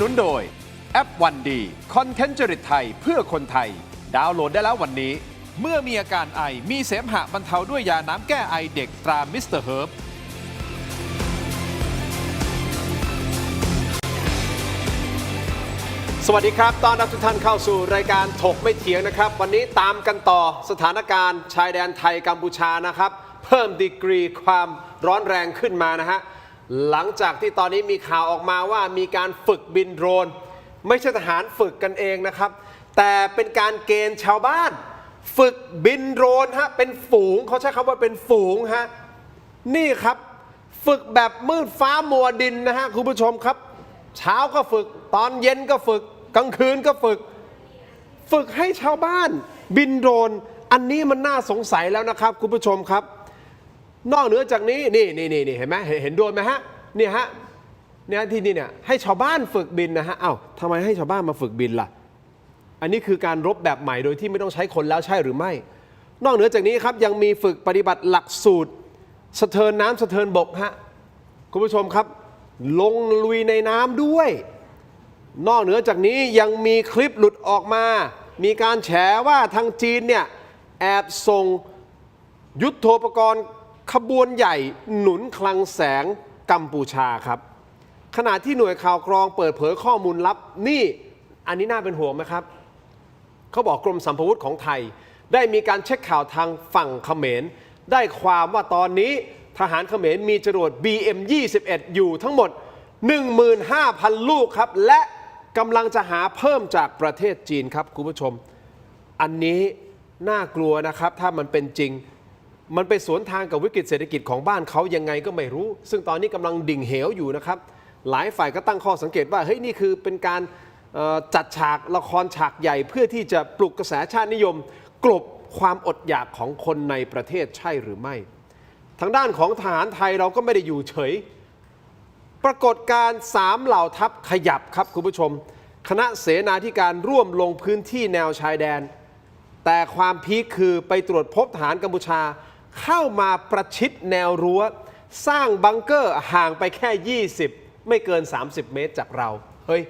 นุนโดยแอปวันดีคอนเทนต์จริตไทยเพื่อคนไทยดาวน์โหลดได้แล้ววันนี้เมื่อมีอาการไอมีเสมหะบรรเทาด้วยยาน้ำแก้ไอเด็กตรามิสเตอร์เฮิร์บสวัสดีครับต้อนรับทุกท่านเข้าสู่รายการถกไม่เถียงนะครับวันนี้ตามกันต่อสถานการณ์ชายแดนไทยกัมพูชานะครับเพิ่มดีกรีความร้อนแรงขึ้นมานะฮะหลังจากที่ตอนนี้มีข่าวออกมาว่ามีการฝึกบินโดรนไม่ใช่ทหารฝึกกันเองนะครับแต่เป็นการเกณฑ์ชาวบ้านฝึกบินโดรนฮะเป็นฝูงเขาใช้คำว่าเป็นฝูงฮะนี่ครับฝึกแบบมืดฟ้ามัวดินนะฮะคุณผู้ชมครับเช้าก็ฝึกตอนเย็นก็ฝึกกลางคืนก็ฝึกให้ชาวบ้านบินโดรนอันนี้มันน่าสงสัยแล้วนะครับคุณผู้ชมครับนอกเหนือจากนี้นี่เห็นไหมเห็นโดรนไหมฮะเนี่ยฮะเนี่ยที่นี่เนี่ยให้ชาวบ้านฝึกบินนะฮะอ้าวทำไมให้ชาวบ้านมาฝึกบินล่ะอันนี้คือการรบแบบใหม่โดยที่ไม่ต้องใช้คนแล้วใช่หรือไม่นอกเหนือจากนี้ครับยังมีฝึกปฏิบัติหลักสูตรสะเทินน้ำสะเทินบกฮะคุณผู้ชมครับลงลุยในน้ำด้วยนอกเหนือจากนี้ยังมีคลิปหลุดออกมามีการแฉว่าทางจีนเนี่ยแอบส่งยุทโธปกรณ์ขบวนใหญ่หนุนคลังแสงกัมพูชาครับขณะที่หน่วยข่าวกรองเปิดเผยข้อมูลลับนี่อันนี้น่าเป็นห่วงไหมครับเขาบอกกรมสัมพวุธของไทยได้มีการเช็คข่าวทางฝั่งเขมรได้ความว่าตอนนี้ทหารเขมรมีจรวด BM-21 อยู่ทั้งหมด 15,000 ลูกครับและกำลังจะหาเพิ่มจากประเทศจีนครับคุณผู้ชมอันนี้น่ากลัวนะครับถ้ามันเป็นจริงมันไปสวนทางกับวิกฤตเศรษฐกิจของบ้านเขายังไงก็ไม่รู้ซึ่งตอนนี้กำลังดิ่งเหวอยู่นะครับหลายฝ่ายก็ตั้งข้อสังเกตว่าเฮ้ยนี่คือเป็นการจัดฉากละครฉากใหญ่เพื่อที่จะปลุกกระแสชาตินิยมกลบความอดอยากของคนในประเทศใช่หรือไม่ทางด้านของทหารไทยเราก็ไม่ได้อยู่เฉยปรากฏการณ์3เหล่าทัพขยับครับคุณผู้ชมคณะเสนาธิการร่วมลงพื้นที่แนวชายแดนแต่ความพีคคือไปตรวจพบทหารกัมพูชาเข้ามาประชิดแนวรั้วสร้างบังเกอร์ห่างไปแค่20ไม่เกิน30เมตรจากเราเฮ้ย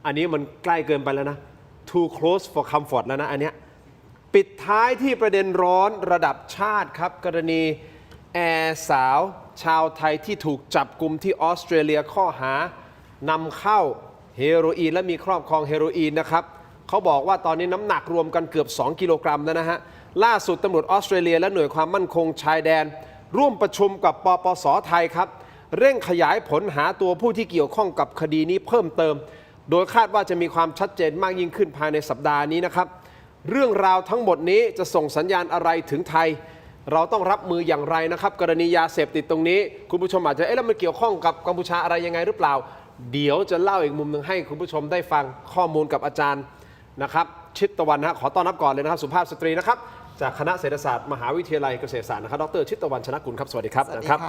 อันนี้มันใกล้เกินไปแล้วนะ too close for comfort แล้วนะอันเนี้ยปิดท้ายที่ประเด็นร้อนระดับชาติครับกรณีแอร์สาวชาวไทยที่ถูกจับกุมที่ออสเตรเลียข้อหานำเข้าเฮโรอีนและมีครอบครองเฮโรอีนนะครับเขาบอกว่าตอนนี้น้ำหนักรวมกันเกือบ2 กิโลกรัมแล้วนะฮะล่าสุดตำรวจออสเตรเลียและหน่วยความมั่นคงชายแดนร่วมประชุมกับปปส.ไทยครับเร่งขยายผลหาตัวผู้ที่เกี่ยวข้องกับคดีนี้เพิ่มเติมโดยคาดว่าจะมีความชัดเจนมากยิ่งขึ้นภายในสัปดาห์นี้นะครับเรื่องราวทั้งหมดนี้จะส่งสัญญาณอะไรถึงไทยเราต้องรับมืออย่างไรนะครับกรณียาเสพติดตรงนี้คุณผู้ชมอาจจะแล้วมันเกี่ยวข้องกับกัมพูชาอะไรยังไงหรือเปล่าเดี๋ยวจะเล่าอีกมุมหนึ่งให้คุณผู้ชมได้ฟังข้อมูลกับอาจารย์นะครับชิตตะวันขอต้อนรับก่อนเลยนะครับสุภาพสตรีนะครับจากคณะเศรษฐศาสตร์มหาวิทยาลัยเกษตรศาสตร์นะครับดรชิตตะวันชนะกุลครับสวัสดีครับนะครับ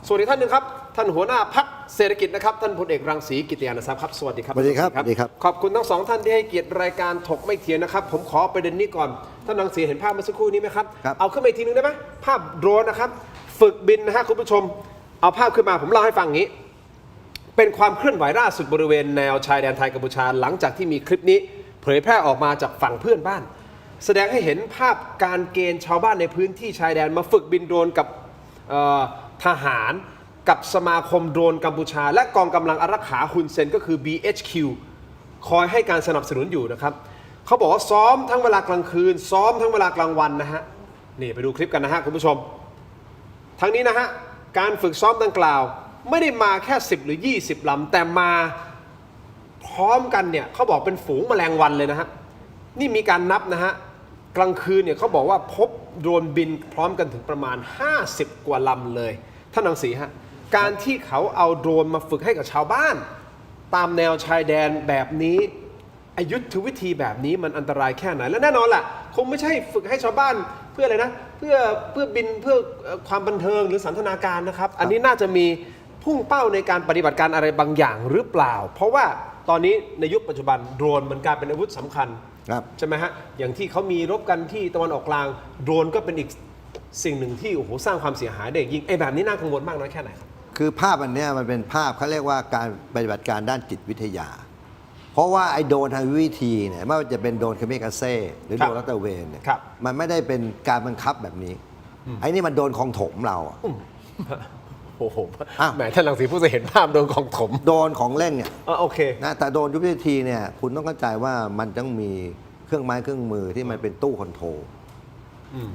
สวัสดีท่านหนึ่งครับท่านหัวหน้าพรรคเศรษฐกิจนะครับท่านพลเอกรังสีกิติยานทรัพย์ครับสวัสดีครับสวัสดีครับขอบคุณทั้งสองท่านที่ให้เกียรติรายการถกไม่เถียงนะครับผมขอประเด็นนี้ก่อนท่านรังสีเห็นภาพเมื่อสักครู่นี้ไหมครับเอาขึ้นมาอีกทีนึงได้ไหมภาพโดรนนะครับฝึกบินนะฮะคุณผู้ชมเอาภาพขึ้นมาผมเล่าให้ฟังอย่างนี้เป็นความเคลื่อนไหวล่าสุดบริเวณแนวชายแดนไทยกัมพูชาหลังจากที่มีคลิปนี้เผยแพร่ออกมาจากฝั่งเพื่อนบ้านแสดงให้เห็นภาพการเกณฑ์ชาวบ้านในพื้นที่ชายแดนมาฝึกบินโดรนกับทหารกับสมาคมโดรนกัมพูชาและกองกำลังอารักขาฮุนเซนก็คือ BHQ คอยให้การสนับสนุนอยู่นะครับเขาบอกว่าซ้อมทั้งเวลากลางคืนซ้อมทั้งเวลากลางวันนะฮะนี่ไปดูคลิปกันนะฮะคุณผู้ชมทั้งนี้นะฮะการฝึกซ้อมดังกล่าวไม่ได้มาแค่10หรือ20ลำแต่มาพร้อมกันเนี่ยเขาบอกเป็นฝูงแมลงวันเลยนะฮะนี่มีการนับนะฮะกลางคืนเนี่ยเขาบอกว่าพบโดรนบินพร้อมกันถึงประมาณ50กว่าลำเลยท่านรังสีฮะการที่เขาเอาโดรนมาฝึกให้กับชาวบ้านตามแนวชายแดนแบบนี้ยุทธวิธีแบบนี้มันอันตรายแค่ไหนและแน่นอนแหละคงไม่ใช่ฝึกให้ชาวบ้านเพื่ออะไรนะเพื่อบินเพื่อความบันเทิงหรือสันทนาการนะครับอันนี้น่าจะมีพุ่งเป้าในการปฏิบัติการอะไรบางอย่างหรือเปล่าเพราะว่าตอนนี้ในยุคปัจจุบันโดรนมันกลายเป็นอาวุธสำคัญใช่ไหมฮะอย่างที่เขามีรบกันที่ตะวันออกกลางโดรนก็เป็นอีกสิ่งหนึ่งที่โอ้โหสร้างความเสียหายได้ยิ่งแบบนี้น่ากังวลมากน้อยแค่ไหนครับ คือภาพอันนี้มันเป็นภาพเขาเรียกว่าการปฏิบัติการด้านจิตวิทยา เพราะว่าไอ้โดรนทางวิธีเนี่ยไม่ว่าจะเป็นโดรนเคเมกาเซ่หรือโดรนลาดตระเวนเนี่ยมันไม่ได้เป็นการบังคับแบบนี้ไอ้นี่มันโดนของถมเราโอ้โหแหมท่านรังสีผู้จะเห็นภาพโดนของถมโดนของเล่นเนี่ยโอเคนะแต่โดนยุทธวิธีเนี่ยคุณต้องเข้าใจว่ามันต้องมีเครื่องไม้เครื่องมือที่มันเป็นตู้คอนโทรล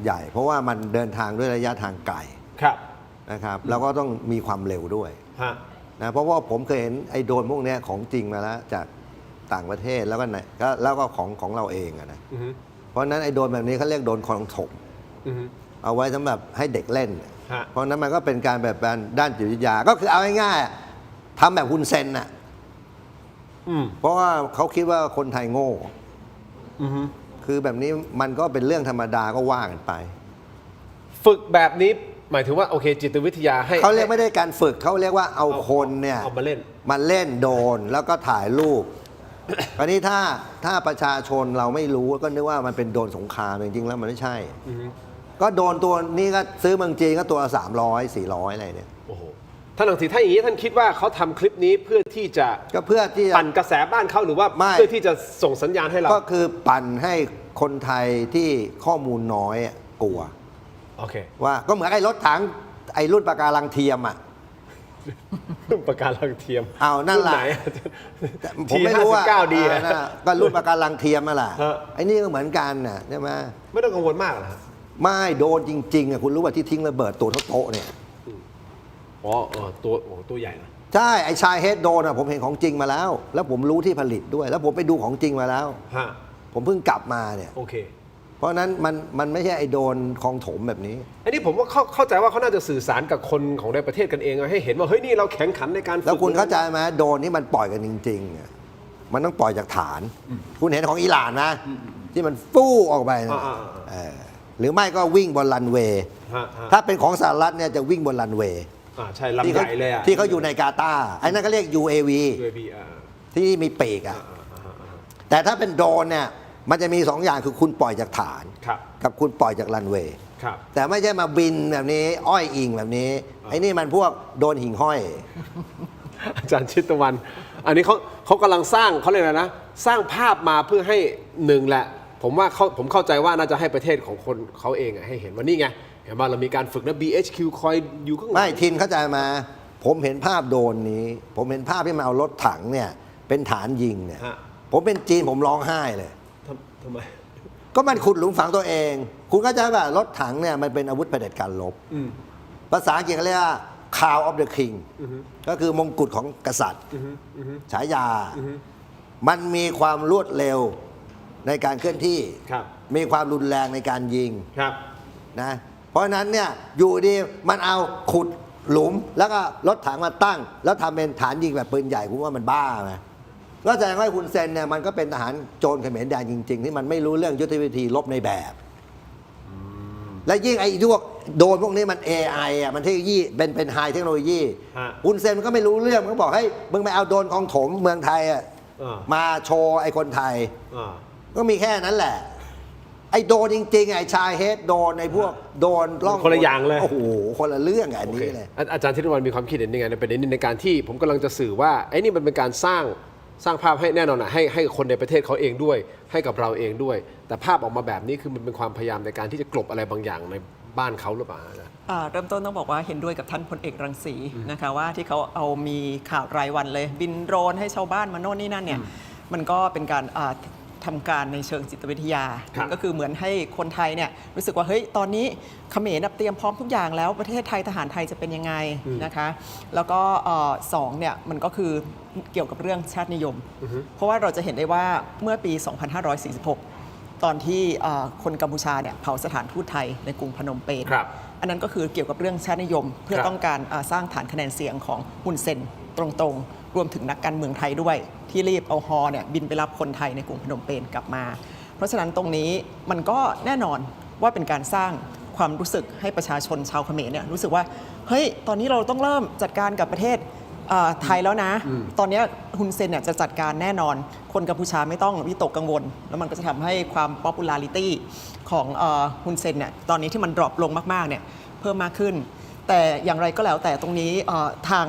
ใหญ่ เพราะว่ามันเดินทางด้วยระยะทางไกลนะครับแล้วก็ต้องมีความเร็วด้วยนะเพราะว่าผมเคยเห็นไอ้โดรนพวกนี้ของจริงมาแล้วจากต่างประเทศแล้วก็ของเราเองนะเพราะนั้นไอ้โดรนแบบนี้เขาเรียกโดรนของถมเอาไว้สำหรับให้เด็กเล่นเพราะนั้นมันก็เป็นการแบบด้านจิตวิทยาก็คือเอาง่ายๆทำแบบฮุนเซนน่ะเพราะว่าเขาคิดว่าคนไทยโง่คือแบบนี้มันก็เป็นเรื่องธรรมดาก็ว่ากันไปฝึกแบบนี้หมายถึงว่าโอเคจิตวิทยาให้เขาเรียกไม่ได้การฝึกเขาเรียกว่าเอาคนเนี่ยมาเล่นโดนแล้วก็ถ่ายรูปคราวนี้ถ้าประชาชนเราไม่รู้ก็นึกว่ามันเป็นโดนสงครามจริงๆแล้วมันไม่ใช่ก็โดนตัวนี้ก็ซื้อเมืองจีนก็ตัว300 400อะไรเนี่ยโอ้โหท่านหลังสีถ้าอย่างนี้ท่านคิดว่าเขาทำคลิปนี้เพื่อที่จะปั่นกระแสบ้านเขาหรือว่าเพื่อที่จะส่งสัญญาณให้เราก็คือปั่นให้คนไทยที่ข้อมูลน้อยกลัวโอเคว่าก็เหมือนไอ้รถถังไอ้รุ่นปะการังเทียมรุ่นปะการังเทียมเอานั่นแหละผมไม่รู้ว่าก็รุ่นปะการังเทียมนั่นแหละไอ้นี่ก็เหมือนกันน่ะใช่ไหมไม่ต้องกังวลมากหรอไม่โดนจริงๆคุณรู้ว่าที่ทิ้งระเบิดตัวเท่าโต๊ะเนี่ยตัวใหญ่นะใช่ไอ้ชายเฮดโดนผมเห็นของจริงมาแล้วแล้วผมรู้ที่ผลิตด้วยแล้วผมไปดูของจริงมาแล้วผมเพิ่งกลับมาเนี่ยโอเคเพราะนั้นมันไม่ใช่ไอ้โดนของถมแบบนี้อันนี้ผมว่าเข้าใจว่าเขาน่าจะสื่อสารกับคนของในประเทศกันเองให้เห็นว่าเฮ้ยนี่เราแข่งขันในการแล้วคุณเข้าใจไหมโดนนี่มันปล่อยกันจริงๆมันต้องปล่อยจากฐานคุณเห็นของอิหร่านนะที่มันฟู่ออกไปหรือไม่ก็วิ่งบนรันเวย์ถ้าเป็นของสหรัฐเนี่ยจะวิ่งบนรันเวย์ใช่ลำใหญ่เลยที่เขาอยู่ในกาตาร์ไอ้นั่นก็เรียก UAV ที่มีปีกแต่ถ้าเป็นโดรนเนี่ยมันจะมี2 อย่างคือคุณปล่อยจากฐานกับคุณปล่อยจากรันเวย์แต่ไม่ใช่มาบินแบบนี้อ้อยอิงแบบนี้ไอ้นี่มันพวกโดนหิ่งห้อยอาจารย์ชิตวันอันนี้เขากำลังสร้างเขาเรียกอะไรนะสร้างภาพมาเพื่อให้หนึ่งแหละผมเข้าใจว่าน่าจะให้ประเทศของคนเขาเองให้เห็นว่านี่ไงเห็นว่าเรามีการฝึกนะ BHQ คอยอยู่ข้างหลังไม่ทินเข้าใจมาผมเห็นภาพโดนนี้ผมเห็นภาพที่มาเอารถถังเนี่ยเป็นฐานยิงเนี่ยผมเป็นจีนผมร้องไห้เลยทำไมก็มันขุดหลุมฝังตัวเองคุณเข้าใจว่ารถถังเนี่ยมันเป็นอาวุธเผด็จการลบภาษาอังกฤษเขาเรียกว่า Crown of the King ก็คือมงกุฎของกษัตริย์ฉายามันมีความรวดเร็วในการเคลื่อนที่มีความรุนแรงในการยิงนะเพราะฉะนั้นเนี่ยอยู่ดีมันเอาขุดหลุมแล้วก็รถถังมาตั้งแล้วทำเป็นฐานยิงแบบปืนใหญ่คุณว่ามันบ้าไหมก็แสดงว่าคุณเซนเนี่ยมันก็เป็นทหารโจรเขมรแดงจริงๆที่มันไม่รู้เรื่องยุทธวิธีลบในแบบและยิ่งไอ้พวกโดนพวกนี้มัน AI มันเทคโนโลยีเป็นไฮเทคโนโลยีคุณเซนมันก็ไม่รู้เรื่องมันก็บอกให้มึงไปเอาโดนของถมเมืองไทยมาโชว์ไอ้คนไทยก็มีแค่นั้นแหละไอ้โดนจริงๆไอ้ชายเฮดโดนไอ้พวกโดนล่องคนละอย่างเลยโอ้โหคนละเรื่องอันนี้เลยอาจารย์ธิตวันมีความคิดเห็นยังไงในประเด็นนี้ในการที่ผมกำลังจะสื่อว่าไอ้นี่มันเป็นการสร้างภาพให้แน่นอนให้คนในประเทศเขาเองด้วยให้กับเราเองด้วยแต่ภาพออกมาแบบนี้คือมันเป็นความพยายามในการที่จะกลบอะไรบางอย่างในบ้านเขาหรือเปล่าเริ่มต้นต้องบอกว่าเห็นด้วยกับท่านพลเอกรังสีนะคะว่าที่เขาเอามีข่าวรายวันเลยบินโดรนให้ชาวบ้านมาโน่นนี่นั่นเนี่ยมันก็เป็นการทำการในเชิงจิตวิทยาก็คือเหมือนให้คนไทยเนี่ยรู้สึกว่าเฮ้ยตอนนี้เขมรเตรียมพร้อมทุกอย่างแล้วประเทศไทยทหารไทยจะเป็นยังไงนะคะแล้วก็2เนี่ยมันก็คือเกี่ยวกับเรื่องชาตินิยมเพราะว่าเราจะเห็นได้ว่าเมื่อปี 2546 ตอนที่คนกัมพูชาเนี่ยเผาสถานทูตไทยในกรุงพนมเปญอันนั้นก็คือเกี่ยวกับเรื่องชาตินิยมเพื่อต้องการสร้างฐานคะแนนเสียงของฮุนเซนตรงๆรวมถึงนักการเมืองไทยด้วยที่รีบเอาฮอเนี่ยบินไปรับคนไทยในกรุงพนมเปญกลับมาเพราะฉะนั้นตรงนี้มันก็แน่นอนว่าเป็นการสร้างความรู้สึกให้ประชาชนชาวเขมรเนี่ยรู้สึกว่าเฮ้ยตอนนี้เราต้องเริ่มจัดการกับประเทศไทยแล้วนะตอนนี้ฮุนเซนเนี่ยจะจัดการแน่นอนคนกัมพูชาไม่ต้องวิตกกังวลแล้วมันก็จะทำให้ความ popularity ของฮุนเซนเนี่ยตอนนี้ที่มันดรอปลงมากๆเนี่ยเพิ่มมากขึ้นแต่อย่างไรก็แล้วแต่ตรงนี้ทาง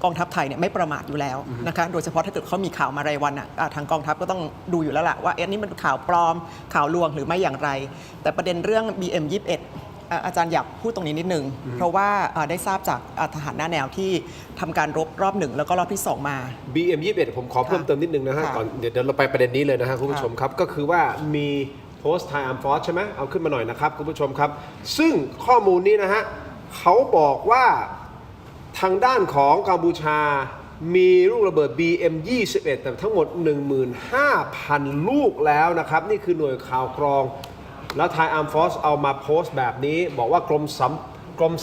กองทัพไทยเนี่ยไม่ประมาทอยู่แล้วนะคะโดยเฉพาะถ้าเกิดเขามีข่าวมารายวันทางกองทัพก็ต้องดูอยู่แล้วล่ะว่าอันนี้มันข่าวปลอมข่าวลวงหรือไม่อย่างไร แต่ประเด็นเรื่อง BM21อาจารย์อยากพูดตรงนี้นิดนึงเพราะว่าได้ทราบจากทหารหน้าแนวที่ทำการรบรอบ1แล้วก็รอบที่2มา BM21 ผมขอเพิ่มเติมนิดนึงนะฮะก่อนเดี๋ยวเราไปประเด็นนี้เลยนะฮะคุณผู้ชมครับก็คือว่ามีโพสต์ Thai Armed Force ใช่ไหมเอาขึ้นมาหน่อยนะครับคุณผู้ชมครับซึ่งข้อมูลนี้นะฮะเขาบอกว่าทางด้านของกัมพูชามีลูกระเบิด BM21 แต่ทั้งหมด 15,000 ลูกแล้วนะครับนี่คือหน่วยข่าวกรองแล้ว Thai Armed Force เอามาโพสต์แบบนี้บอกว่ากรม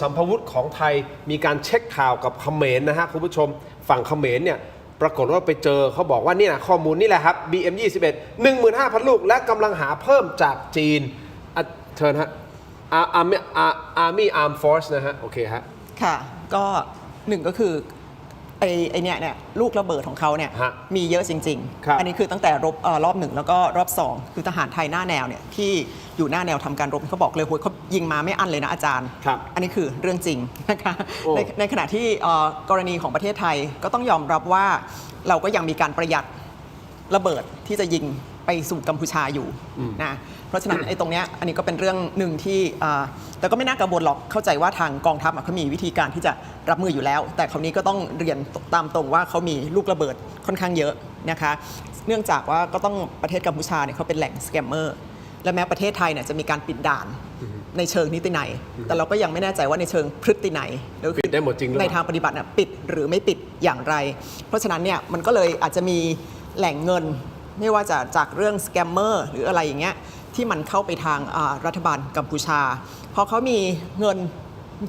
สัมภวุธของไทยมีการเช็คข่าวกับเขมรนะฮะคุณผู้ชมฝั่งเขมรเนี่ยปรากฏว่าไปเจอเขาบอกว่านี่นะข้อมูลนี่แหละครับ BM21 15,000 ลูกและกำลังหาเพิ่มจากจีนเชิญฮะ Army Armed Force นะฮะโอเคฮะ ค่ะก็หนึ่งก็คือไอเนี่ยลูกระเบิดของเขาเนี่ย ฮะ มีเยอะจริง ครับ อันนี้คือตั้งแต่รอบ1แล้วก็รอบ2คือทหารไทยหน้าแนวเนี่ยที่อยู่หน้าแนวทำการรบเขาบอกเลยโหยเขายิงมาไม่อั้นเลยนะอาจารย์ ครับ อันนี้คือเรื่องจริงนะคะ โอ้ ในขณะที่กรณีของประเทศไทยก็ต้องยอมรับว่าเราก็ยังมีการประหยัดระเบิดที่จะยิงไปสู่กัมพูชาอยู่นะเพราะฉะนั้นไอ้ตรงเนี้ยอันนี้ก็เป็นเรื่องหนึ่งที่แต่ก็ไม่น่ากังวลหรอกเข้าใจว่าทางกองทัพเขามีวิธีการที่จะรับมืออยู่แล้ว แต่คราวนี้ก็ต้องเรียนตามตรงว่าเขามีลูกระเบิดค่อนข้างเยอะนะคะเนื่องจากว่าก็ต้องประเทศกัมพูชาเนี่ยเขาเป็นแหล่งสแกมเมอร์และแม้ประเทศไทยเนี่ยจะมีการปิดด่านในเชิงนิตินัยแต่เราก็ยังไม่แน่ใจว่าในเชิงพฤตินัย ปิดได้หมดจริงหรือเป ใน ล่า ทางปฏิบัติน่ะปิดหรือไม่ปิดอย่างไร เพราะฉะนั้นเนี่ยมันก็เลยอาจจะมีแหล่งเงินไม่ว่าจะจากเรื่องสแกมเมอร์หรืออะไรอย่างเงี้ยที่มันเข้าไปทางรัฐบาลกัมพูชาพอเขามีเงิน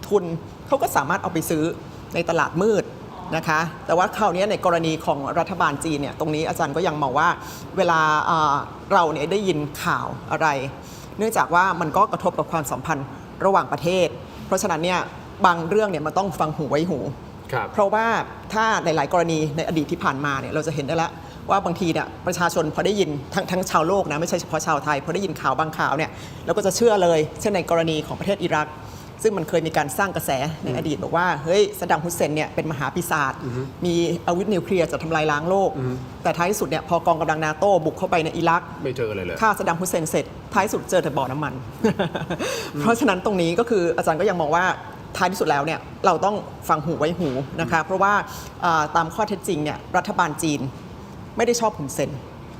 ทุนเขาก็สามารถเอาไปซื้อในตลาดมืดนะคะแต่ว่าคราวนี้ในกรณีของรัฐบาลจีนเนี่ยตรงนี้อาจารย์ก็ยังมองว่าเวลาเราเนี่ยได้ยินข่าวอะไร เนื่องจากว่ามันก็กระทบกับความสัมพันธ์ระหว่างประเทศ เพราะฉะนั้นเนี่ยบางเรื่องเนี่ยมันต้องฟังหูไว้หู ครับ เพราะว่าถ้าหลาย ๆ กรณีในอดีตที่ผ่านมาเนี่ยเราจะเห็นได้แล้วว่าบางทีเนี่ยประชาชนพอได้ยินทั้งชาวโลกนะไม่ใช่เฉพาะชาวไทยพอได้ยินข่าวบางข่าวเนี่ยเราก็จะเชื่อเลยเช่นในกรณีของประเทศอิรัก ซึ่งมันเคยมีการสร้างกระแสในอดีตบอกว่าเฮ้ยซัดดัมฮุสเซนเนี่ยเป็นมหาปีศาจมีอาวุธนิวเคลียร์จะทำลายล้างโลก แต่ท้ายที่สุดเนี่ยพอกองกำลังนาโต้บุกเข้าไปในอิรัก ไม่เจออะไรเลย ฆ่าซัดดัมฮุสเซนเสร็จท้ายสุดเจอแต่บ่อน้ำมัน เพราะฉะนั้นตรงนี้ก็คืออาจารย์ก็ยังมองว่าท้ายที่สุดแล้วเนี่ยเราต้องฟังหูไว้หูนะคะเพราะว่าตามข้อเท็จจริงเนี่ยรัฐบาลจีนไม่ได้ชอบฮุนเซน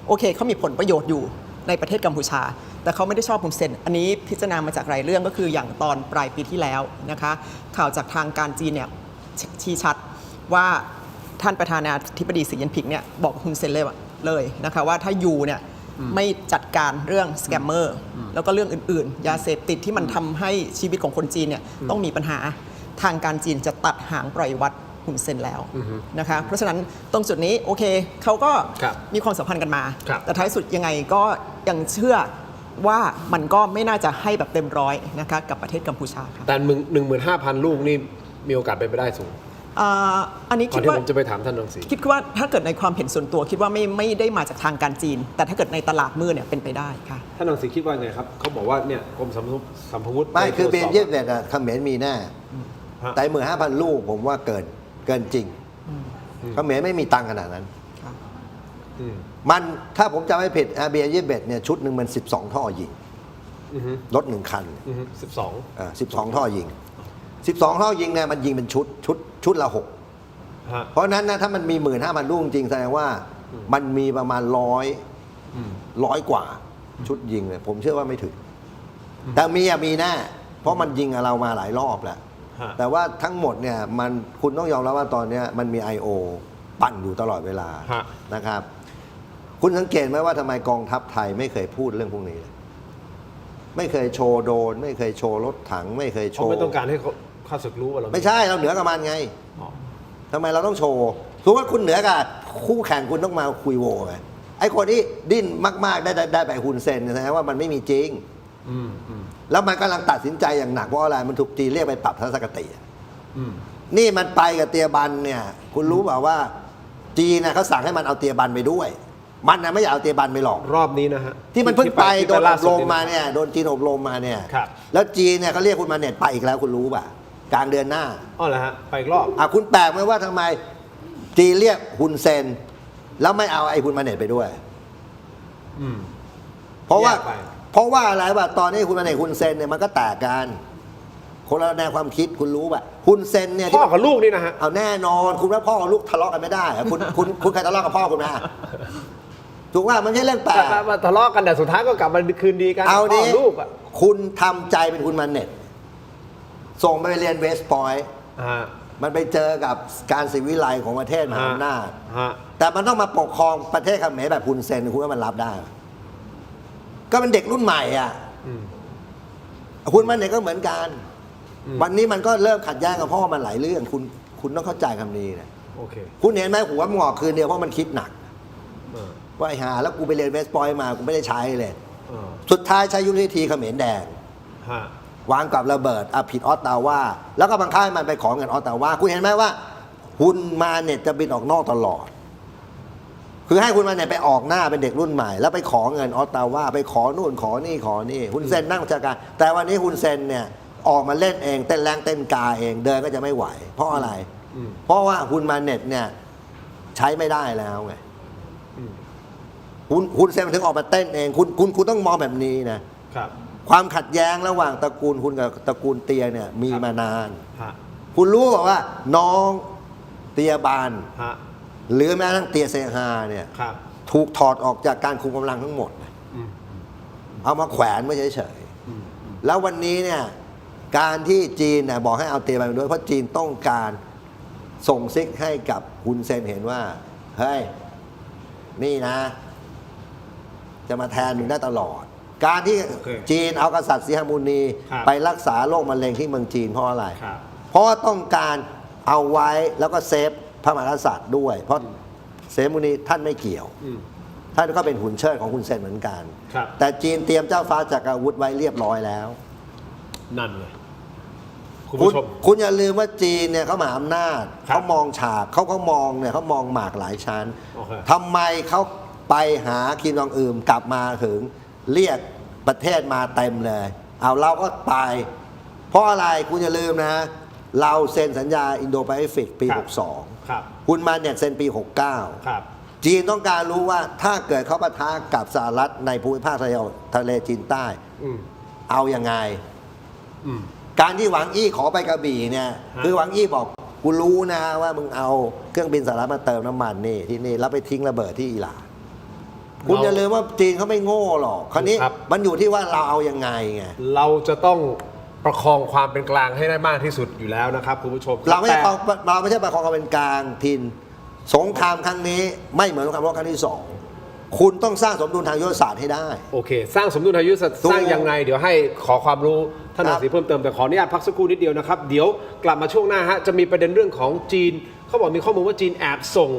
โอเคเขามีผลประโยชน์อยู่ในประเทศกัมพูชา แต่เขาไม่ได้ชอบฮุนเซนอันนี้พิจารณามาจากหลายเรื่องก็คืออย่างตอนปลายปีที่แล้วนะคะข่าวจากทางการจีนเนี่ยชี้ชัดว่าท่านประธานาธิบดีสีจิ้นผิงเนี่ยบอกฮุนเซนเลยนะคะว่าถ้ายูเนี่ยไม่จัดการเรื่องสแกมเมอร์แล้วก็เรื่องอื่นๆยาเสพติดที่มันทำให้ชีวิตของคนจีนเนี่ยต้องมีปัญหาทางการจีนจะตัดหางปล่อยวัดฮุนเซนแล้วนะคะเพราะฉะนั้นตรงจุดนี้โอเคเขาก็ ครับ มีความสัมพันธ์กันมา ครับ แต่ท้ายสุดยังไงก็ยังเชื่อว่ามันก็ไม่น่าจะให้แบบเต็มร้อยนะคะกับประเทศกัมพูชาค่ะ แต่15,000 ลูกนี่มีโอกาสเป็นไปได้สูง อันนี้ ก่อ คิ น ด ที่ ว่า ผมจะไปถามท่านรังสี คิดว่าถ้าเกิดในความเห็นส่วนตัวคิดว่าไม่ได้มาจากทางการจีน แต่ถ้าเกิดในตลาดมืดเนี่ยเป็นไปได้ค่ะ ท่านรังสีคิดว่าไงครับเขาบอกว่าเนี่ยกรมสัมภวุธ ไม่คือ ป เบ ตรวจ น ส เย็ อบ ดเนี่ยเขมรมีแน่ ฮะ แต่15,000 ลูกผมว่าเกินจริงเขมรไม่มีตังค์ขนาดนั้น อืม มันถ้าผมจำไม่ผิดเบียร์ยี่เบ็ดเนี่ยชุดหนึ่งมัน12 ท่อยิง อือฮึ รถหนึ่งคัน อือฮึ12 12ท่อยิง 12 ท่อยิงเนี่ยมันยิงเป็นชุดละ 6 ฮะ เพราะฉะนั้นนะถ้ามันมี 15,000 ลูกจริงแสดงว่ามันมีประมาณร้อยกว่าชุดยิงเลยผมเชื่อว่าไม่ถึง แต่มีแน่เพราะมันยิงกับเรามาหลายรอบแล้ว ฮะ แต่ว่าทั้งหมดเนี่ยมันคุณต้องยอมรับว่าตอนเนี้ยมันมี I.O. ปั่นอยู่ตลอดเวลา ฮะ นะครับ คุณสังเกตไหมว่าทำไมกองทัพไทยไม่เคยพูดเรื่องพวกนี้เลยไม่เคยโชว์โดรนไม่เคยโชว์รถถัง ไม่เคยโช เขา ว์ ไม่ต้องการให้เขาข้าศึกรู้ว่าเรา ไม่ใช่เราเหนือกับมันไง อ๋อ ทำไมเราต้องโชว์สมมติว่าคุณเหนือกับคู่แข่งคุณต้องมาคุยโวไงไอ้คนที่ดิ้นมากๆได้ไปฮุนเซนแสดงว่ามันไม่มีจริง อืม แล้วมันกำลังตัดสินใจอย่างหนักเพราะอะไรมันถูกจีนเรียกไปปรับทัศนคติอะ อืม นี่มันไปกับเตียบันเนี่ยคุณรู้เปล่าว่าจีนนะเขาสั่งให้มันเอาเตียบันไปด้วย มันนะไม่อยากเอาเตียบันไปหรอก รอบนี้นะฮะ ที่มันเพิ่งไปโดน ล่ อบรมมาเนี่ยโดนจีนอบรมมาเนี่ย ครับ แล้วจีนเนี่ยเขาเรียกคุณมาเน็ตไปอีกแล้วคุณรู้ป่ะกลางเดือนหน้า อ๋อเหรอฮะไปอีกรอบ คุณแปลกไหมว่าทำไม จีนเรียกฮุนเซนแล้วไม่เอาไอ้ฮุนมาเน็ตไปด้วย อืม เพราะว่า แยกไป เพราะว่าอะไรป่ะตอนนี้ฮุนมาเน็ตฮุนเซนเนี่ยมันก็แตกกันคนละแนวความคิดคุณรู้ป่ะฮุนเซนเนี่ย พ่อกับลูกนี่นะฮะ เอาแน่นอนคุณว่าพ่อกับลูกทะเลาะกันไม่ได้อะคุณใครทะเลาะกับพ่อคุณไหมถูกว่ามันไม่ใช่เรื่องแปลก มาทะเลาะกันแต่สุดท้ายก็กลับมาคืนดีกัน เอา พ่ ดิ อลูกอ่ะ คุณทำใจเป็นคุณมาเน็ตส่งไปเรียนเวสต์พอยต์ ฮะ มันไปเจอกับการศิวิไลของประเทศมหาอำนาจ ฮะ แต่มันต้องมาปกครองประเทศเขมรแบบฮุนเซนคุณว่ามันรับได้ ก็เป็นเด็กรุ่นใหม่อ่ะ อืม คุณมันเนี่ยก็เหมือนกัน อืม วันนี้มันก็เริ่มขัดแย้งกับพ่อมันหลายเรื่องคุณต้องเข้าใจคำนี้นะ โอเค คุณเห็นไหมหัวมันงอกคืนเดียวเพราะมันคิดหนัก เออ ว่าไอ้หาแล้วกูไปเรียนเวสต์พอยต์มากูไม่ได้ใช้เลย เออ สุดท้ายใช้ยุทธวิธีเขมรแดง ฮะ วางกับระเบิดผิดออตตาวาแล้วก็บังคับให้มันไปขอเงินออตตาวาคุณเห็นไหมว่าคุณมาเนี่ยจะบินออกนอกตลอด คือให้คุณมาเนี่ยไปออกหน้าเป็นเด็กรุ่นใหม่ แล้วไปขอเงินออตตาวาไปขอนู่นขอนี่ขอนี่ฮุนเซนนั่งบัญชาการแต่วันนี้ฮุนเซนเนี่ยออกมาเล่นเองเต้นแรงเต้นกาเองเดินก็จะไม่ไหว เพราะอะไร อืม เพราะว่าฮุนมาเน็ตเนี่ยใช้ไม่ได้แล้วไง อืม ฮุนเซนมันถึงออกมาเต้นเองคุณต้องมองแบบนี้นะครับ ความขัดแย้งระหว่างตระกูลคุณกับตระกูลเตียเนี่ยมีมานาน ฮะ คุณรู้เปล่าว่าน้องเตียบาน ฮะ หรือแม้กระทั่งเตียเซฮาเนี่ย ครับ ถูกถอดออกจากการคุมกำลังทั้งหมด อืม เอามาแขวนไม่เฉย อืม ๆแล้ววันนี้เนี่ยการที่จีนเนี่ยบอกให้เอาเตียบานไปด้วยเพราะจีนต้องการส่งซิกให้กับฮุนเซนเห็นว่าเฮ้ยนี่นะ จะมาแทนมึงได้ตลอด การที่ โอเค จีนเอากษัตริย์สีหมุนี ครับ ไปรักษาโรคมะเร็งที่เมืองจีนเพราะอะไร ครับ เพราะว่าต้องการเอาไว้แล้วก็เซฟพระมหากษัตริย์ด้วย เพราะเสมุนีท่านไม่เกี่ยว อืม ท่านก็เป็นหุ่นเชิดของคุณเซนเหมือนกัน ครับ แต่จีนเตรียมเจ้าฟ้าจักรอาวุธไว้เรียบร้อยแล้ว นั่นเลยคุณ คุณ ผู้ชม คุณอย่าลืมว่าจีนเนี่ยเขามหาอำนาจ ครับ เขามองฉากเขามองเนี่ยเขามองหมากหลายชั้น โอเค ทำไมเขาไปหาคิมจองอึมกลับมาถึงเรียกประเทศมาเต็มเลย เอาเราก็ไป เพราะอะไรคุณอย่าลืมนะ เราเซ็นสัญญาอินโดแปซิฟิกปี ครับ 62 ครับ คุณมาเนี่ยเซ็นปี ครับ 69 จีนต้องการรู้ว่าถ้าเกิดเขาปะทะกับสหรัฐในภูมิภาคทะเลจีนใต้ อืม เอายังไง อืม การที่หวังอี้ขอไปกระบี่เนี่ย ฮะ คือหวังอี้บอกกูรู้นะว่ามึงเอาเครื่องบินสหรัฐมาเติมน้ำมันนี่ที่นี่แล้วไปทิ้งระเบิดที่อิหร่านคุณอย่าลืมว่าจีนเขาไม่โง่หรอกคราวนี้ ครับ มันอยู่ที่ว่าเราเอายังไงไง เราจะต้องประคองความเป็นกลางให้ได้มากที่สุดอยู่แล้วนะครับคุณผู้ชมคบ เราไม่ใช่ แต่ เราไม่ใช่ประคองความเป็นกลางทินสงครามครั้งนี้ไม่เหมือนสงครามโลกครั้งที่สองคุณต้องสร้างสมดุลทางยุทธศาสตร์ให้ได้ โอเค สร้างสมดุลทางยุทธศาสตร์ ถูก สร้างยังไง เดี๋ยวให้ขอความรู้ท่าน ครั อา บ ศีเพิ่มเติมแต่ขออนุญาตพักสักครู่นิดเดียวนะครับ เดี๋ยวกลับมาช่วงหน้าฮะจะมีประเด็นเรื่องของจีนเขาบอกมีข้อมูลว่าจีนแอบส่ง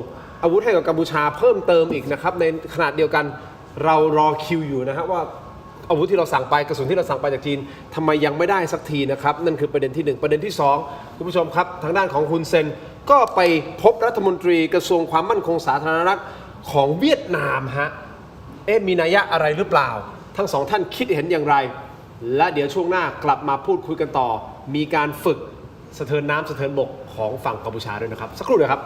อาวุธให้กับกัมพูชาเพิ่มเติมอีกนะครับในขณะเดียวกันเรารอคิวอยู่นะฮะว่าอาวุธที่เราสั่งไปกระสุนที่เราสั่งไปจากจีนทำไมยังไม่ได้สักทีนะครับนั่นคือประเด็นที่หนึ่งประเด็นที่สองคุณผู้ชมครับทางด้านของฮุนเซนก็ไปพบรัฐมนตรีกระทรวงความมั่นคงสาธารณรัฐของเวียดนามฮะ มีนัยยะอะไรหรือเปล่า ทั้งสองท่านคิดเห็นอย่างไร และเดี๋ยวช่วงหน้ากลับมาพูดคุยกันต่อ มีการฝึกสะเทินน้ำสะเทินบกของฝั่งกัมพูชาด้วยนะครับ สักครู่เดียวครับ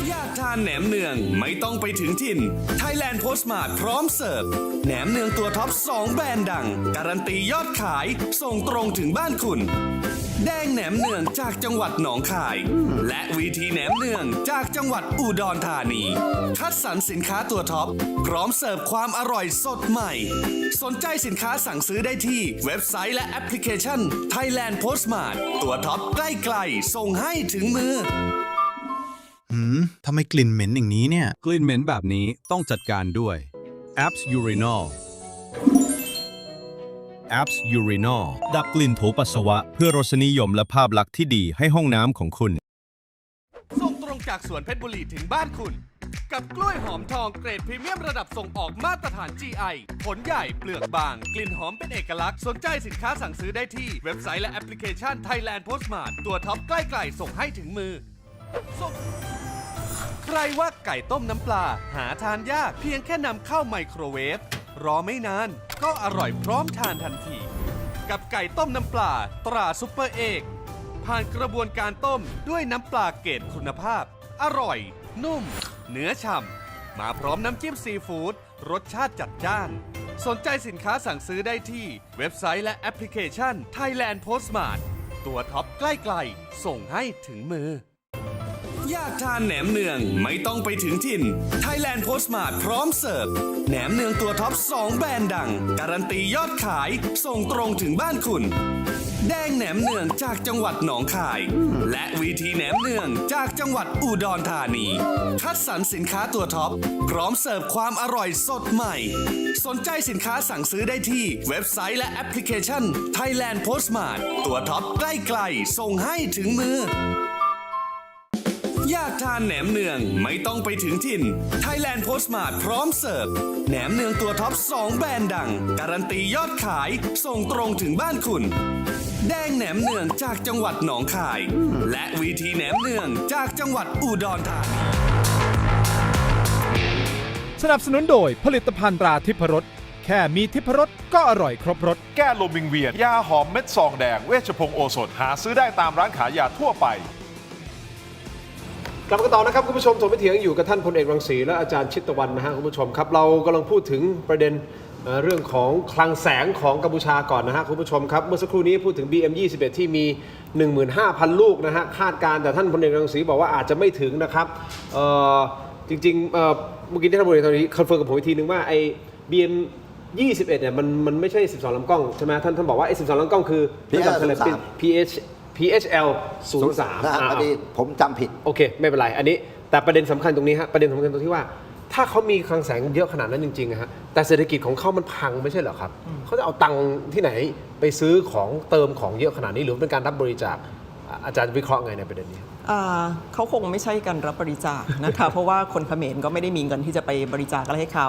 อยากทานแหนมเนืองไม่ต้องไปถึงถิ่น Thailand Postmart พร้อมเสิร์ฟแหนมเนืองตัวท็อป 2 แบรนด์ดัง การันตียอดขายส่งตรงถึงบ้านคุณ แดงแหนมเนืองจากจังหวัดหนองคาย และวีทีแหนมเนืองจากจังหวัดอุดรธานี คัดสรรสินค้าตัวท็อป พร้อมเสิร์ฟความอร่อยสดใหม่ สนใจสินค้าสั่งซื้อได้ที่เว็บไซต์และแอปพลิเคชัน Thailand Postmart ตัวท็อปใกล้ๆส่งให้ถึงมือ ทำไมกลิ่นเหม็นอย่างนี้เนี่ย กลิ่นเหม็นแบบนี้ต้องจัดการด้วย Apps Urinol Apps Urinol ดับกลิ่นโถปัสสาวะเพื่อรสนิยมและภาพลักษณ์ที่ดีให้ห้องน้ำของคุณ ส่งตรงจากสวนเพชรบุรีถึงบ้านคุณ กับกล้วยหอมทองเกรดพรีเมียมระดับส่งออกมาตรฐาน GI ผลใหญ่เปลือกบาง กลิ่นหอมเป็นเอกลักษณ์สนใจสินค้าสั่งซื้อได้ที่เว็บไซต์และแอปพลิเคชัน Thailand Postmart ตัวท็อปใกล้ๆส่งให้ถึงมือส่ง ใครว่าไก่ต้มน้ำปลาหาทานยากเพียงแค่นำเข้าไมโครเวฟรอไม่นานก็อร่อยพร้อมทานทันทีกับไก่ต้มน้ำปลาตราซุปเปอร์เอกผ่านกระบวนการต้มด้วยน้ำปลาเกรดคุณภาพอร่อยนุ่มเนื้อฉ่ำมาพร้อมน้ำจิ้มซีฟู้ดรสชาติจัดจ้านสนใจสินค้าสั่งซื้อได้ที่เว็บไซต์และแอปพลิเคชัน Thailand Postmart ตัวท็อปใกล้ๆส่งให้ถึงมืออยากทานแหนมเนืองไม่ต้องไปถึงถิ่น Thailand Postmart พร้อมเสิร์ฟแหนมเนืองตัวท็อป2แบรนด์ดังการันตียอดขายส่งตรงถึงบ้านคุณแดงแหนมเนืองจากจังหวัดหนองคาย และวีทีแหนมเนืองจากจังหวัดอุดรธานีคัดสรรสินค้าตัวท็อปพร้อมเสิร์ฟความอร่อยสดใหม่สนใจสินค้าสั่งซื้อได้ที่เว็บไซต์และแอปพลิเคชัน Thailand Postmart ตัวท็อปใกล้ๆส่งให้ถึงมืออยากทานแหนมเนืองไม่ต้องไปถึงถิ่น Thailand Postmart พร้อมเสิร์ฟแหนมเนืองตัวท็อป2แบรนด์ดังการันตียอดขายส่งตรงถึงบ้านคุณแดงแหนมเนืองจากจังหวัดหนองคาย และวีทีแหนมเนืองจากจังหวัดอุดรธานี สนับสนุนโดยผลิตภัณฑ์ตราทิพรสแค่มีทิพรสก็อร่อยครบรส แก้ลมวิงเวียนยาหอมเม็ดซองแดงเวชพงศ์โอสถหาซื้อได้ตามร้านขายยาทั่วไปกลับมากันต่อนะครับคุณผู้ชมถกไม่เถียงอยู่กับท่านพลเอกรังสีและอาจารย์ชิตวรรณนะฮะคุณผู้ชมครับเรากำลังพูดถึงประเด็นเรื่องของคลังแสงของกัมพูชาก่อนนะฮะคุณผู้ชมครับเมื่อสักครู่นี้พูดถึง BM21 ที่มี 15,000 ลูกนะฮะคาดการณ์แต่ท่านพลเอกรังสีบอกว่าอาจจะไม่ถึงนะครับจริงๆเมื่อกี้ที่ท่านพลเอกตอนนี้คอนเฟิร์มกับผมอีกทีนึงว่าไอ้ BM21 เนี่ยมันไม่ใช่12ลำกล้องใช่ไหมท่านบอกว่าไอ้12ลำกล้องคือ PHL 03 พอดีผมจำผิดโอเคไม่เป็นไรอันนี้แต่ประเด็นสำคัญตรงนี้ฮะประเด็นสำคัญตรงที่ว่าถ้าเขามีคลังแสงเยอะขนาดนั้นจริงๆฮะแต่เศรษฐกิจของเขามันพังไม่ใช่เหรอครับเขาจะเอาตังค์ที่ไหนไปซื้อของเติมของเยอะขนาดนี้หรือเป็นการรับบริจาคอาจารย์วิเคราะห์ไงในประเด็นนี้เขาคงไม่ใช่การรับบริจาคนะคะ เพราะว่าคนเขมรก็ไม่ได้มีเงินที่จะไปบริจาคอะไรให้เขา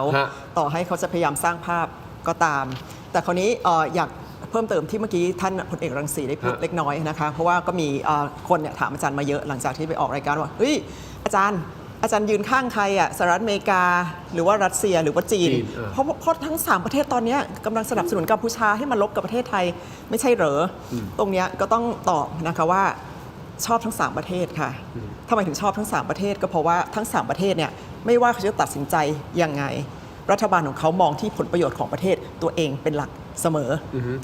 ต่อให้เขาจะพยายามสร้างภาพก็ตาม แต่คราวนี้อยากเพิ่มเติมที่เมื่อกี้ท่านพลเอกรังสีได้พูดเล็กน้อยนะคะเพราะว่าก็มีคนเนี่ยถามอาจารย์มาเยอะหลังจากที่ไปออกรายการว่าเฮ้ยอาจารย์ยืนข้างใครอ่ะสหรัฐอเมริกาหรือว่ารัสเซียหรือว่าจีนเพราะทั้ง3ประเทศตอนนี้กำลังสนับสนุนกัมพูชาให้มาลบกับประเทศไทยไม่ใช่เหรอตรงเนี้ยก็ต้องตอบนะคะว่าชอบทั้ง3ประเทศค่ะทำไมถึงชอบทั้ง3ประเทศก็เพราะว่าทั้ง3ประเทศเนี่ยไม่ว่าเขาจะตัดสินใจยังไงรัฐบาลของเขามองที่ผลประโยชน์ของประเทศตัวเองเป็นหลักเสมอ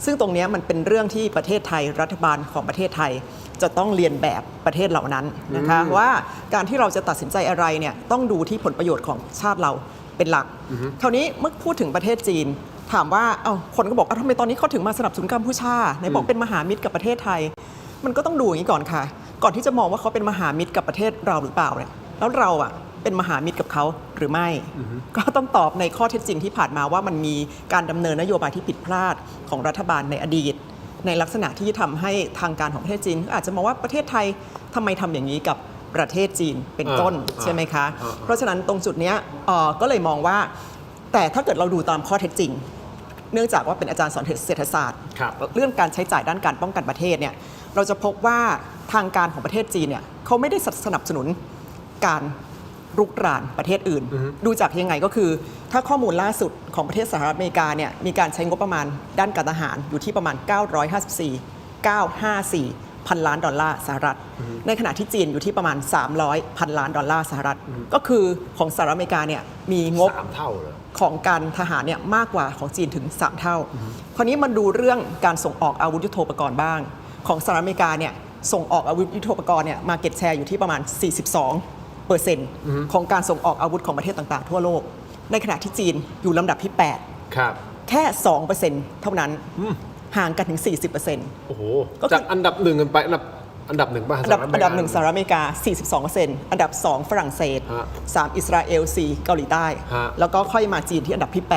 ซึ่งตรงนี้มันเป็นเรื่องที่ประเทศไทยรัฐบาลของประเทศไทยจะต้องเรียนแบบประเทศเหล่านั้นนะคะว่าการที่เราจะตัดสินใจอะไรเนี่ยต้องดูที่ผลประโยชน์ของชาติเราเป็นหลักคราวนี้เมื่อพูดถึงประเทศจีนถามว่าคนก็บอกทำไมตอนนี้เขาถึงมาสนับสนุนกัมพูชาไหนบอกเป็นมหามิตรกับประเทศไทยมันก็ต้องดูอย่างนี้ก่อนค่ะก่อนที่จะมองว่าเขาเป็นมหามิตรกับประเทศเราหรือเปล่าเนี่ยแล้วเราเป็นมหามิตรกับเขาหรือไม่ก็ต้องตอบในข้อเท็จจริงที่ผ่านมาว่ามันมีการดำเนินนโยบายที่ผิดพลาดของรัฐบาลในอดีตในลักษณะที่ทำให้ทางการของประเทศจีนอาจจะมองว่าประเทศไทยทำไมทำอย่างนี้กับประเทศจีนเป็นต้นใช่ไหมคะเพราะฉะนั้นตรงจุดนี้ก็เลยมองว่าแต่ถ้าเกิดเราดูตามข้อเท็จจริงเนื่องจากว่าเป็นอาจารย์สอนเศรษฐศาสตร์เรื่องการใช้จ่ายด้านการป้องกันประเทศเนี่ยเราจะพบว่าทางการของประเทศจีนเนี่ยเขาไม่ได้สนับสนุนการรุกรานประเทศอื่นดูจากยังไงก็คือถ้าข้อมูลล่าสุดของประเทศสหรัฐอเมริกาเนี่ยมีการใช้งบประมาณด้านการทหารอยู่ที่ประมาณ954 พันล้านดอลลาร์สหรัฐในขณะที่จีนอยู่ที่ประมาณ300 พันล้านดอลลาร์สหรัฐก็คือของสหรัฐอเมริกาเนี่ยมีงบ3 เท่าเลยของการทหารเนี่ยมากกว่าของจีนถึง3 เท่าคราวนี้มาดูเรื่องการส่งออกอาวุธยุทโธปกรณ์บ้างของสหรัฐอเมริกาเนี่ยส่งออกอาวุธยุทโธปกรณ์เนี่ยมาเก็ตแชร์อยู่ที่ประมาณ42%ของการส่งออกอาวุธของประเทศต่างๆทั่วโลกในขณะที่จีนอยู่ลำดับที่8ครับแค่ 2% เท่านั้นห่างกันถึง 40%โอ้โหจากอันดับ1กันไปอันดับ1ป่ะอันดับ1สหรัฐอเมริกา 42% อันดับ2ฝรั่งเศส3อิสราเอล4เกาหลีใต้แล้วก็ค่อยมาจีนที่อันดับที่8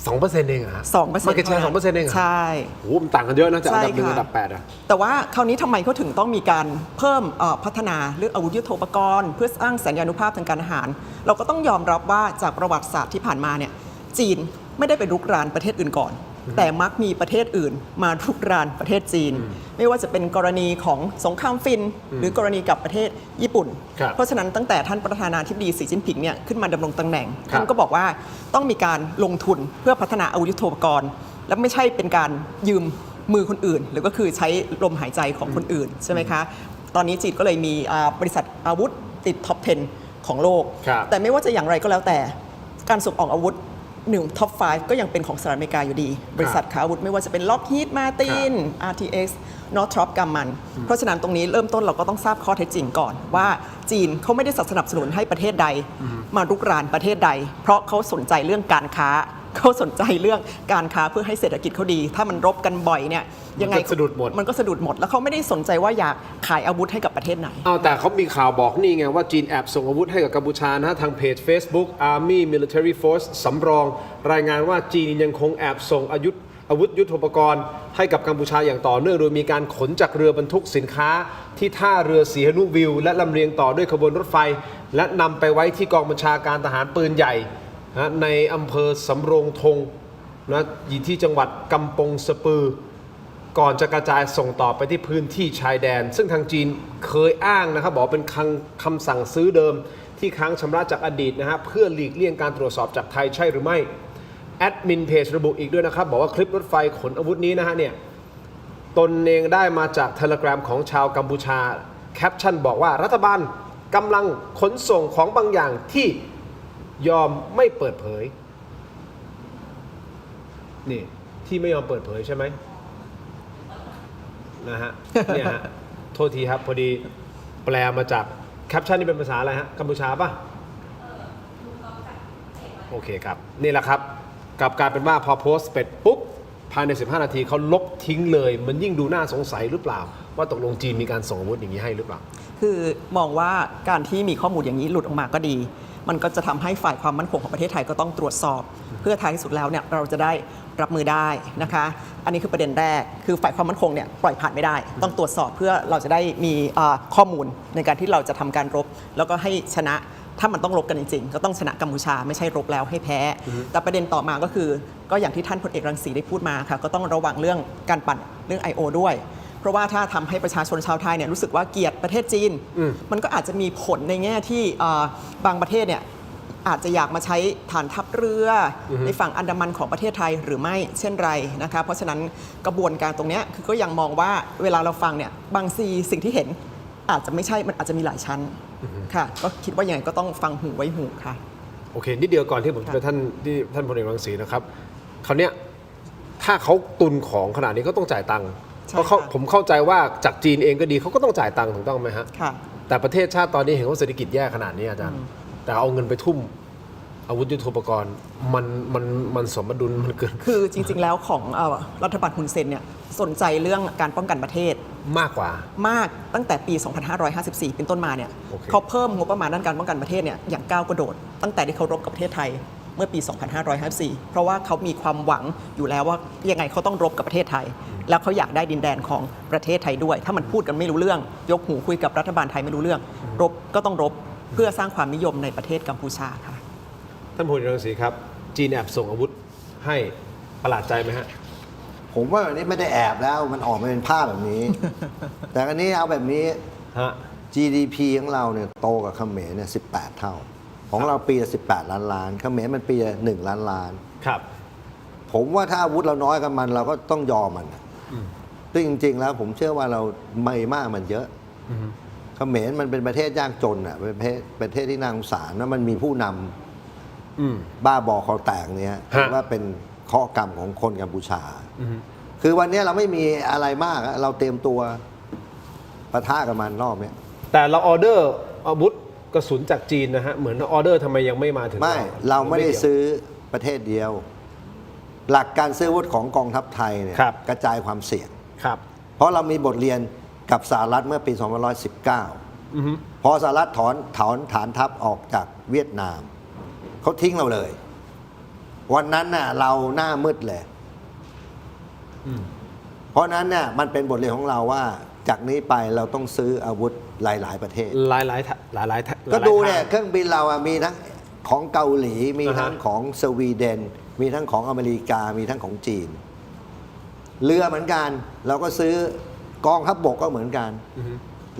2% เองเหรอฮะ 2% มาร์เก็ตแชร์ 2% เองเหรอใช่โอ้โหมันต่างกันเยอะนะจากอันดับ1อันดับ8อ่ะแต่ว่าคราวนี้ทำไมเขาถึงต้องมีการเพิ่มพัฒนาเรื่องอาวุธยุทโธปกรณ์เพื่อสร้างสัญญานุภาพทางการทหารเราก็ต้องยอมรับว่าจากประวัติศาสตร์ที่ผ่านมาเนี่ยจีนไม่ได้ไปรุกรานประเทศอื่นก่อน แต่มักมีประเทศอื่นมารุกรานประเทศจีน ไม่ว่าจะเป็นกรณีของสงครามฟิน หรือกรณีกับประเทศญี่ปุ่น ครับ เพราะฉะนั้นตั้งแต่ท่านประธานาธิบดีสีจิ้นผิงเนี่ยขึ้นมาดำรงตำแหน่ง ครับ ท่านก็บอกว่าต้องมีการลงทุนเพื่อพัฒนาอาวุธยุทโธปกรณ์ และไม่ใช่เป็นการยืมมือคนอื่น หรือก็คือใช้ลมหายใจของคนอื่นใช่ไหมคะ ตอนนี้จีนก็เลยมีบริษัทอาวุธติดท็อป 10 ของโลก ครับ แต่ไม่ว่าจะอย่างไรก็แล้วแต่การส่งออกอาวุธท็อป 5 ก็ยังเป็นของสหรัฐอเมริกาอยู่ดี บริษัทค้าอาวุธไม่ว่าจะเป็น Lockheed Martin RTX Northrop Grumman เพราะฉะนั้นตรงนี้เริ่มต้นเราก็ต้องทราบข้อเท็จจริงก่อนว่าจีนเขาไม่ได้สนับสนุนให้ประเทศใดมารุกรานประเทศใด เพราะเขาสนใจเรื่องการค้าเขาสนใจเรื่องการค้าเพื่อให้เศรษฐกิจเขาดี ถ้ามันรบกันบ่อยเนี่ยยังไง มันก็สะดุดหมด มันก็สะดุดหมด แล้วเขาไม่ได้สนใจว่าอยากขายอาวุธให้กับประเทศไหน เอาแต่เขามีข่าวบอกนี่ไงว่าจีนแอบส่งอาวุธให้กับกัมพูชานะทางเพจ Facebook Army Military Force สำรองรายงานว่าจีนยังคงแอบส่งอาวุธยุทโธปกรณ์ให้กับกัมพูชาอย่างต่อเนื่องโดยมีการขนจากเรือบรรทุกสินค้าที่ท่าเรือสีหนุวิวและลำเลียงต่อด้วยขบวนรถไฟ และนำไปไว้ที่กองบัญชาการทหารปืนใหญ่นะในอำเภอสำโรงธงนะอยู่ที่จังหวัดกำปงสปือ ก่อนจะกระจายส่งต่อไปที่พื้นที่ชายแดน ซึ่งทางจีนเคยอ้างนะครับบอกเป็นคำสั่งซื้อเดิมที่ค้างชำระจากอดีตนะฮะเพื่อหลีกเลี่ยงการตรวจสอบจากไทยใช่หรือไม่แอดมินเพจระบุอีกด้วยนะครับบอกว่าคลิปรถไฟขนอาวุธนี้นะฮะเนี่ยตนเองได้มาจากเทเลกราฟของชาวกัมพูชาแคปชั่นบอกว่ารัฐบาลกำลังขนส่งของบางอย่างที่ยอมไม่เปิดเผยนี่ที่ไม่ยอมเปิดเผยใช่ไหมนะฮะเนี่ยฮะโทษทีครับพอดีแปลมาจากแคปชั่นนี่เป็นภาษาอะไรฮะกัมพูชาป่ะโอเคครับนี่แหละครับกลับกลายเป็นว่าพอโพสต์เป็ดปุ๊บภายใน15 นาทีเขาลบทิ้งเลยมันยิ่งดูน่าสงสัยหรือเปล่าว่าตกลงจีนมีการส่งอาวุธอย่างนี้ให้หรือเปล่าคือมองว่าการที่มีข้อมูลอย่างนี้หลุดออกมาก็ดี มันก็จะทำให้ฝ่ายความมั่นคงของประเทศไทยก็ต้องตรวจสอบ เพื่อท้ายที่สุดแล้วเนี่ยเราจะได้รับมือได้นะคะ อันนี้คือประเด็นแรกคือฝ่ายความมั่นคงเนี่ยปล่อยผ่านไม่ได้ ต้องตรวจสอบเพื่อเราจะได้มีข้อมูลในการที่เราจะทำการรบ แล้วก็ให้ชนะถ้ามันต้องรบกันจริงๆก็ต้องชนะกัมพูชาไม่ใช่รบแล้วให้แพ้ แต่ประเด็นต่อมาก็คือก็อย่างที่ท่านพลเอกรังสีได้พูดมาค่ะก็ต้องระวังเรื่องการปั่นเรื่อง I.O. ด้วย เพราะว่าถ้าทำให้ประชาชนชาวไทยเนี่ยรู้สึกว่าเกลียดประเทศจีน มันก็อาจจะมีผลในแง่ที่บางประเทศเนี่ยอาจจะอยากมาใช้ฐานทัพเรือในฝั่งอันดามันของประเทศไทยหรือไม่เช่นไรนะคะเพราะฉะนั้นกระบวนการตรงนี้คือก็ยังมองว่าเวลาเราฟังเนี่ยบางสิ่งที่เห็นอาจจะไม่ใช่มันอาจจะมีหลายชั้นค่ะก็คิดว่ายังไงก็ต้องฟังหูไว้หูค่ะโอเคนิดเดียวก่อนที่ผมจะไปท่านพลเอกรังสีนะครับคราวเนี้ยถ้าเขาตุนของขนาดนี้ก็ต้องจ่ายตังค์เพราะผมเข้าใจว่าจากจีนเองก็ดีเขาก็ต้องจ่ายตังค์ถูกต้องไหมฮะค่ะแต่ประเทศชาติตอนนี้เห็นว่าเศรษฐกิจแย่ขนาดนี้อาจารย์แต่เอาเงินไปทุ่มอาวุธยุทโธปกรณ์มันสมดุลมันเกินคือจริงๆแล้วของรัฐบาลฮุนเซนเนี่ยสนใจเรื่องการป้องกันประเทศมากกว่ามากตั้งแต่ปี 2554 เป็นต้นมาเนี่ยเขาเพิ่มงบประมาณด้านการป้องกันประเทศเนี่ยอย่างก้าวกระโดดตั้งแต่ที่เขารบกับประเทศไทยเมื่อปี 2554 เพราะว่าเขามีความหวังอยู่แล้วว่ายังไงเขาต้องรบกับประเทศไทยแล้วเขาอยากได้ดินแดนของประเทศไทยด้วยถ้ามันพูดกันไม่รู้เรื่องยกหูคุยกับรัฐบาลไทยไม่รู้เรื่องรบก็ต้องรบเพื่อสร้างความนิยมในประเทศกัมพูชาค่ะท่านพลเอกรังสีครับจีนแอบส่งอาวุธให้ประหลาดใจไหมฮะผมว่าอันนี้ไม่ได้แอบแล้วมันออกมาเป็นภาพแบบนี้ แต่อันนี้เอาแบบนี้ GDP ของเราเนี่ยโตกับเขมรเนี่ย18 เท่าของเราปีละ18 ล้านล้านเขมรมันปีละ1 ล้านล้านครับผมว่าถ้าอาวุธเราน้อยกับมันเราก็ต้องยอมมันซึ่งจริงๆแล้วผมเชื่อว่าเราไม่มากมันเยอะเขมรมันเป็นประเทศยากจนอ่ะเป็นประเทศที่น่าสงสารแล้วมันมีผู้นำบ้าบอคอแตกเนี่ยถือว่าเป็นข้อกรรมของคนกัมพูชาคือวันนี้เราไม่มีอะไรมากเราเตรียมตัวปะทะกับมันรอบนี้แต่เราออเดอร์อาวุธกระสุนจากจีนนะฮะเหมือนออเดอร์ทำไมยังไม่มาถึงเราไม่ได้ซื้อประเทศเดียวหลักการซื้ออาวุธของกองทัพไทยเนี่ยกระจายความเสี่ยงเพราะเรามีบทเรียนกับสหรัฐเมื่อปี2519พอสหรัฐถอนฐานทัพออกจากเวียดนามเขาทิ้งเราเลยวันนั้นน่ะเราหน้ามืดเลยเพราะนั้นเนี่ยมันเป็นบทเรียนของเราว่าจากนี้ไปเราต้องซื้ออาวุธหลายๆประเทศหลายก็ดูเนี่ยเครื่องบินเรามีทั้งของเกาหลีมีทั้งของสวีเดนมีทั้งของอเมริกามีทั้งของจีน เรือเหมือนกัน เราก็ซื้อกองทัพบกก็เหมือนกัน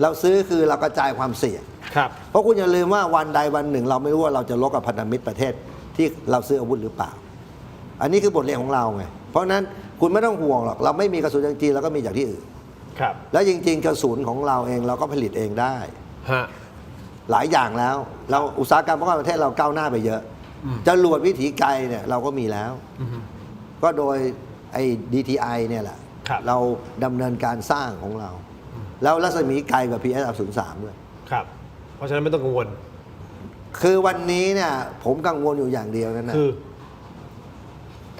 เราซื้อคือเรากระจายความเสี่ยง ครับ เพราะคุณอย่าลืมว่าวันใดวันหนึ่ง เราไม่รู้ว่าเราจะลบกับพันธมิตรประเทศที่เราซื้ออาวุธหรือเปล่า อันนี้คือบทเรียนของเราไง เพราะฉะนั้นคุณไม่ต้องห่วงหรอก เราไม่มีกระสุนจริงๆเราก็มีจากที่อื่น ครับ แล้วจริงๆกระสุนของเราเองเราก็ผลิตเองได้ ฮะ หลายอย่างแล้ว เราอุตสาหกรรมป้องกันประเทศเราก้าวหน้าไปเยอะจรวดวิถีไกลเนี่ยเราก็มีแล้ว ก็โดยไอ้ DTI เนี่ยแหละ ครับ เราดำเนินการสร้างของเรา แล้วรัศมีไกลกว่า PS-03 ด้วย ครับ เพราะฉะนั้นไม่ต้องกังวล คือวันนี้เนี่ยผมกังวลอยู่อย่างเดียวนั่นนะ คือ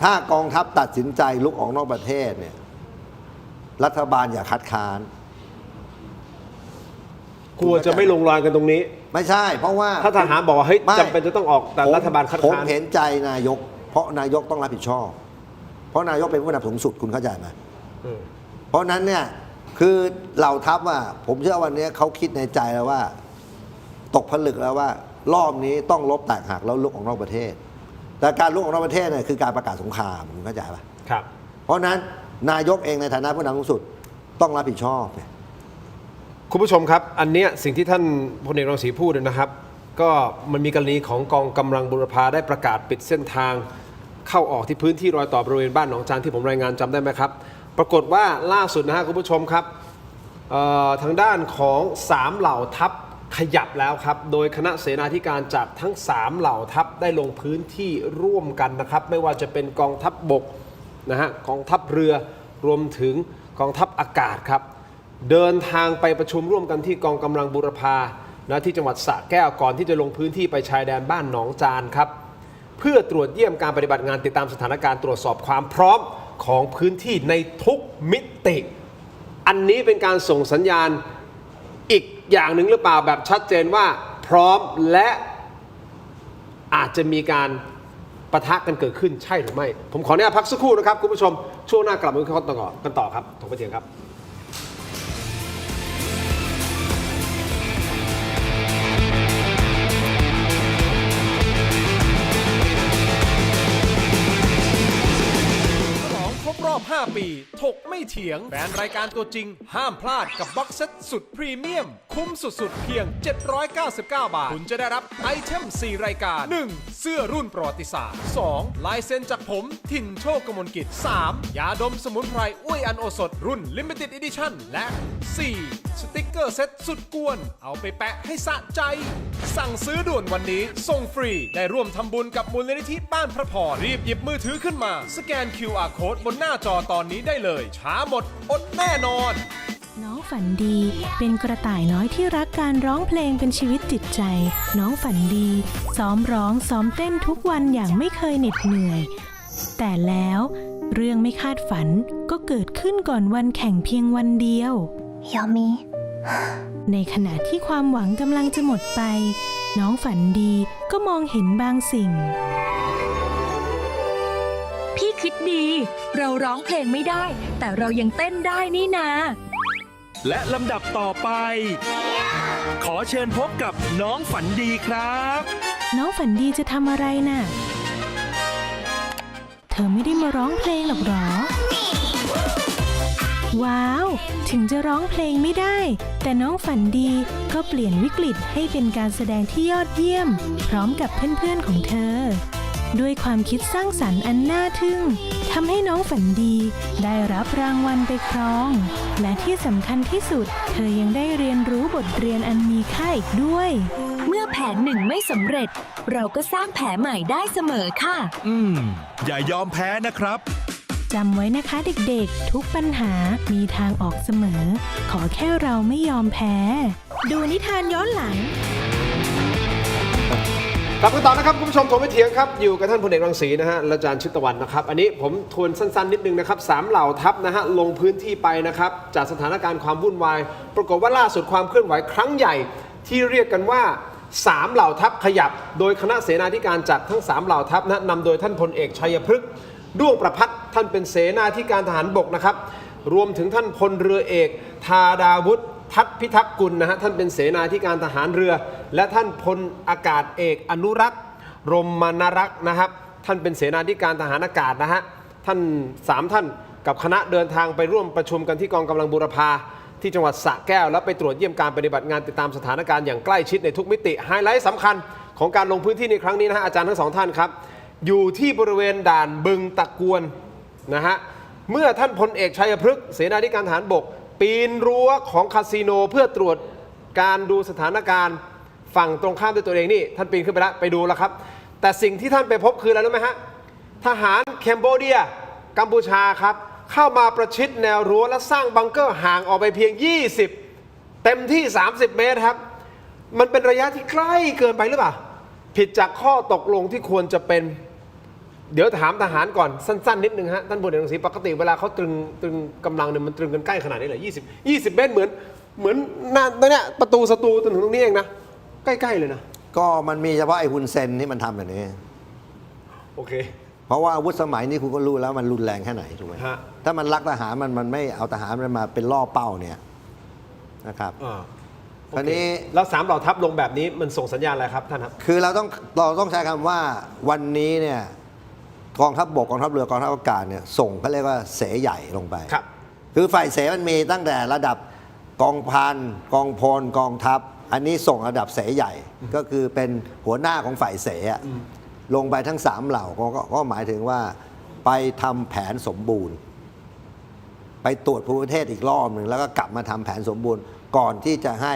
ถ้ากองทัพตัดสินใจลุกออกนอกประเทศเนี่ยรัฐบาลอย่าคัดค้าน กลัวจะไม่ลงรอยกันตรงนี้ ไม่ใช่ เพราะว่า ถ้าทหารบอกว่าเฮ้ย ไม่ จำเป็นจะต้องออกแต่รัฐบาลคัด ผม ค้าน เห็นใจนายก เพราะนายกต้องรับผิดชอบ เพราะนายกเป็นผู้นำสูงสุดคุณเข้าใจไหม เออ เพราะนั้นเนี่ยคือเหล่าทัพว่าผมเชื่อวันนี้เขาคิดในใจแล้วว่า ตกผลึกแล้วว่ารอบนี้ต้องลบแตกหักแล้วลุกออกนอกประเทศ แต่การลุกออกนอกประเทศเนี่ยคือการประกาศสงครามคุณเข้าใจปะ ครับ เพราะนั้นนายกเองในฐานะผู้นำสูงสุดต้องรับผิดชอบเนี่ย คุณผู้ชมครับ อันเนี้ยสิ่งที่ท่านพลเอกรังสีพูดนะครับ ก็มันมีกรณีของกองกำลังบุรพาได้ประกาศปิดเส้นทางเข้าออกที่พื้นที่รอยต่อบริเวณบ้านหนองจานที่ผมรายงานจำได้ไหมครับ ปรากฏว่าล่าสุดนะฮะคุณผู้ชมครับทางด้านของ3เหล่าทัพขยับแล้วครับ โดยคณะเสนาธิการจากทั้ง3เหล่าทัพได้ลงพื้นที่ร่วมกันนะครับไม่ว่าจะเป็นกองทัพบกนะฮะกองทัพเรือรวมถึงกองทัพอากาศครับเดินทางไปประชุมร่วมกันที่กองกำลังบูรพานะที่จังหวัดสระแก้วก่อนที่จะลงพื้นที่ไปชายแดนบ้านหนองจานครับเพื่อตรวจเยี่ยมการปฏิบัติงานติดตามสถานการณ์ตรวจสอบความพร้อมของพื้นที่ในทุกมิติ อันนี้เป็นการส่งสัญญาณอีกอย่างหนึ่งหรือเปล่าแบบชัดเจนว่าพร้อมและอาจจะมีการปะทะกันเกิดขึ้นใช่หรือไม่ผมขออนุญาตพักสักครู่นะครับคุณผู้ชมช่วงหน้ากลับมาคุยกันต่อครับถกประเด็นครับครบรอบ 5 ปีถกไม่เถียงแฟนรายการตัวจริงห้ามพลาดกับบ็อกเซตสุดพรีเมียมคุ้มสุดๆเพียง799 บาทคุณจะได้รับไอเทม4รายการ 1. เสื้อรุ่นประวัติศาสตร์ 2. ลายเซ็นจากผมถิ่นโชคกมลกิจ 3. ยาดมสมุนไพรอุ้ยอันโอสถรุ่น Limited Edition และ 4. สติกเกอร์เซ็ตสุดกวนเอาไปแปะให้สะใจสั่งซื้อด่วนวันนี้ส่งฟรีได้ร่วมทำบุญกับมูลนิธิบ้านพระพรรีบหยิบมือถือขึ้นมาสแกน QR Code บนหน้าจอตอนนี้ได้เลยช้าหมดอดแน่นอน น้องฝันดีเป็นกระต่ายน้อยที่รักการร้องเพลงเป็นชีวิตจิตใจ น้องฝันดีซ้อมร้องซ้อมเต้นทุกวันอย่างไม่เคยเหน็ดเหนื่อย แต่แล้วเรื่องไม่คาดฝันก็เกิดขึ้นก่อนวันแข่งเพียงวันเดียวยามีในขณะที่ความหวังกำลังจะหมดไปน้องฝันดีก็มองเห็นบางสิ่งพี่คิดดีเราร้องเพลงไม่ได้แต่เรายังเต้นได้นี่นาและลำดับต่อไป ขอเชิญพบกับน้องฝันดีครับ น้องฝันดีจะทำอะไรน่ะเธอไม่ได้มาร้องเพลงหรอกหรอว้าวถึงจะร้องเพลงไม่ได้แต่น้องฝันดีก็เปลี่ยนวิกฤตให้เป็นการแสดงที่ยอดเยี่ยมพร้อมกับเพื่อนๆของเธอด้วยความคิดสร้างสรรค์อันน่าทึ่งทำให้น้องฝันดีได้รับรางวัลไปครองและที่สำคัญที่สุดเธอยังได้เรียนรู้บทเรียนอันมีค่าอีกด้วยเมื่อแผนหนึ่งไม่สำเร็จเราก็สร้างแผนใหม่ได้เสมอค่ะอย่ายอมแพ้นะครับจำไว้นะคะเด็กๆทุกปัญหามีทางออกเสมอขอแค่เราไม่ยอมแพ้ดูนิทานย้อนหลังกลับมาต่อนะครับคุณผู้ชมถกไม่เถียงครับอยู่กับท่านพลเอกรังสีนะฮะและอาจารย์ชิตวรรณนะครับอันนี้ผมทวนสั้นๆนิดนึงนะครับ3เหล่าทัพนะฮะลงพื้นที่ไปนะครับจากสถานการณ์ความวุ่นวายปรากฏว่าล่าสุดความเคลื่อนไหวครั้งใหญ่ที่เรียกกันว่า3เหล่าทัพขยับโดยคณะเสนาธิการจากทั้ง3เหล่าทัพนะนำโดยท่านพลเอกชัยพฤกษ์ด้วงประภัตท่านเป็นเสนาธิการทหารบกนะครับรวมถึงท่านพลเรือเอกธาดาวุฒิทัศน์พิทักษ์กุลนะฮะท่านเป็นเสนาธิการทหารเรือและท่านพลอากาศเอกอนุรักษ์รมนรักษ์นะครับท่านเป็นเสนาธิการทหารอากาศนะฮะท่าน3ท่าน กับคณะเดินทางไปร่วมประชุมกันที่กองกำลังบูรพาที่จังหวัดสระแก้วแล้วไปตรวจเยี่ยมการปฏิบัติงานติดตามสถานการณ์อย่างใกล้ชิดในทุกมิติไฮไลท์สำคัญของการลงพื้นที่ในครั้งนี้นะฮะอาจารย์ทั้งสองท่านครับอยู่ที่บริเวณด่านบึงตะกวนนะฮะเมื่อท่านพลเอกชัยพฤกษ์เสนาธิการทหารบกปีนรั้วของคาสิโนเพื่อตรวจการดูสถานการณ์ฝั่งตรงข้ามด้วยตัวเองนี่ท่านปีนขึ้นไปแล้วไปดูแล้วครับแต่สิ่งที่ท่านไปพบคืออะไรรู้ไหมฮะทหารแคนเบเดียกัมพูชาครับเข้ามาประชิดแนวรั้วและสร้างบังเกอร์ห่างออกไปเพียง20เต็มที่30เมตรครับมันเป็นระยะที่ใกล้เกินไปหรือเปล่าผิดจากข้อตกลงที่ควรจะเป็นเดี๋ยวถามทหารก่อนสั้นๆนิดนึงฮะท่านพลเอกรังสีปกติเวลาเขาตรึงกำลังเนี่ยมันตรึงกันใกล้ขนาดนี้เลย20เมตรเหมือนหน้าเนี่ยประตูศัตรูจนถึงตรงนี้เองนะใกล้ๆเลยนะก็มันมีเฉพาะไอ้ฮุนเซนที่มันทำแบบนี้โอเคเพราะว่าอาวุธสมัยนี้คุณก็รู้แล้วมันรุนแรงแค่ไหนถูกไหมถ้ามันรักทหารมันไม่เอาทหารมันมาเป็นล่อเป้าเนี่ยนะครับคราวนี้แล้ว3เหล่าทัพลงแบบนี้มันส่งสัญญาณอะไรครับท่านครับคือเราต้องใช้คำว่าวันนี้เนี่ยกองทัพบกกองทัพเรือกองทัพอากาศเนี่ยส่งเขาเรียกว่าเสใหญ่ลงไปครับคือฝ่ายเสมันมีตั้งแต่ระดับกองพันกองพลกองทัพอันนี้ส่งระดับเสใหญ่ก็คือเป็นหัวหน้าของฝ่ายเสลงไปทั้ง3เหล่าก็หมายถึงว่าไปทำแผนสมบูรณ์ไปตรวจภูมิประเทศอีกรอบหนึ่งแล้วก็กลับมาทำแผนสมบูรณ์ก่อนที่จะให้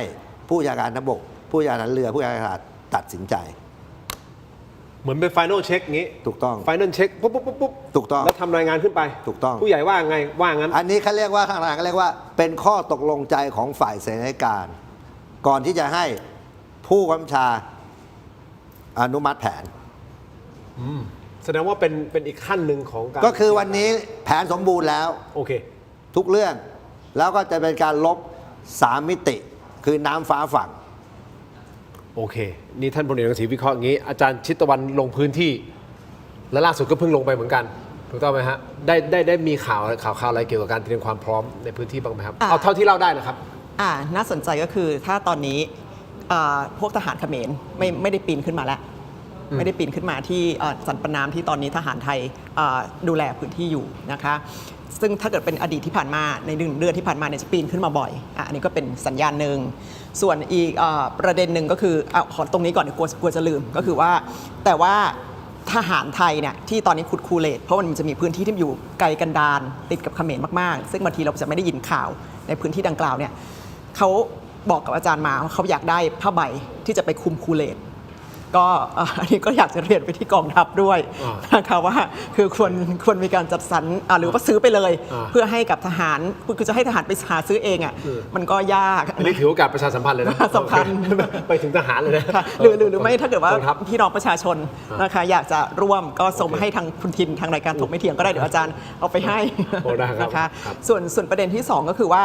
ผู้บัญชาการทัพบกผู้บัญชาการเรือผู้บัญชาการอากาศตัดสินใจเหมือนเป็นไฟนอลเช็คงี้ถูกต้องไฟนอลเช็คปุ๊บถูกต้องแล้วทำรายงานขึ้นไปถูกต้องผู้ใหญ่ว่าไงว่างั้นอันนี้เขาเรียกว่าทางการเขาเรียกว่าเป็นข้อตกลงใจของฝ่ายเสนาธิการก่อนที่จะให้ผู้บัญชาอนุมัติแผนแสดงว่าเป็นอีกขั้นหนึ่งของการก็คือวันนี้แผนสมบูรณ์แล้วโอเคทุกเรื่องแล้วก็จะเป็นการลบ3มิติคือน้ำฟ้าฝั่งโอเคนี่ท่านพลเอกรังสีวิเคราะห์อย่างนี้อาจารย์ชิตวันลงพื้นที่และล่าสุดก็เพิ่งลงไปเหมือนกันถูกต้องไหมฮะได้มีข่าวอะไรเกี่ยวกับการเตรียมความพร้อมในพื้นที่บ้างไหมครับเอาเท่าที่เล่าได้นะครับน่าสนใจก็คือถ้าตอนนี้พวกทหารเขมรไม่ได้ปีนขึ้นมาแล้วไม่ได้ปีนขึ้นมาที่สันปะน้ำที่ตอนนี้ทหารไทยดูแลพื้นที่อยู่นะคะซึ่งถ้าเกิดเป็นอดีตที่ผ่านมาใน1 เดือนที่ผ่านมาเนี่ยจะปีนขึ้นมาบ่อยอันนี้ก็เป็นสัญญาณหนึ่งส่วนอีกประเด็นหนึ่งก็คือขอตรงนี้ก่อนกลัวจะลืมก็คือว่าแต่ว่าทหารไทยเนี่ยที่ตอนนี้ขุดคูเลตเพราะมันจะมีพื้นที่ที่อยู่ไกลกันดารติดกับเขมรมากๆซึ่งบางทีเราจะไม่ได้ยินข่าวในพื้นที่ดังกล่าวเนี่ยเขาบอกกับอาจารย์มาว่าเขาอยากได้ผ้าใบที่จะไปคุมคูเลตก็อันนี้ก็อยากจะเรียนไปที่กองทัพด้วยนะคะว่าคือควรมีการจัดสรรหรือว่าซื้อไปเลยเพื่อให้กับทหารคือจะให้ทหารไปหาซื้อเองมันก็ยากอันนี้ถือโอกาสประชาสัมพันธ์เลยนะสำคัญไปถึงทหารเลยนะหรือไม่ถ้าเกิดว่าพี่น้องประชาชนนะคะอยากจะร่วมก็ส่งมาให้ทางคุณทินทางรายการถกไม่เถียงก็ได้เดี๋ยวอาจารย์เอาไปให้นะคะส่วนประเด็นที่2ก็คือว่า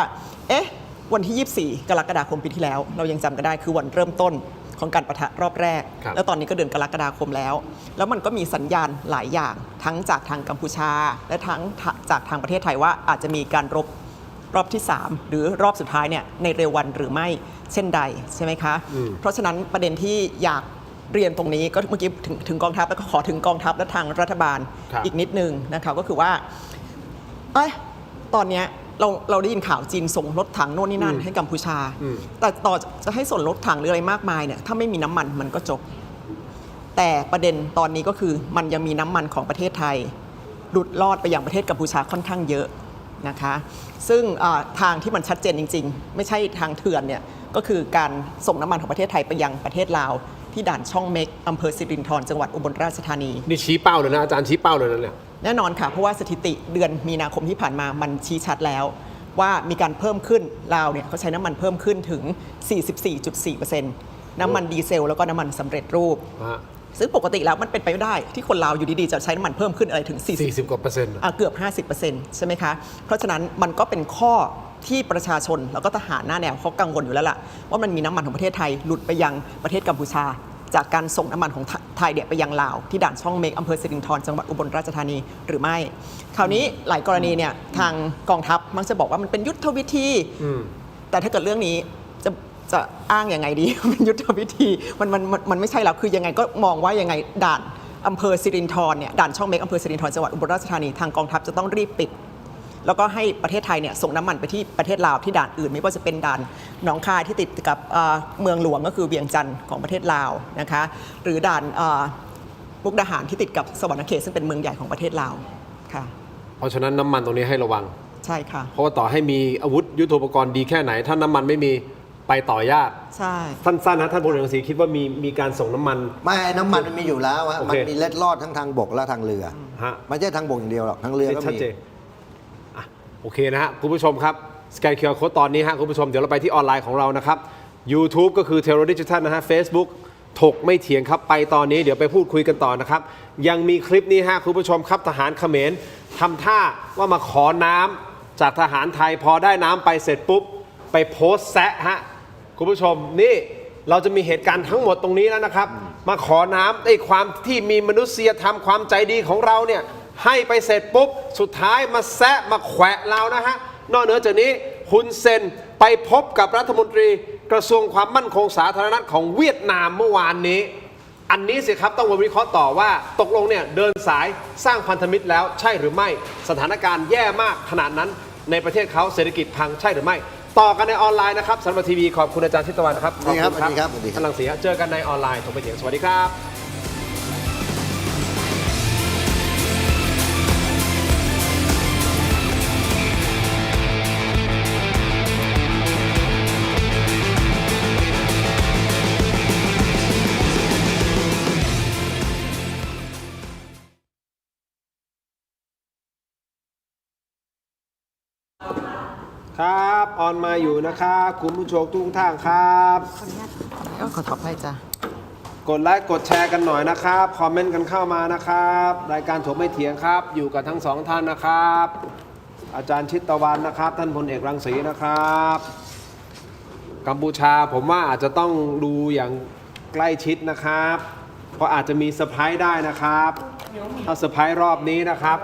วันที่24 กรกฎาคมปีที่แล้วเรายังจำกันได้คือวันเริ่มต้นของการปะทะรอบแรกแล้วตอนนี้ก็เดือนกรกฎาคมแล้วมันก็มีสัญญาณหลายอย่างทั้งจากทางกัมพูชาและทั้งจากทางประเทศไทยว่าอาจจะมีการรอบที่3หรือรอบสุดท้ายเนี่ยในเร็ววันหรือไม่เช่นใดใช่ไหมคะเพราะฉะนั้นประเด็นที่อยากเรียนตรงนี้ก็เมื่อกี้ถึงกองทัพแล้วก็ขอถึงกองทัพและทางรัฐบาลอีกนิดนึงนะคะก็คือว่าตอนนี้เราได้ยินข่าวจีนส่งรถถังโน่นนี่นั่นให้กัมพูชาแต่ต่อจะให้ส่งรถถังหรืออะไรมากมายเนี่ยถ้าไม่มีน้ำมันมันก็จบแต่ประเด็นตอนนี้ก็คือมันยังมีน้ำมันของประเทศไทยหลุดลอดไปยังประเทศกัมพูชาค่อนข้างเยอะนะคะซึ่งทางที่มันชัดเจนจริงๆไม่ใช่ทางเถื่อนเนี่ยก็คือการส่งน้ำมันของประเทศไทยไปยังประเทศลาวที่ด่านช่องเม็กอำเภอสิรินธรจังหวัดอุบลราชธานีนี่ชี้เป้าเลยนะอาจารย์ชี้เป้าเลยนั่นแหละแน่นอนค่ะเพราะว่าสถิติเดือนมีนาคมที่ผ่านมามันชี้ชัดแล้วว่ามีการเพิ่มขึ้นลาวเนี่ยเขาใช้น้ำมันเพิ่มขึ้นถึง 44.4% น้ำมันดีเซลแล้วก็น้ำมันสำเร็จรูปซึ่งปกติแล้วมันเป็นไปไม่ได้ที่คนลาวอยู่ดีๆจะใช้น้ำมันเพิ่มขึ้นอะไรถึง40กว่าเปอร์เซ็นต์เกือบ 50% ใช่ไหมคะเพราะฉะนั้นมันก็เป็นข้อที่ประชาชนแล้วก็ทหารหน้าแนวเขากังวลอยู่แล้วล่ะว่ามันมีน้ำมันของประเทศไทยหลุดไปยังประเทศกัมพูชาจากการส่งน้ำมันของไทยไปยังลาวที่ด่านช่องเมกอำเภอสิรินธรจังหวัดอุบลราชธานีหรือไม่คราวนี้หลายกรณีเนี่ยทางกองทัพมักจะบอกว่ามันเป็นยุทธวิธีแต่ถ้าเกิดเรื่องนี้จะอ้างยังไงดีมันยุทธวิธีมันไม่ใช่แล้วคือยังไงก็มองว่ายังไงด่านอำเภอสิรินธรเนี่ยด่านช่องเมกอำเภอสิรินธรจังหวัดอุบลราชธานีทางกองทัพจะต้องรีบปิด แล้วก็ให้ประเทศไทยเนี่ยส่งน้ำมันไปที่ประเทศลาวที่ด่านอื่นไม่ว่าจะเป็นด่านหนองคายที่ติดกับเมืองหลวงก็คือเวียงจันทร์ของประเทศลาวนะคะหรือด่านมุกดาหารที่ติดกับสวรรณเขตซึ่งเป็นเมืองใหญ่ของประเทศลาวค่ะเพราะฉะนั้นน้ำมันตรงนี้ให้ระวังใช่ค่ะเพราะว่าต่อให้มีอาวุธยุทโธปกรณ์ดีแค่ไหนถ้าน้ำมันไม่มีไปต่อยากใช่สั้นๆนะท่านพลเอกรังสีคิดว่ามีการส่งน้ำมันไม่น้ำมันมันมีอยู่แล้วฮะมันมีเล็ดลอดทั้งทางบกและทางเรือไม่ใช่ทางบกอย่างเดียวหรอกทางเรือก็มีโอเคนะฮะคุณผู้ชมครับสแกน QR Code ตอนนี้ฮะคุณผู้ชมเดี๋ยวเราไปที่ออนไลน์ของเรานะครับ YouTube ก็คือ Terror Digital นะฮะ Facebook ถกไม่เถียงครับไปตอนนี้เดี๋ยวไปพูดคุยกันต่อนะครับยังมีคลิปนี้ฮะคุณผู้ชมครับทหารเขมรทำท่าว่ามาขอน้ำจากทหารไทยพอได้น้ำไปเสร็จปุ๊บไปโพสต์แซะฮะคุณผู้ชมนี่เราจะมีเหตุการณ์ทั้งหมดตรงนี้แล้วนะครับมาขอน้ำไอ้ความที่มีมนุษยธรรมความใจดีของเราเนี่ยให้ไปเสร็จปุ๊บสุดท้ายมาแซะมาแขวะเรานะฮะนอกเหนือจากนี้ฮุนเซนไปพบกับรัฐมนตรีกระทรวงความมั่นคงสาธารณะของเวียดนามเมื่อวานนี้อันนี้สิครับต้องมาวิเคราะห์ต่อว่าตกลงเนี่ยเดินสายสร้างพันธมิตรแล้วใช่หรือไม่สถานการณ์แย่มากขนาดนั้นในประเทศเขาเศรษฐกิจพังใช่หรือไม่ต่อกันในออนไลน์นะครับสำหรับทีวีขอบคุณอาจารย์ชิตตะวันครับขอบคุณครับท่านรังสีเจอกันในออนไลน์ถกไปเถียงสวัสดีครับครับออนมาอยู่นะครับคุณผู้ชมทุกท่านครับขอขอบให้จ้ะกดไลค์กดแชร์กันหน่อยนะครับคอมเมนต์กันเข้ามานะครับรายการถกไม่เถียงครับอยู่กับทั้งสองท่านนะครับอาจารย์ชิตตะวันนะครับท่านพลเอกรังสีนะครับกัมพูชาผมว่าอาจจะต้องดูอย่างใกล้ชิดนะครับเพราะอาจจะมีเซอร์ไพรส์ได้นะครับถ้าเซอร์ไพรส์รอบนี้นะครับ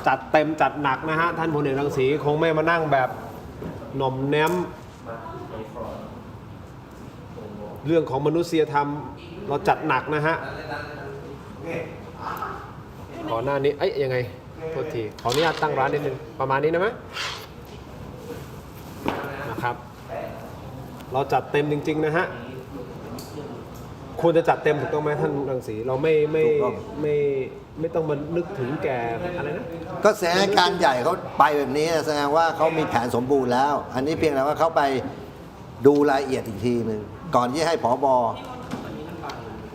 จัดเต็มจัดหนักนะฮะท่านพลเอกรังสีคงไม่มานั่งแบบหน่อมแนมเรื่องของมนุษยธรรมเราจัดหนักนะฮะก่อนหน้านี้ยังไงโทษทีขออนุญาตตั้งร้านนิดนึงประมาณนี้นะมั้ยนะครับเราจัดเต็มจริงๆนะฮะควรจะจัดเต็มถูกต้องไหมท่านรังสีเราไม่ต้องมานึกถึงแก่อะไรนะก็แสดงการใหญ่เขาไปแบบนี้แสดงว่าเขามีแผนสมบูรณ์แล้วอันนี้เพียงแต่ว่าเขาไปดูรายละเอียดอีกทีหนึ่งก่อนที่ให้ผบ.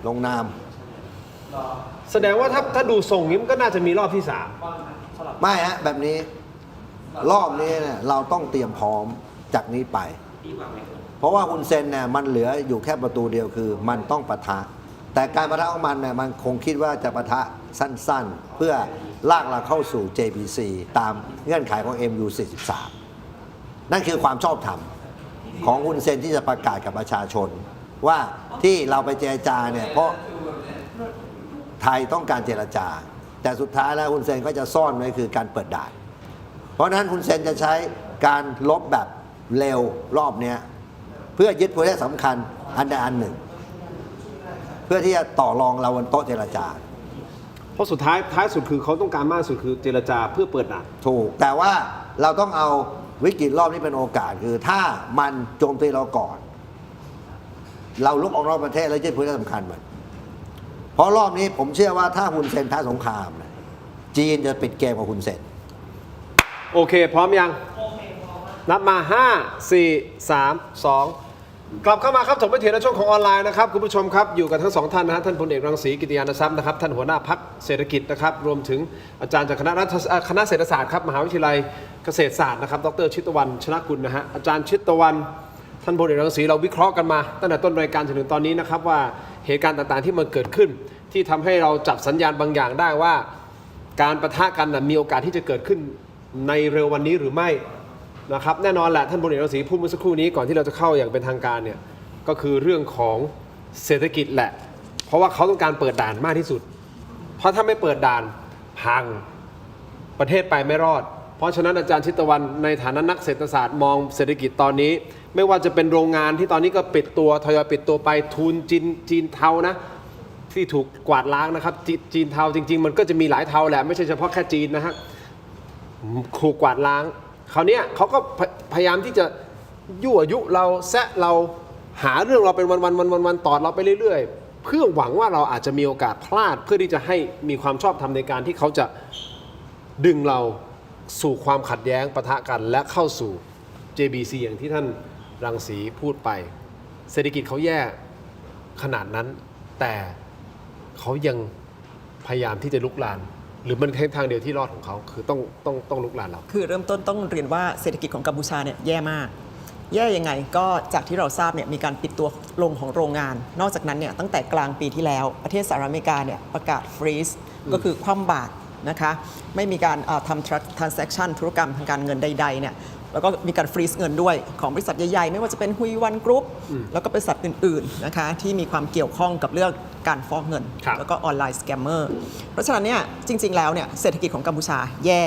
ลงนามแสดงว่าถ้าดูทรงนี้มันก็น่าจะมีรอบที่3ไม่ฮะแบบนี้รอบนี้เนี่ยเราต้องเตรียมพร้อมจากนี้ไปเพราะว่าฮุนเซนเนี่ยมันเหลืออยู่แค่ประตูเดียวคือมันต้องปะทะแต่การปะทะของมันเนี่ยมันคงคิดว่าจะปะทะสั้นๆเพื่อลากเราเข้าสู่ JPC ตามเงื่อนไขของ MU43 นั่นคือความชอบธรรมของฮุนเซนที่จะประกาศกับประชาชนว่าที่เราไปเจรจาเนี่ยเพราะไทยต้องการเจรจาแต่สุดท้ายแล้วฮุนเซนก็จะซ่อนไว้คือการเปิดด่านเพราะนั้นฮุนเซนจะใช้การลบแบบเร็วรอบนี้เพื่อยึดประเด็นสำคัญอันใดอันหนึ่งเพื่อที่จะต่อรองเราบนโต๊ะเจรจาเพราะสุดท้ายสุดคือเขาต้องการมากสุดคือเจรจาเพื่อเปิดด่านถูกแต่ว่าเราต้องเอาวิกฤตรอบนี้เป็นโอกาสคือถ้ามันโจมตีเราก่อนเราลุกออกนอกประเทศแล้วยึดพื้นที่สำคัญมันเพราะรอบนี้ผมเชื่อว่าถ้าฮุนเซนท้าสงครามจีนจะปิดเกมกับฮุนเซนโอเคพร้อมยังนับมา5 4 3 2กลับเข้ามาครับถกไปเถียงในช่วงของออนไลน์นะครับคุณผู้ชมครับอยู่กับทั้งสองท่านนะฮะท่านพลเอกรังสีกิติยานทรัพย์นะครับท่านหัวหน้าพรรคเศรษฐกิจนะครับรวมถึงอาจารย์จากคณะเศรษฐศาสตร์ครับมหาวิทยาลัยเกษตรศาสตร์นะครับดร.ชิตตะวันชนะกุลนะฮะอาจารย์ชิตตะวันท่านพลเอกรังสีเราวิเคราะห์กันมาตั้งแต่ต้นรายการจนถึงตอนนี้นะครับว่าเหตุการณ์ต่างๆที่มันเกิดขึ้นที่ทำให้เราจับสัญญาณบางอย่างได้ว่าการปะทะกันมีโอกาสที่จะเกิดขึ้นในเร็ววันนี้หรือไม่นะครับแน่นอนแหละท่านพลเอกรังสีพูดเมื่อสักครู่นี้ก่อนที่เราจะเข้าอย่างเป็นทางการเนี่ยก็คือเรื่องของเศรษฐกิจแหละเพราะว่าเขาต้องการเปิดด่านมากที่สุดเพราะถ้าไม่เปิดด่านพังประเทศไปไม่รอดเพราะฉะนั้นอาจารย์ชิตตะวันในฐานะนักเศรษฐศาสตร์มองเศรษฐกิจตอนนี้ไม่ว่าจะเป็นโรงงานที่ตอนนี้ก็ปิดตัวทยอยปิดตัวไปทุนจีนเทานะที่ถูกกวาดล้างนะครับจีนเทาจริงๆมันก็จะมีหลายเทาแหละไม่ใช่เฉพาะแค่จีนนะฮะ ถูกกวาดล้างคราวเนี้ยเขาก็พยายามที่จะยั่วยุเราแซะเราหาเรื่องเราเป็นวันๆตอดเราไปเรื่อยๆเพื่อหวังว่าเราอาจจะมีโอกาสพลาดเพื่อที่จะให้มีความชอบธรรมในการที่เขาจะดึงเราสู่ความขัดแย้งปะทะกันและเข้าสู่ JBC อย่างที่ท่านรังสีพูดไปเศรษฐกิจเขาแย่ขนาดนั้นแต่เขายังพยายามที่จะลุกลานหรือมันแค่ทางเดียวที่รอดของเขาคือต้องลุกลานเราคือเริ่มต้นต้องเรียนว่าเศรษฐกิจของกัมพูชาเนี่ยแย่มากแย่ยังไงก็จากที่เราทราบเนี่ยมีการปิดตัวลงของโรงงาน นอกจากนั้นเนี่ยตั้งแต่กลางปีที่แล้วประเทศสหรัฐอเมริกาเนี่ยประกาศฟรีซก็คือคว่ำบาตรนะคะไม่มีการทำ transaction ธุรกรรมทางการเงินใดๆเนี่ยแล้วก็มีการฟรีซเงินด้วยของบริษัทใหญ่ๆไม่ว่าจะเป็นฮุยวันกรุ๊ปแล้วก็บริษัทอื่นๆนะคะที่มีความเกี่ยวข้องกับเรื่องการฟอกเงินแล้วก็ออนไลน์สแกมเมอร์เพราะฉะนั้นเนี่ยจริงๆแล้วเนี่ยเศรษฐกิจของกัมพูชาแย่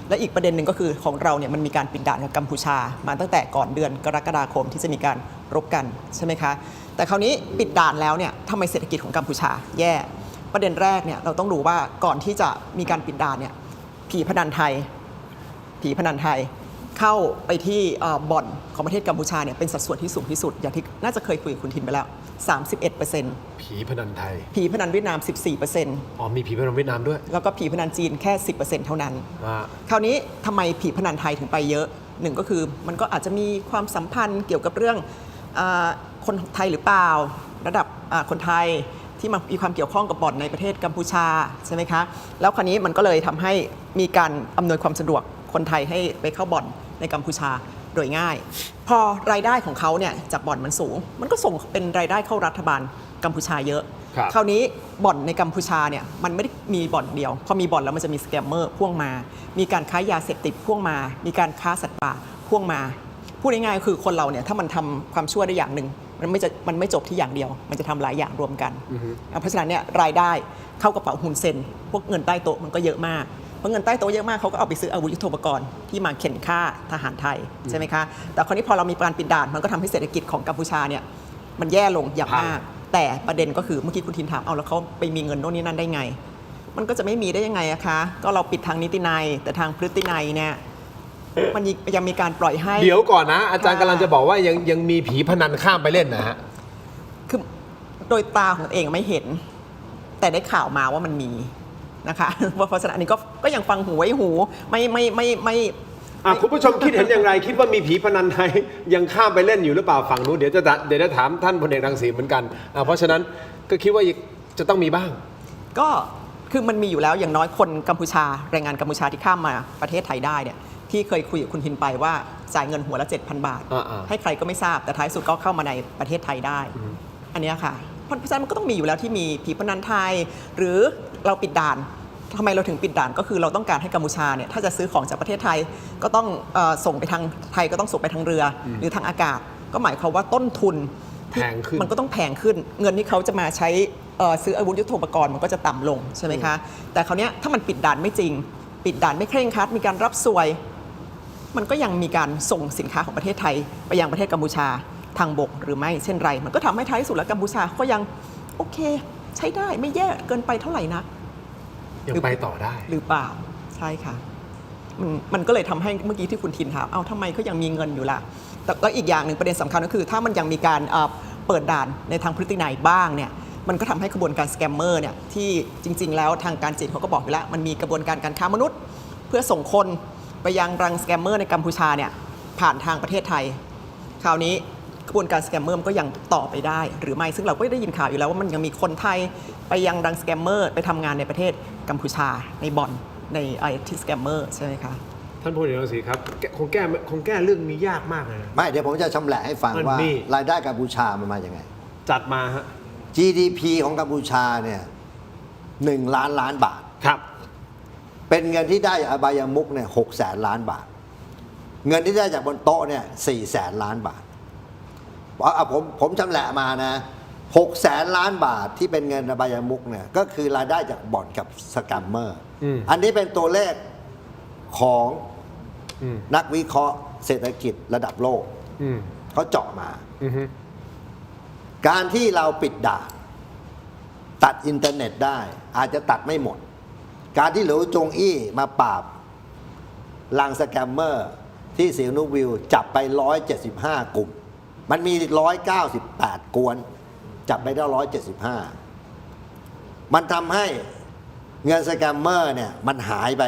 และอีกประเด็นหนึ่งก็คือของเราเนี่ยมันมีการปิดด่านกับกัมพูชามาตั้งแต่ก่อนเดือนกรกฎาคมที่จะมีการรบกันใช่ไหมคะแต่คราวนี้ปิดด่านแล้วเนี่ยทำไมเศรษฐกิจของกัมพูชาแย่ประเด็นแรกเนี่ยเราต้องดูว่าก่อนที่จะมีการปิดด่านเนี่ยผีพนันไทยเข้าไปที่บ่อนของประเทศกัมพูชาเนี่ยเป็นสัดส่วนที่สูงที่สุดอย่างที่น่าจะเคยคุยกับคุณทินไปแล้ว 31% ผีพนันไทยผีพนันเวียดนาม 14% อ๋อมีผีพนันเวียดนามด้วยแล้วก็ผีพนันจีนแค่ 10% เท่านั้นคราวนี้ทำไมผีพนันไทยถึงไปเยอะหนึ่งก็คือมันก็อาจจะมีความสัมพันธ์เกี่ยวกับเรื่องคนไทยหรือเปล่าระดับคนไทยที่มีความเกี่ยวข้องกับบ่อนในประเทศกัมพูชาใช่ไหมคะแล้วคราวนี้มันก็เลยทำให้มีการอำนวยความสะดวกคนไทยให้ไปเข้าบ่อนในกัมพูชาโดยง่ายพอรายได้ของเขาเนี่ยจากบ่อนมันสูงมันก็ส่งเป็นรายได้เข้ารัฐบาลกัมพูชาเยอะคราวนี้บ่อนในกัมพูชาเนี่ยมันไม่ได้มีบ่อนเดียวพอมีบ่อนแล้วมันจะมีสแกมเมอร์พ่วงมามีการค้ายาเสพติดพ่วงมามีการค้าสัตว์ป่าพ่วงมาพูดง่ายๆคือคนเราเนี่ยถ้ามันทำความชั่วได้อย่างหนึ่งมันไม่จบที่อย่างเดียวมันจะทำหลายอย่างรวมกันเพราะฉะนั้นเนี่ยรายได้เข้ากระเป๋าฮุนเซนพวกเงินใต้โต๊ะมันก็เยอะมากเพราะเงินใต้โต๊ะเยอะมากเขาก็เอาไปซื้ออาวุธยุทโธปกรณ์ที่มาเข็นฆ่าทหารไทยใช่ไหมคะแต่คราวนี้พอเรามีการปิดด่านมันก็ทำให้เศรษฐกิจของกัมพูชาเนี่ยมันแย่ลงอย่างมากแต่ประเด็นก็คือเมื่อกี้คุณทินถามเอาแล้วเขาไปมีเงินโน่นนี่นั่นได้ไงมันก็จะไม่มีได้ยังไงอะคะก็เราปิดทางนิตินัยแต่ทางพฤตินัยเนี่ยมันยังมีการปล่อยให้เดี๋ยวก่อนนะอาจารย์กำลังจะบอกว่ายังมีผีพนันข้ามไปเล่นนะฮะคือโดยตาของเองไม่เห็นแต่ได้ข่าวมาว่ามันมีนะคะเพราะฉะนั้นอันนี้ก็ยังฟังหูไว้หูไม่คุณผู้ชมคิดเห็นอย่างไรคิดว่ามีผีพนันไทยยังข้ามไปเล่นอยู่หรือเปล่าฝั่งนู้นเดี๋ยวจะถามท่านพลเอกรังสีเหมือนกันเพราะฉะนั้นก็คิดว่าจะต้องมีบ้างก็คือมันมีอยู่แล้วอย่างน้อยคนกัมพูชาแรงงานกัมพูชาที่ข้ามมาประเทศไทยได้เนี่ยที่เคยคุยกับคุณทินไปว่าจ่ายเงินหัวละ 7,000 บาทให้ใครก็ไม่ทราบแต่ท้ายสุดก็เข้ามาในประเทศไทยได้อันนี้ค่ะเพราะฉะนั้นมันก็ต้องมีอยู่แล้วที่มีผีพนันไทยหรือเราปิดด่านทำไมเราถึงปิดด่านก็คือเราต้องการให้กัมพูชาเนี่ยถ้าจะซื้อของจากประเทศไทยก็ต้องส่งไปทางไทยก็ต้องส่งไปทางเรือหรือทางอากาศก็หมายความว่าต้นทุนแพงขึ้นมันก็ต้องแพงขึ้นเงินที่เขาจะมาใช้ซื้ออาวุธยุทโธปกรณ์มันก็จะต่ำลงใช่ไหมคะแต่คราวนี้ถ้ามันปิดด่านไม่จริงปิดด่านไม่เคร่งครัดมีการรับสวยมันก็ยังมีการส่งสินค้าของประเทศไทยไปยังประเทศกัมพูชาทางบกหรือไม่เช่นไรมันก็ทำให้ท้ายสุดแล้วกัมพูชาก็ยังโอเคใช้ได้ไม่แย่เกินไปเท่าไหร่นักยังไปต่อได้หรือเปล่าใช่ค่ะมันก็เลยทำให้เมื่อกี้ที่คุณทินถามทำไมเขายังมีเงินอยู่ล่ะแต่แล้วอีกอย่างหนึ่งประเด็นสำคัญก็คือถ้ามันยังมีการเปิดด่านในทางพฤตินัยบ้างเนี่ยมันก็ทำให้กระบวนการสแกมเมอร์เนี่ยที่จริงๆแล้วทางการจีนเขาก็บอกอยู่แล้วมันมีกระบวนการการค้ามนุษย์เพื่อส่งคนไปยังรังสแกมเมอร์ในกัมพูชาเนี่ยผ่านทางประเทศไทยคราวนี้กระบวนการสแกมเมอร์ก็ยังต่อไปได้หรือไม่ซึ่งเราก็ได้ยินข่าวอยู่แล้วว่ามันยังมีคนไทยไปยังรังสแกมเมอร์ไปทำงานในประเทศกัมพูชาในบ่อนในที่สแกมเมอร์ใช่ไหมคะท่านผู้ว่ารังสีครับคงแก้เรื่องนี้ยากมากเลยไม่เดี๋ยวผมจะชำแหละให้ฟังว่ารายได้กัมพูชามันมาอย่างไงจัดมาฮะ GDP ของกัมพูชาเนี่ย1 ล้านบาทครับเป็นเงินที่ได้จากอบายมุขเนี่ย600,000 ล้านบาทเงินที่ได้จากบนโต๊ะเนี่ย400,000 ล้านบาทผมจำแหละมานะ600,000 ล้านบาทที่เป็นเงินอบายมุขเนี่ยก็คือรายได้จากบ่อนกับสแกมเมอร์อันนี้เป็นตัวเลขของนักวิเคราะห์เศรษฐกิจระดับโลกเขาเจาะมาการที่เราปิดด่านตัดอินเทอร์เน็ตได้อาจจะตัดไม่หมดการที่หลิวจงอี้มาปราบ ลังสแกมเมอร์ที่สีนุวิวจับไป 175 กลุ่ม มันมี 198 กวน จับไปได้ 175 มันทำให้เงินสแกมเมอร์เนี่ยมันหายไป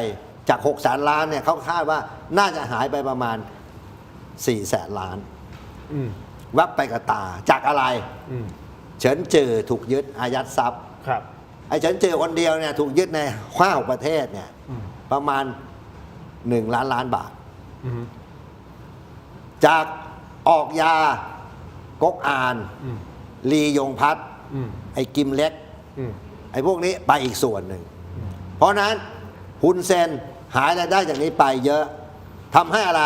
จาก6 แสนล้านเนี่ยเขาคาดว่าน่าจะหายไปประมาณ4 แสนล้านวับไปกับตาจากอะไรเฉินจือถูกยึดอายัดทรัพย์ไอ้เฉินจือคนเดียวเนี่ยถูกยึดใน5 ประเทศเนี่ยประมาณ1 ล้านล้านบาทจากออกยาก๊กอานลียงพัฒน์ไอ้กิมเล็กไอ้พวกนี้ไปอีกส่วนหนึ่งเพราะนั้นฮุนเซนหายรายได้จากนี้ไปเยอะทำให้อะไร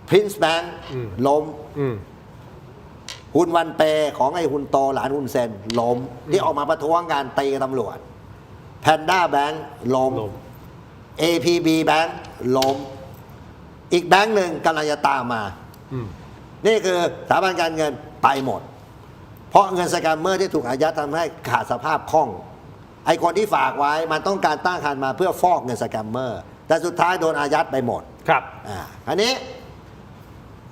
พรินซ์แบงค์ล้มฮุนวันเปของไอ้ฮุนโตหลานฮุนเซนล้มที่ออกมาประท้วงการตีตำรวจแพนด้าแบงค์ล้ม APB แบงค์ล้มอีกแบงค์หนึ่งกำลังจะตามมานี่คือสถาบันการเงินไปหมดเพราะเงินสแกมเมอร์ที่ถูกอายัดทำให้ขาดสภาพคล่องไอ้คนที่ฝากไว้มันต้องการตั้งคันมาเพื่อฟอกเงินสแกมเมอร์แต่สุดท้ายโดนอายัดไปหมดครับอันนี้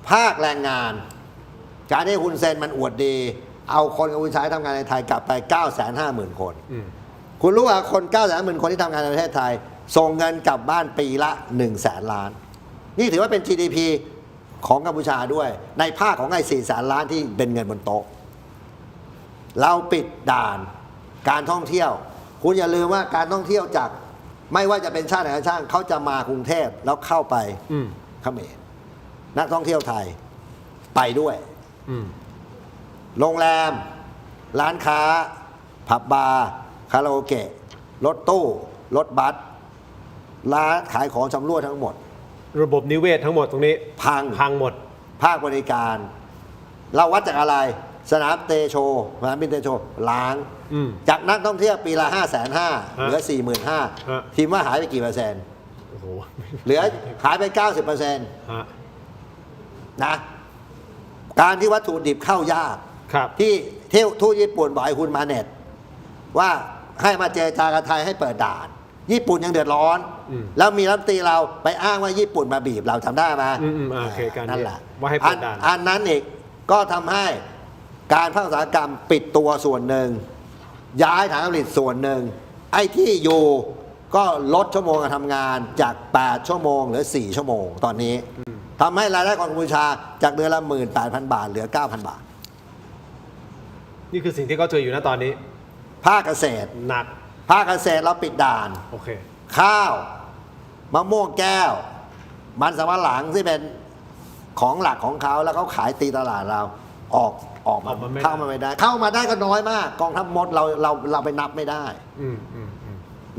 ภาคแรงงานการที่ฮุนเซนมันอวดดีเอาคนกัมพูชาทำงานในไทยกลับไป 950,000 คนคุณรู้ว่าคน 950,000 คนที่ทำงานในประเทศไทยส่งเงินกลับบ้านปีละ 100,000 ล้านนี่ถือว่าเป็น GDP ของกัมพูชาด้วยในภาคของไอ้400,000 ล้านที่เป็นเงินบนโต๊ะเราปิดด่านการท่องเที่ยวคุณอย่าลืมว่าการท่องเที่ยวจากไม่ว่าจะเป็นชาติไหนก็ช่างเขาจะมากรุงเทพแล้วเข้าไปเขมรนักท่องเที่ยวไทยไปด้วยโรงแรมร้านค้าผับบาร์คาราโอเกะรถตู้รถบัสร้านขายของชำร่วยทั้งหมดระบบนิเวศทั้งหมดตรงนี้พังหมดภาคบริการเราวัดจากอะไรสนามเตโชสนามบินเตโชล้างจากนักท่องเที่ยวปีละ 550,000 เหลือ 45,000 ทีมว่าหายไปกี่เปอร์เซ็นต์เหลือหายไป 90%นะการที่วัตถุดิบเข้ายากที่ทูตญี่ปุ่นบอกไอ้คุณมาเน็ตว่าให้มาเจรจากับไทยให้เปิดด่านญี่ปุ่นยังเดือดร้อนแล้วมีรัฐมนตรีเราไปอ้างว่าญี่ปุ่นมาบีบเราจำได้ไหมนั่นแหละว่าให้เปิดด่านอันนั้นอีกก็ทำให้การภาคอุตสาหกรรมปิดตัวส่วนหนึ่งย้ายฐานผลิตส่วนหนึ่งไอ้ที่อยู่ก็ลดชั่วโมงการทำงานจาก8 ชั่วโมงเหลือ4 ชั่วโมงตอนนี้ทำให้รายได้ของกัมพูชาจากเดือนละ 18,000 บาทเหลือ 9,000 บาทนี่คือสิ่งที่เขาเจออยู่นะตอนนี้ภาคเกษตรหนักภาคเกษตรเราปิดด่านข้าวมะม่วงแก้วมันสำปะหลังที่เป็นของหลักของเขาแล้วเขาขายตีตลาดเราออกมาเข้ามาไม่ได้เข้ามาได้ก็น้อยมากกองทัพมดเราไปนับไม่ได้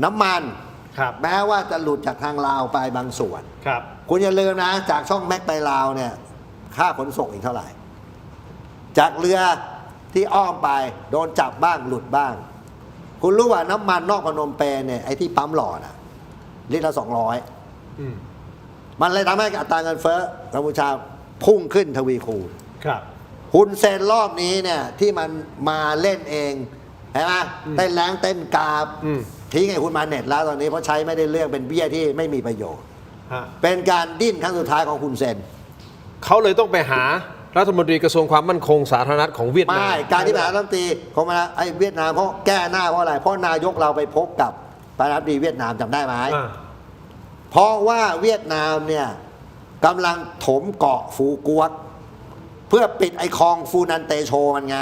น้ำมันแม้ว่าจะหลุดจากทางลาวไปบางส่วนคุณอย่าลืมนะจากช่องแม็กไปลาวเนี่ยค่าขนส่งอีกเท่าไหร่จากเรือที่อ้อมไปโดนจับบ้างหลุดบ้างคุณรู้ว่าน้ำมันนอกพนมเปญเนี่ยไอ้ที่ปั๊มหลอดอะลิตรละ200มันเลยทำให้อัตราเงินเฟ้อกัมพูชาพุ่งขึ้นทวีคูณฮุนเซนรอบนี้เนี่ยที่มันมาเล่นเองใช่ไหมเต้นแรงเต้นกาบทิ้งไอ้คุณมาเน็ตแล้วตอนนี้เพราะใช้ไม่ได้เรื่องเป็นเบี้ยที่ไม่มีประโยชน์เป็นการดิ้นครั้งสุดท้ายของฮุนเซนเขาเลยต้องไปหารัฐมนตรีกระทรวงความมั่นคงสาธารณรัฐของเวียดนามไม่การที่ไปหารัฐมนตรีของไอ้เวียดนามเพราะแก้หน้าเพราะอะไรเพราะนายกเราไปพบกับประธานาธิบดีเวียดนามจำได้ไหมเพราะว่าเวียดนามเนี่ยกำลังถมเกาะฟูกวกเพื่อปิดไอคลองฟูนันเตโชมันไง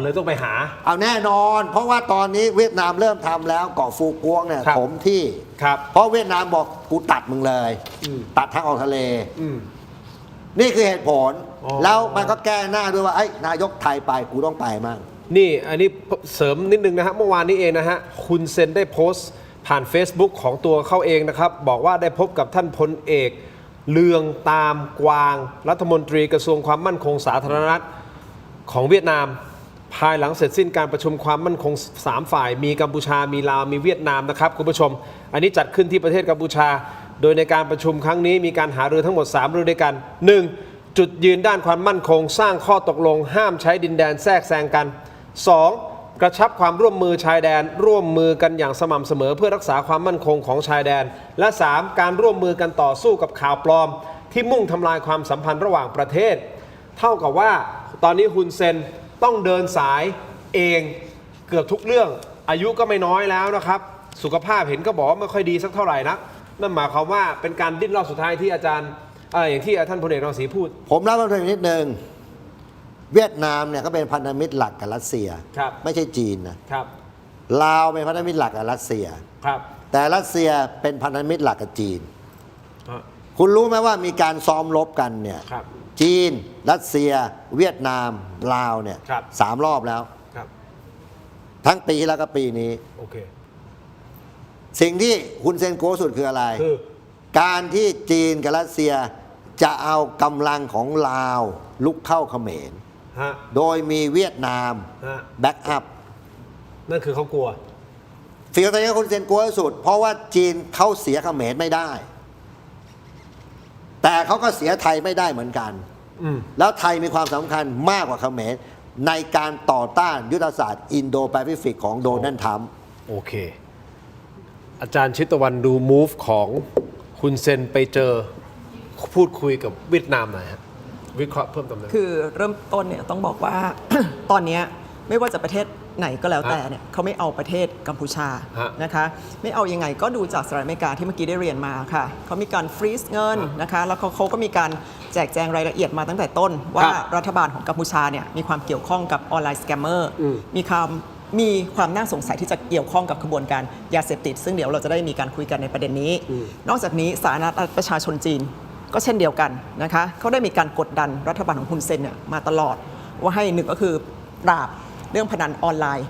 เลยต้องไปหาเอาแน่นอนเพราะว่าตอนนี้เวียดนามเริ่มทำแล้วเกาะฟูกวกเนี่ยถมที่เพราะเวียดนามบอกกูตัดมึงเลยตัดทางออกทะเลนี่คือเหตุผลแล้วมันก็แก้หน้าด้วยว่าไอ้นายกไทยไปกูต้องไปมั่งนี่อันนี้เสริมนิดนึงนะฮะเมื่อวานนี้เองนะฮะคุณเซนได้โพสต์ผ่าน Facebook ของตัวเขาเองนะครับบอกว่าได้พบกับท่านพลเอกเลืองตามกวางรัฐมนตรีกระทรวงความมั่นคงสาธารณรัฐของเวียดนามภายหลังเสร็จสิ้นการประชุมความมั่นคง3 ฝ่ายมีกัมพูชามีลาวมีเวียดนามนะครับคุณผู้ชมอันนี้จัดขึ้นที่ประเทศกัมพูชาโดยในการประชุมครั้งนี้มีการหารือทั้งหมด3 เรื่องด้วยกัน 1. จุดยืนด้านความมั่นคงสร้างข้อตกลงห้ามใช้ดินแดนแทรกแซงกัน 2. กระชับความร่วมมือชายแดนร่วมมือกันอย่างสม่ำเสมอเพื่อรักษาความมั่นคงของชายแดนและ 3. การร่วมมือกันต่อสู้กับข่าวปลอมที่มุ่งทำลายความสัมพันธ์ระหว่างประเทศเท่ากับว่าตอนนี้ฮุนเซนต้องเดินสายเองเกือบทุกเรื่องอายุก็ไม่น้อยแล้วนะครับสุขภาพเห็นก็บอกว่าไม่ค่อยดีสักเท่าไหร่นักนั่นหมายความว่าเป็นการดิ้นรอบสุดท้ายที่อาจารย์อย่างที่ท่านพลเอกรังสีพูดผมรับมาเพียงนิดนึงเวียดนามเนี่ยก็เป็นพันธมิตรหลักกับรัสเซียไม่ใช่จีนนะครับลาวเป็นพันธมิตรหลักกับรัสเซียครับแต่รัสเซียเป็นพันธมิตรหลักกับจีนคุณรู้ไหมว่ามีการซ้อมรบกันเนี่ยจีนรัสเซียเวียดนามลาวเนี่ย3 รอบแล้วทั้งปีแล้วก็ปีนี้โอเคสิ่งที่ฮุนเซนโกสุดคืออะไรการที่จีนกับรัสเซียจะเอากำลังของลาวลุกเข้าเขมรโดยมีเวียดนามแบ็กอัพนั่นคือเขากลัวฟีลตอนนี้ฮุนเซนกลัวที่สุดเพราะว่าจีนเขาเสียเขมรไม่ได้แต่เขาก็เสียไทยไม่ได้เหมือนกันแล้วไทยมีความสำคัญมากกว่าเขมรในการต่อต้านยุทธศาสตร์อินโดแปซิฟิกของโดนัลด์ทรัมป์โอเคอาจารย์ชิตวันดูมูฟของฮุนเซนไปเจอพูดคุยกับเวียดนามหน่อยฮะวิเคราะห์เพิ่มเติมเลยคือเริ่มต้นเนี่ยต้องบอกว่า ตอนนี้ไม่ว่าจะประเทศไหนก็แล้วแต่เนี่ยเขาไม่เอาประเทศกัมพูชานะคะไม่เอายังไงก็ดูจากสหรัฐอเมริกาที่เมื่อกี้ได้เรียนมาค่ะเขามีการฟรีซเงินนะคะแล้วเขาก็มีการแจกแจงรายละเอียดมาตั้งแต่ต้นว่ารัฐบาลของกัมพูชาเนี่ยมีความเกี่ยวข้องกับออนไลน์สแกมเมอร์มีความน่าสงสัยที่จะเกี่ยวข้องกับขบวนการยาเสพติดซึ่งเดี๋ยวเราจะได้มีการคุยกันในประเด็นนี้นอกจากนี้สาธารณรัฐประชาชนจีนก็เช่นเดียวกันนะคะเขาได้มีการกดดันรัฐบาลของฮุนเซนเนี่ยมาตลอดว่าให้หนึ่งก็คือปราบเรื่องพนันออนไลน์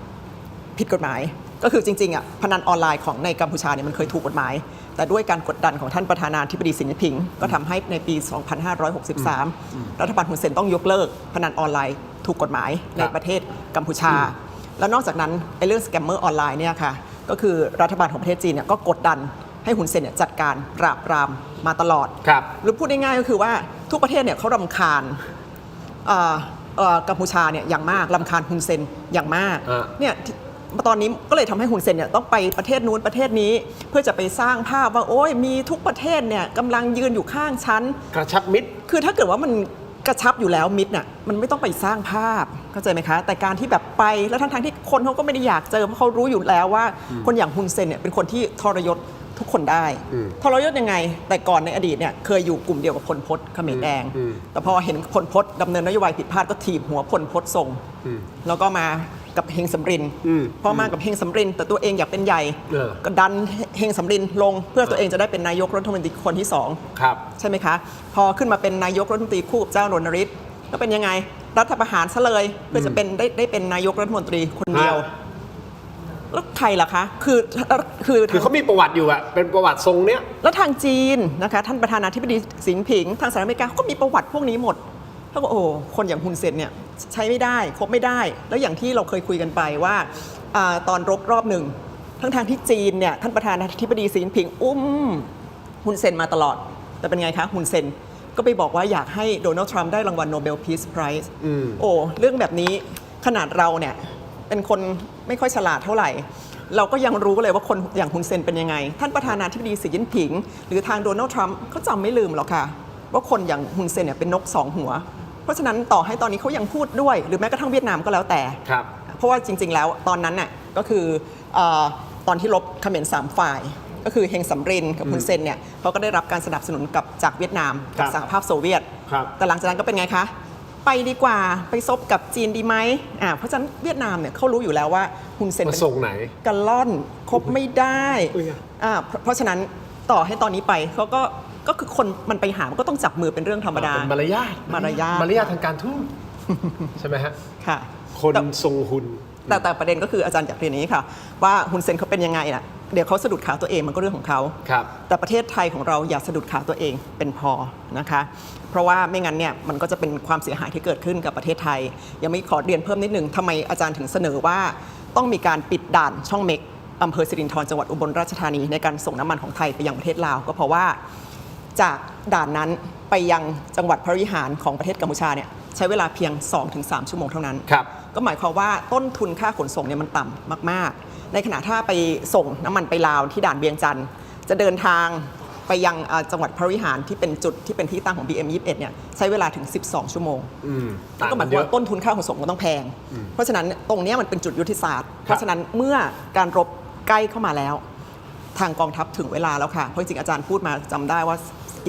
ผิดกฎหมายก็คือจริงๆอ่ะพนันออนไลน์ของในกัมพูชาเนี่ยมันเคยถูกกฎหมายแต่ด้วยการกดดันของท่านประธานาธิบดีสีจิ้นผิงก็ทำให้ในปี 2563 รัฐบาลฮุนเซนต้องยกเลิกพนันออนไลน์ถูกกฎหมายในประเทศกัมพูชาแล้วนอกจากนั้นไอ้เรื่องสแกมเมอร์ออนไลน์เนี่ยค่ะก็คือรัฐบาลของประเทศจีนเนี่ยก็กดดันให้ฮุนเซนเนี่ยจัดการปราบปรามมาตลอดหรือพูดง่ายๆก็คือว่าทุกประเทศเนี่ยเขารำคาญกัมพูชาเนี่ยอย่างมากรำคาญฮุนเซนอย่างมากเนี่ยตอนนี้ก็เลยทำให้ฮุนเซนเนี่ยต้องไปประเทศนู้นประเทศนี้เพื่อจะไปสร้างภาพว่าโอ้ยมีทุกประเทศเนี่ยกำลังยืนอยู่ข้างฉันกระชับมิตรคือถ้าเกิดว่ามันกระชับอยู่แล้วมิตรน่ะมันไม่ต้องไปสร้างภาพเข้าใจไหมคะแต่การที่แบบไปแล้วทั้งที่คนเขาก็ไม่ได้อยากเจอเพราะเขารู้อยู่แล้วว่าคนอย่างฮุนเซนเนี่ยเป็นคนที่ทรยศทุกคนได้ทรยศยังไงแต่ก่อนในอดีตเนี่ยเคยอยู่กลุ่มเดียวกับพลพศเขมรแดงแต่พอเห็นพลพศดำเนินนโยบายผิดพลาดก็ถีบหัวพลพศส่งแล้วก็มากับเฮงสำรินพอมากับเฮงสำรินแต่ตัวเองอยากเป็นใหญ่ก็ดันเฮงสำรินลงเพื่อตัวเองจะได้เป็นนายกรัฐมนตรีคนที่2ใช่ไหมคะพอขึ้นมาเป็นนายกรัฐมนตรีคู่กับเจ้ารณฤทธิ์ก็เป็นยังไงรัฐประหารซะเลยเพื่อจะเป็นได้เป็นนายกรัฐมนตรีคนเดียวแล้วใครล่ะคะคือเขามีประวัติอยู่อะเป็นประวัติทรงเนี้ยแล้วทางจีนนะคะท่านประธานาธิบดีสิงห์ผิงทางสหรัฐอเมริกาก็มีประวัติพวกนี้หมดแล้วก็โอ้คนอย่างฮุนเซนเนี่ยใช้ไม่ได้คบไม่ได้แล้วอย่างที่เราเคยคุยกันไปว่าตอนรอบหนึ่งทั้งที่จีนเนี่ยท่านประธานาธิบดีสิงห์ผิงฮุนเซนมาตลอดแต่เป็นไงคะฮุนเซนก็ไปบอกว่าอยากให้โดนัลด์ทรัมป์ได้รางวัลโนเบลพีซไพรส์โอ้เรื่องแบบนี้ขนาดเราเนี่ยเป็นคนไม่ค่อยฉลาดเท่าไหร่เราก็ยังรู้เลยว่าคนอย่างฮุนเซนเป็นยังไงท่านประธานาธิบดีสีจิ้นผิงหรือทางโดนัลด์ทรัมป์เขาจำไม่ลืมหรอกค่ะว่าคนอย่างฮุนเซนเนี่ยเป็นนก2 หัวเพราะฉะนั้นต่อให้ตอนนี้เขายังพูดด้วยหรือแม้กระทั่งเวียดนามก็แล้วแต่เพราะว่าจริงๆแล้วตอนนั้นน่ะก็คือตอนที่รบเขมร3 ฝ่ายก็คือเฮงสำรินกับฮุนเซนเนี่ยเขาก็ได้รับการสนับสนุนจากเวียดนามจากสหภาพโซเวียตแต่หลังจากนั้นก็เป็นไงคะไปดีกว่าไปซบกับจีนดีไหมเพราะฉะนั้นเวียดนามเนี่ยเขารู้อยู่แล้วว่าฮุนเซนเป็นส่งไหนกะล่อนคบไม่ได้เพราะฉะนั้นต่อให้ตอนนี้ไปเขาก็คือคนมันไปหามันก็ต้องจับมือเป็นเรื่องธรรมดาเป็นมารยาททางการทูตใช่ไหมฮะค่ะคนทรงฮุนแต่ประเด็นก็คืออาจารย์อยากเรียนนี้ค่ะว่าฮุนเซนเขาเป็นยังไงน่ะเดี๋ยวเขาสะดุดขาตัวเองมันก็เรื่องของเขาแต่ประเทศไทยของเราอย่าสะดุดขาตัวเองเป็นพอนะคะเพราะว่าไม่งั้นเนี่ยมันก็จะเป็นความเสียหายที่เกิดขึ้นกับประเทศไทยยังไม่ขอเรียนเพิ่มนิดนึงทำไมอาจารย์ถึงเสนอว่าต้องมีการปิดด่านช่องเม็กอำเภอสิรินธรจังหวัดอุบลราชธานีในการส่งน้ำมันของไทยไปยังประเทศลาวก็เพราะว่าจากด่านนั้นไปยังจังหวัดพระวิหารของประเทศกัมพูชาเนี่ย ช้เวลาเพียง 2-3 ชั่วโมงเท่านั้น ครับ ก็หมายความว่าต้นทุนค่าขนส่งเนี่ยมันต่ำมากๆ ในขณะถ้าไปส่งน้ำมันไปลาวที่ด่านเวียงจันทร์จะเดินทางไปยังจังหวัดพระวิหารที่เป็นจุดที่เป็นที่ตั้งของ BM21 เนี่ยใช้เวลาถึง 12 ชั่วโมงก็หมายความว่าต้นทุนค่าขนส่งมันต้องแพง เพราะฉะนั้นตรงนี้มันเป็นจุดยุทธศาสตร์ เพราะฉะนั้นเมื่อการรบใกล้เข้ามาแล้ว ทางกองทัพถึงเวลาแล้วค่ะ เพราะจริงๆอาจารย์พูดมาจำได้ว่า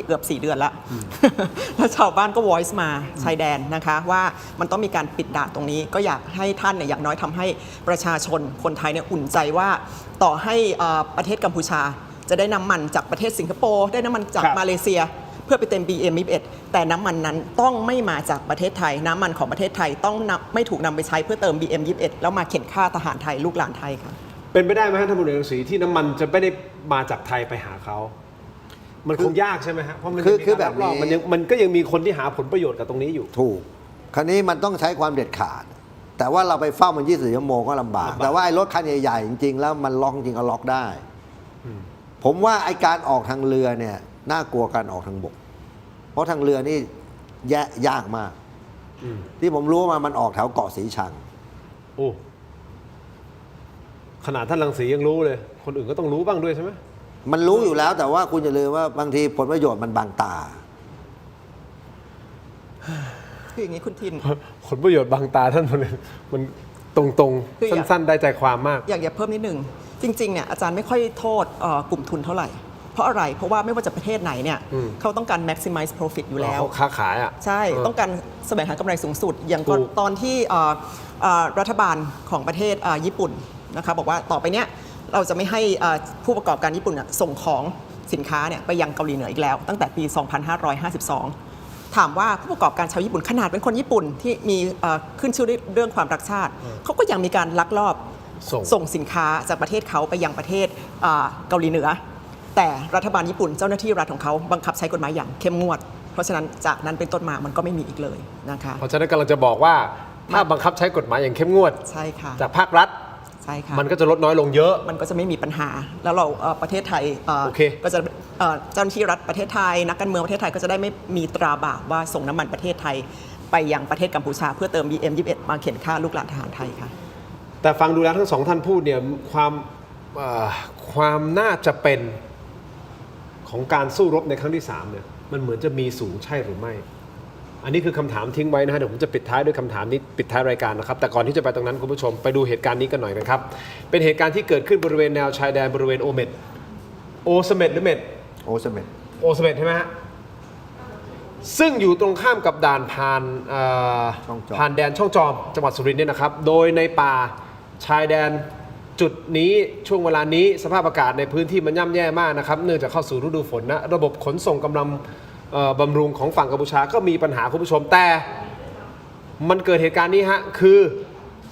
เกือบ4 เดือนแล้ว แล้วชาวบ้านก็ voice มาชายแดนนะคะว่ามันต้องมีการปิดด่านตรงนี้ ก็อยากให้ท่านเนี่ยอย่างน้อยทำให้ประชาชนคนไทยเนี่ยอุ่นใจว่าต่อให้ประเทศกัมพูชาจะได้น้ำมันจากประเทศสิงคโปร์ได้น้ำมันจากมาเลเซีย เพื่อไปเต็ม BM21 แต่น้ำมันนั้นต้องไม่มาจากประเทศไทย น้ำมันของประเทศไทยต้องไม่ถูกนำไปใช้เพื่อเติม BM21 แล้วมาเข็นฆ่าทหารไทยลูกหลานไทยค่ะ เป็นไปได้ไหมท่านพลเอกรังสีที่น้ำมันจะไม่ได้มาจากไทยไปหาเขา มันคงยากใช่ไหมฮะเพราะมันคือ ยังมี แบ การ บ ลักลอบ นี้ มันก็ยังมีคนที่หาผลประโยชน์กับตรงนี้อยู่ ถูก คราวนี้มันต้องใช้ความเด็ดขาด แต่ว่าเราไปเฝ้ามัน24 ชั่วโมงก็ลำบาก แต่ว่าไอ้รถคันใหญ่ๆจริงๆแล้วมันล็อกจริงก็ล็อกได้ ผมว่าไอ้การออกทางเรือเนี่ยน่ากลัวการออกทางบก เพราะทางเรือนี่ยากมาก ที่ผมรู้มามันออกแถวเกาะสีชัง โอ้ขนาดท่านรังสียังรู้เลย คนอื่นก็ต้องรู้บ้างด้วยใช่ไหม มันรู้อยู่แล้วแต่ว่าคุณอย่าลืมว่าบางทีผลประโยชน์มันบางตา คืออย่างนี้คุณทิน ผลประโยชน์บางตาท่านพลเอกมันตรง คืออยาก สั้นๆได้ใจความมาก อยากเพิ่มนิดนึงจริงๆเนี่ยอาจารย์ไม่ค่อยโทษกลุ่มทุนเท่าไหร่ เพราะอะไรเพราะว่าไม่ว่าจะประเทศไหนเนี่ยเขาต้องการ maximize profit อยู่แล้ว เขาค้าขายอ่ะ ใช่ต้องการแสวงหากำไรสูงสุด อย่าง ถูก ตอนที่รัฐบาลของประเทศญี่ปุ่นนะคะบอกว่าต่อไปเนี้ยเราจะไม่ให้ผู้ประกอบการญี่ปุ่นส่งของสินค้าเนี่ยไปยังเกาหลีเหนืออีกแล้ว ตั้งแต่ปี 2552 ถามว่าผู้ประกอบการชาวญี่ปุ่นขนาดเป็นคนญี่ปุ่นที่มีขึ้นชื่อเรื่องความรักชาติเขาก็ยังมีการลักลอบส่งสินค้าจากประเทศเขาไปยังประเทศเกาหลีเหนือ แต่รัฐบาลญี่ปุ่นเจ้าหน้าที่รัฐของเขาบังคับใช้กฎหมายอย่างเข้มงวด เพราะฉะนั้นจากนั้นเป็นต้นมามันก็ไม่มีอีกเลยนะคะ เพราะฉะนั้นกำลังจะบอกว่าถ้าบังคับใช้กฎหมายอย่างเข้มงวด ใช่ค่ะ จากภาครัฐ ใช่ค่ะ มันก็จะลดน้อยลงเยอะ มันก็จะไม่มีปัญหา แล้วเราประเทศไทย โอเค ก็จะเจ้าหน้าที่รัฐประเทศไทยนักการเมืองประเทศไทยก็จะได้ไม่มีตราบาปว่าส่งน้ำมันประเทศไทยไปยังประเทศกัมพูชาเพื่อเติม BM21 มาเข็นฆ่าลูกหลานทหารไทยค่ะ แต่ฟังดูแล้วทั้งสองท่านพูดเนี่ยความน่าจะเป็นของการสู้รบในครั้งที่3เนี่ยมันเหมือนจะมีสูงใช่หรือไม่ อันนี้คือคำถามทิ้งไว้นะฮะเดี๋ยวผมจะปิดท้ายด้วยคำถามนี้ปิดท้ายรายการนะครับแต่ก่อนที่จะไปตรงนั้นคุณผู้ชมไปดูเหตุการณ์นี้กันหน่อยนะครับเป็นเหตุการณ์ที่เกิดขึ้นบริเวณแนวชายแดนบริเวณโอเสเม็ดหรือเม็ด โอเสเม็ด โอสเม็ดใช่ไหมฮะซึ่งอยู่ตรงข้ามกับด่านผ่านแดนช่องจอมจังหวัดสุรินทร์เนี่ยนะครับโดยในป่าชายแดนจุดนี้ช่วงเวลานี้สภาพอากาศในพื้นที่มันย่ำแย่มากนะครับเนื่องจากเข้าสู่ฤดูฝนนะระบบขนส่งกำลังบำรุงของฝั่งกัมพูชาก็มีปัญหาคุณผู้ชมแต่มันเกิดเหตุการณ์นี้ฮะคือ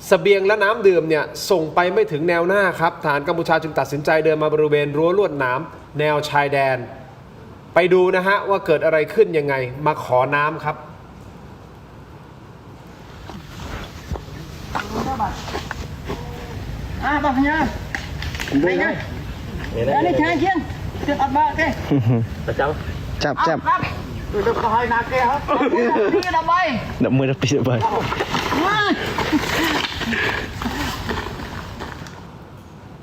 เสบียงและน้ำดื่มเนี่ยส่งไปไม่ถึงแนวหน้าครับทหารกัมพูชาจึงตัดสินใจเดินมาบริเวณรั้วลวดหนามแนวชายแดนไปดูนะฮะว่าเกิดอะไรขึ้นยังไงมาขอน้ำครับ bác nha. Đây nha. Đây đi chơi chiên. Tuyệt ập bạc kê. Chạp. Tôi được hỏi nạc kê hả? Đi đập bay. Đập mưa đập đi đập bay.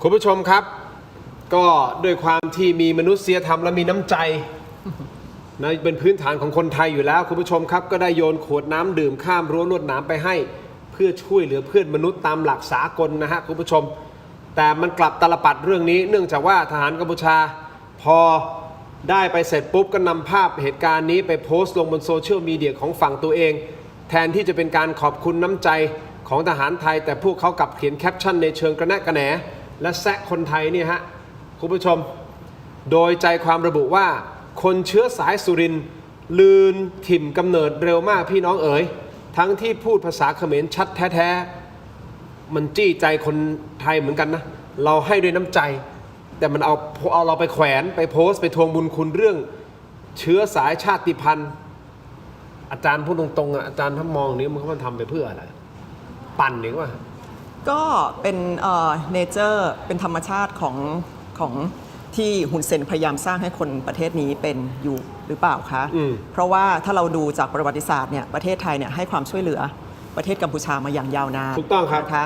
คุณผู้ชมครับก็ด้วยความที่มีมนุษยธรรมและมีน้ำใจนะเป็นพื้นฐานของคนไทยอยู่แล้วคุณผู้ชมครับก็ได้โยนขวดน้ำดื่มข้ามรั้วลวดหนามไปให้เพื่อช่วยเหลือเพื่อนมนุษย์ตามหลักสากลนะฮะคุณผู้ชมแต่มันกลับตาลปัดเรื่องนี้เนื่องจากว่าทหารกัมพูชาพอได้ไปเสร็จปุ๊บก็นำภาพเหตุการณ์นี้ไปโพสต์ลงบนโซเชียลมีเดียของฝั่งตัวเองแทนที่จะเป็นการขอบคุณน้ำใจของทหารไทยแต่พวกเขากลับเขียนแคปชั่นในเชิงกระแนะกระแหนและแซะคนไทยเนี่ยฮะคุณผู้ชมโดยใจความระบุว่าคนเชื้อสายสุรินทร์ลืนถิ่มกำเนิดเร็วมากพี่น้องเอ๋ยทั้งที่พูดภาษาเขมรชัดแท้ๆมันจี้ใจคนไทยเหมือนกันนะเราให้ด้วยน้ำใจแต่มันเอาเราไปแขวนไปโพสต์ไปทวงบุญคุณเรื่องเชื้อสายชาติพันธุ์อาจารย์พูดตรงๆอาจารย์ถ้ามองนี้มันทำไปเพื่ออะไรปั่นหรือว่าก็เป็นเนเจอร์เป็นธรรมชาติของ ที่ฮุนเซนพยายามสร้างให้คนประเทศนี้เป็นอยู่หรือเปล่าคะเพราะว่าถ้าเราดูจากประวัติศาสตร์เนี่ยประเทศไทยเนี่ยให้ความช่วยเหลือประเทศกัมพูชามาอย่างยาวนาน ถูกต้องครับ นะคะ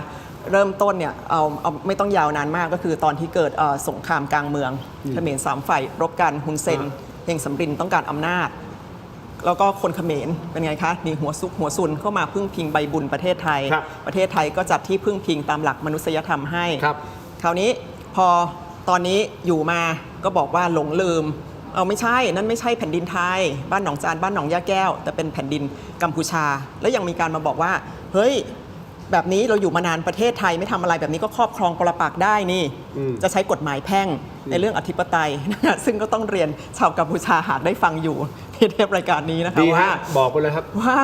เริ่มต้นเนี่ยเอาไม่ต้องยาวนานมากก็คือตอนที่เกิดสงครามกลางเมืองเขมร3ฝ่ายรบกันฮุนเซนเฮงสำรินต้องการอำนาจแล้วก็คนเขมรเป็นไงคะนี่หัวซุกหัวซุนเข้ามาพึ่งพิงใบบุญประเทศไทย ประเทศไทยก็จัดที่พึ่งพิงตามหลักมนุษยธรรมให้คราวนี้พอตอนนี้อยู่มาก็บอกว่าหลงลืมเอาไม่ใช่นั่นไม่ใช่แผ่นดินไทยบ้านหนองจานบ้านหนองยาแก้วแต่เป็นแผ่นดินกัมพูชาแล้วยังมีการมาบอกว่าเฮ้ยแบบนี้เราอยู่มานานประเทศไทยไม่ทำอะไรแบบนี้ก็ครอบครองปรปักษ์ได้นี่จะใช้กฎหมายแพ่งในเรื่องอธิปไตยนะซึ่งก็ต้องเรียนชาวกัมพูชาหากได้ฟังอยู่ที่เทปรายการนี้นะคะว่าบอกไปเลยครับว่า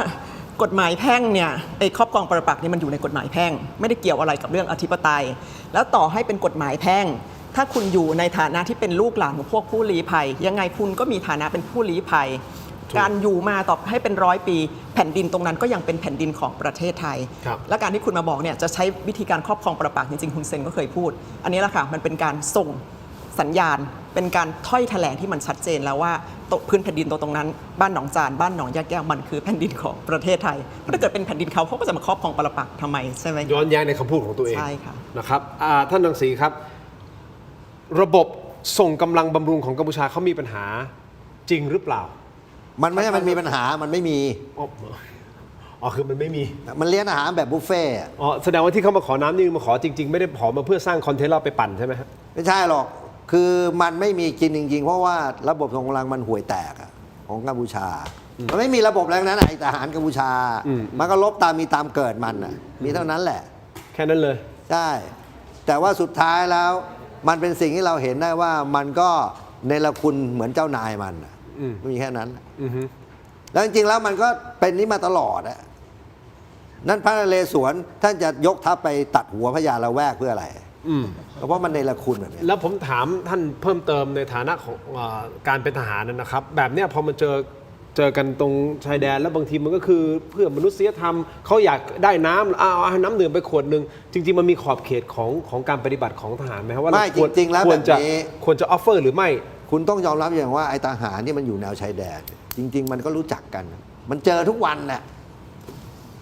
กฎหมายแพ่งเนี่ยไอ้ครอบครองปรปักษ์นี่มันอยู่ในกฎหมายแพ่งไม่ได้เกี่ยวอะไรกับเรื่องอธิปไตยแล้วต่อให้เป็นกฎหมายแพ่งถ้าคุณอยู่ในฐานะที่เป็นลูกหลานของพวกผู้ลี้ภัยยังไงคุณก็มีฐานะเป็นผู้ลี้ภัยการอยู่มาต่อให้เป็น100 ปีแผ่นดินตรงนั้นก็ยังเป็นแผ่นดินของประเทศไทยและการที่คุณมาบอกเนี่ยจะใช้วิธีการครอบครองปรปักษ์จริงๆฮุนเซนก็เคยพูดอันนี้แหละค่ะมันเป็นการส่งสัญญาณเป็นการถ้อยแถลงที่มันชัดเจนแล้วว่าพื้นแผ่นดินตรงนั้นบ้านหนองจานบ้านหนองยาแก้วมันคือแผ่นดินของประเทศไทยถ้าเกิดเป็นแผ่นดินเขาก็จะมาครอบครองปรปักษ์ทำไมใช่ไหมย้อนแย้งในคำพูดของตัวเองใช่ค่ะนะครับท่านรังสีครับระบบส่งกำลังบำรุงของกัมพูชาเขามีปัญหาจริงหรือเปล่ามันไม่ใช่มันมีปัญหามันไม่มีอ๋อคือมันไม่มีมันเลี้ยงอาหารแบบบุฟเฟ่อ๋อแสดงว่าที่เขามาขอน้ำนี่มาขอจริงๆไม่ได้ขอมาเพื่อสร้างคอนเทนต์เราไปปั่นใช่ไหมครับไม่ใช่หรอกคือมันไม่มีกินจริงๆเพราะว่าระบบส่งกำลังมันห่วยแตกของกัมพูชามันไม่มีระบบอะไรนั้นไอ้ทหารกัมพูชามันก็ลบตามมีตามเกิดมันมีเท่านั้นแหละแค่นั้นเลยใช่แต่ว่าสุดท้ายแล้วมันเป็นสิ่งที่เราเห็นได้ว่ามันก็เนรคุณเหมือนเจ้านายมันมีแค่นั้นแล้วจริงๆแล้วมันก็เป็นนี้มาตลอดนั่นพระนเรศวรท่านจะยกทัพไปตัดหัวพญาละแวกเพื่ออะไรเพราะมันเนรคุณแบบนี้แล้วผมถามท่านเพิ่มเติมในฐานะของการเป็นทหารนะครับแบบเนี้ยพอมันเจอกันตรงชายแดนแล้วบางทีมันก็คือเพื่อมนุษยธรรมเขาอยากได้น้ำเอาน้ำดื่มไปขวดหนึ่งจริงๆมันมีขอบเขตของการปฏิบัติของทหารไหมครับว่าไม่จริงๆแล้วแบบนี้ควรจะออฟเฟอร์หรือไม่คุณต้องยอมรับอย่างว่าไอ้ทหารที่มันอยู่แนวชายแดนจริงๆมันก็รู้จักกันมันเจอทุกวันแหละ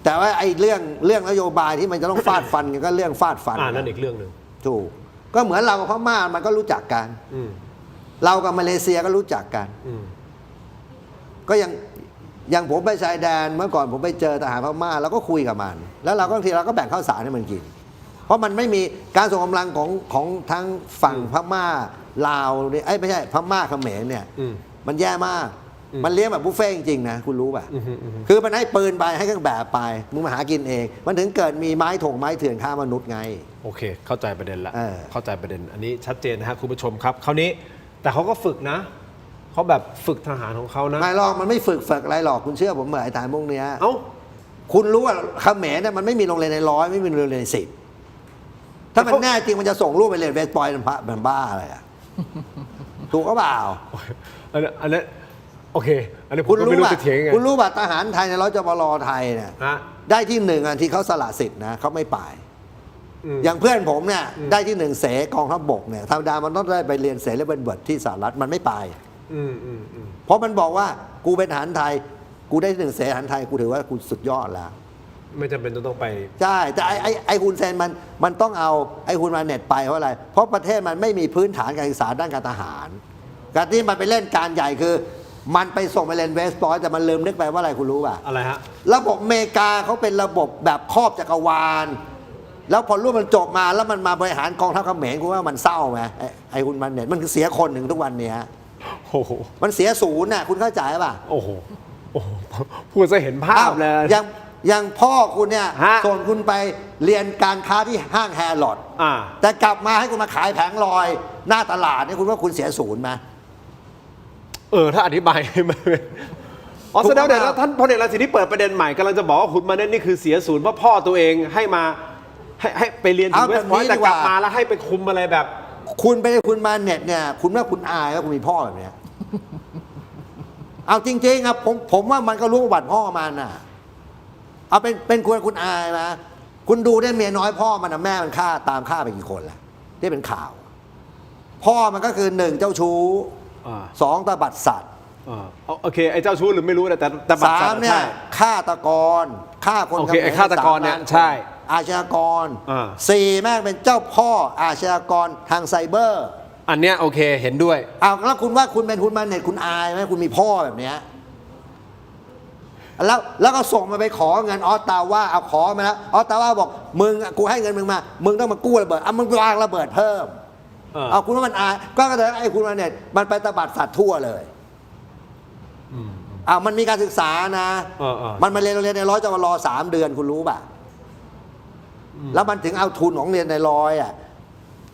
แต่ว่าไอ้เรื่องนโยบายที่มันจะต้องฟาดฟันกันก็เรื่องฟาดฟันนั่นอีกเรื่องหนึ่งถูกก็เหมือนเรากับพม่ามันก็รู้จักกันเรากับมาเลเซียก็รู้จักกันก็อย่างผมไปชายแดนเมื่อก่อนผมไปเจอทหารพม่าเราก็คุยกับมันแล้วเราก็ทีเราก็แบ่งข้าวสารให้มันกินเพราะมันไม่มีการส่งกำลังของทั้งฝั่งพม่าลาวเนี่ยไม่ใช่พม่าเขมรเนี่ยมันแย่มากมันเลี้ยงแบบบุฟเฟ่จริงๆนะคุณรู้ป่ะคือมันให้ปืนไปให้เครื่องแบบไปมึงมาหากินเองมันถึงเกิดมีไม้ถงไม้เถื่อนฆ่ามนุษย์ไงโอเคเข้าใจประเด็นละเข้าใจประเด็นอันนี้ชัดเจนนะครับคุณผู้ชมครับคราวนี้แต่เขาก็ฝึกนะเขาแบบฝึกทหารของเขานะไม่หรอกมันไม่ฝึกอะไรหรอกคุณเชื่อผมเหมือนไอ้ทหารพวกเนี้ยคุณรู้ว่าเขมรเนี่ยมันไม่มีโรงเรียนใน100ไม่มีโรงเรียนใน10ถ้ามันแน่จริงมันจะส่งลูกไปเรียนเวสต์พอยต์เป็นบ้าอะไรถูกก็เปล่าอันนั้นโอเคอันนี้คุณรู้ป่ะคุณรู้ป่ะทหารไทยในร้อยจปรไทยเนี่ยได้ที่1ที่เขาสละสิทธิ์นะเขาไม่ไปอย่างเพื่อนผมเนี่ยได้ที่1เสกองทัพบกเนี่ยธรรมดามันต้องได้ไปเรียนเสเลเบิลเบิร์ดที่สหรัฐมันไม่ไปเพราะมันบอกว่ากูเป็นทหารไทยกูได้ที่1เสทหารไทยกูถือว่ากูสุดยอดแล้วไม่จำเป็นต้องไปใช่แต่ไอ้ฮุนเซนมันต้องเอาไอ้ฮุนมาเน็ตไปเพราะอะไรเพราะประเทศมันไม่มีพื้นฐานการศึกษาด้านการทหารการที่มันไปเล่นการใหญ่คือมันไปส่งไปเรียนเวสต์พอยต์แต่มันลืมนึกไปว่าอะไรคุณรู้ป่ะอะไรฮะระบบอเมริกาเขาเป็นระบบแบบครอบจักรวาลแล้วพอรู้มันจบมาแล้วมันมาบริหารกองทัพเขมรคุณว่ามันเศร้าไหมไอ้ฮุนมันเน็ตมันเสียคนหนึ่งทุกวันนี้มันเสีย0น่ะคุณเข้าใจป่ะโอ้โหพูดจะเห็นภาพเลยอย่างพ่อคุณเนี่ยส่งคุณไปเรียนการค้าที่ห้างแฮร์รอดแต่กลับมาให้คุณมาขายแผงลอยหน้าตลาดนี่คุณว่าคุณเสีย0ไหมถ้าอธิบายมาแสดงว่าท่านพลเอกรังสีที่เปิดประเด็นใหม่กำลังจะบอกว่าคุณมาเนี่ยนี่คือเสีย0เพราะพ่อตัวเองให้มาให้ไปเรียนที่เวสต์พอยต์แต่กลับมาแล้วให้ไปคุมอะไรแบบคุณไปคุณมาเน็ตเนี่ยคุณว่าคุณอายว่าคุณมีพ่อแบบนี้เอาจริงๆครับผมว่ามันก็รู้ประวัติพ่อมันน่ะเอาเป็นคุณอายนะคุณดูได้เมียน้อยพ่อมันนะแม่มันตามฆ่าไปกี่คนแล้วที่เป็นข่าว พ่อมันก็คือ 1 เจ้าชู้ 2 ตบัดสัตว์ โอเคไอ้เจ้าชู้หรือไม่รู้นะแต่บัตรสัตว์ 3เนี่ย ใช่ ฆาตกรฆ่าคน โอเคไอ้ฆาตกรเนี่ย 3 ใช่ อาชญากร 4แม่งเป็นเจ้าพ่ออาชญากรทางไซเบอร์ อันเนี้ยโอเคเห็นด้วย อ้าวแล้วคุณว่าคุณเป็นคุณมาเน็ตคุณอายไหมคุณมีพ่อแบบเนี้ยแล้วก็ส่งมาไปขอเงินออตตาว่าเอาขอมาแล้วออตตาว่าบอกมึงกูให้เงินมึงมามึงต้องมากู้ระเบิดมึงวางระเบิดเพิ่มเอาคุณว่ามันอายก็เลยไอ้คุณมาเน็ตมันไปตบัดสัตว์ทั่วเลยมันมีการศึกษานะมันมาเรียนโรงเรียนในร้อยจวร3 เดือนคุณรู้ป่ะแล้วมันถึงเอาทุนของเรียนในร้อย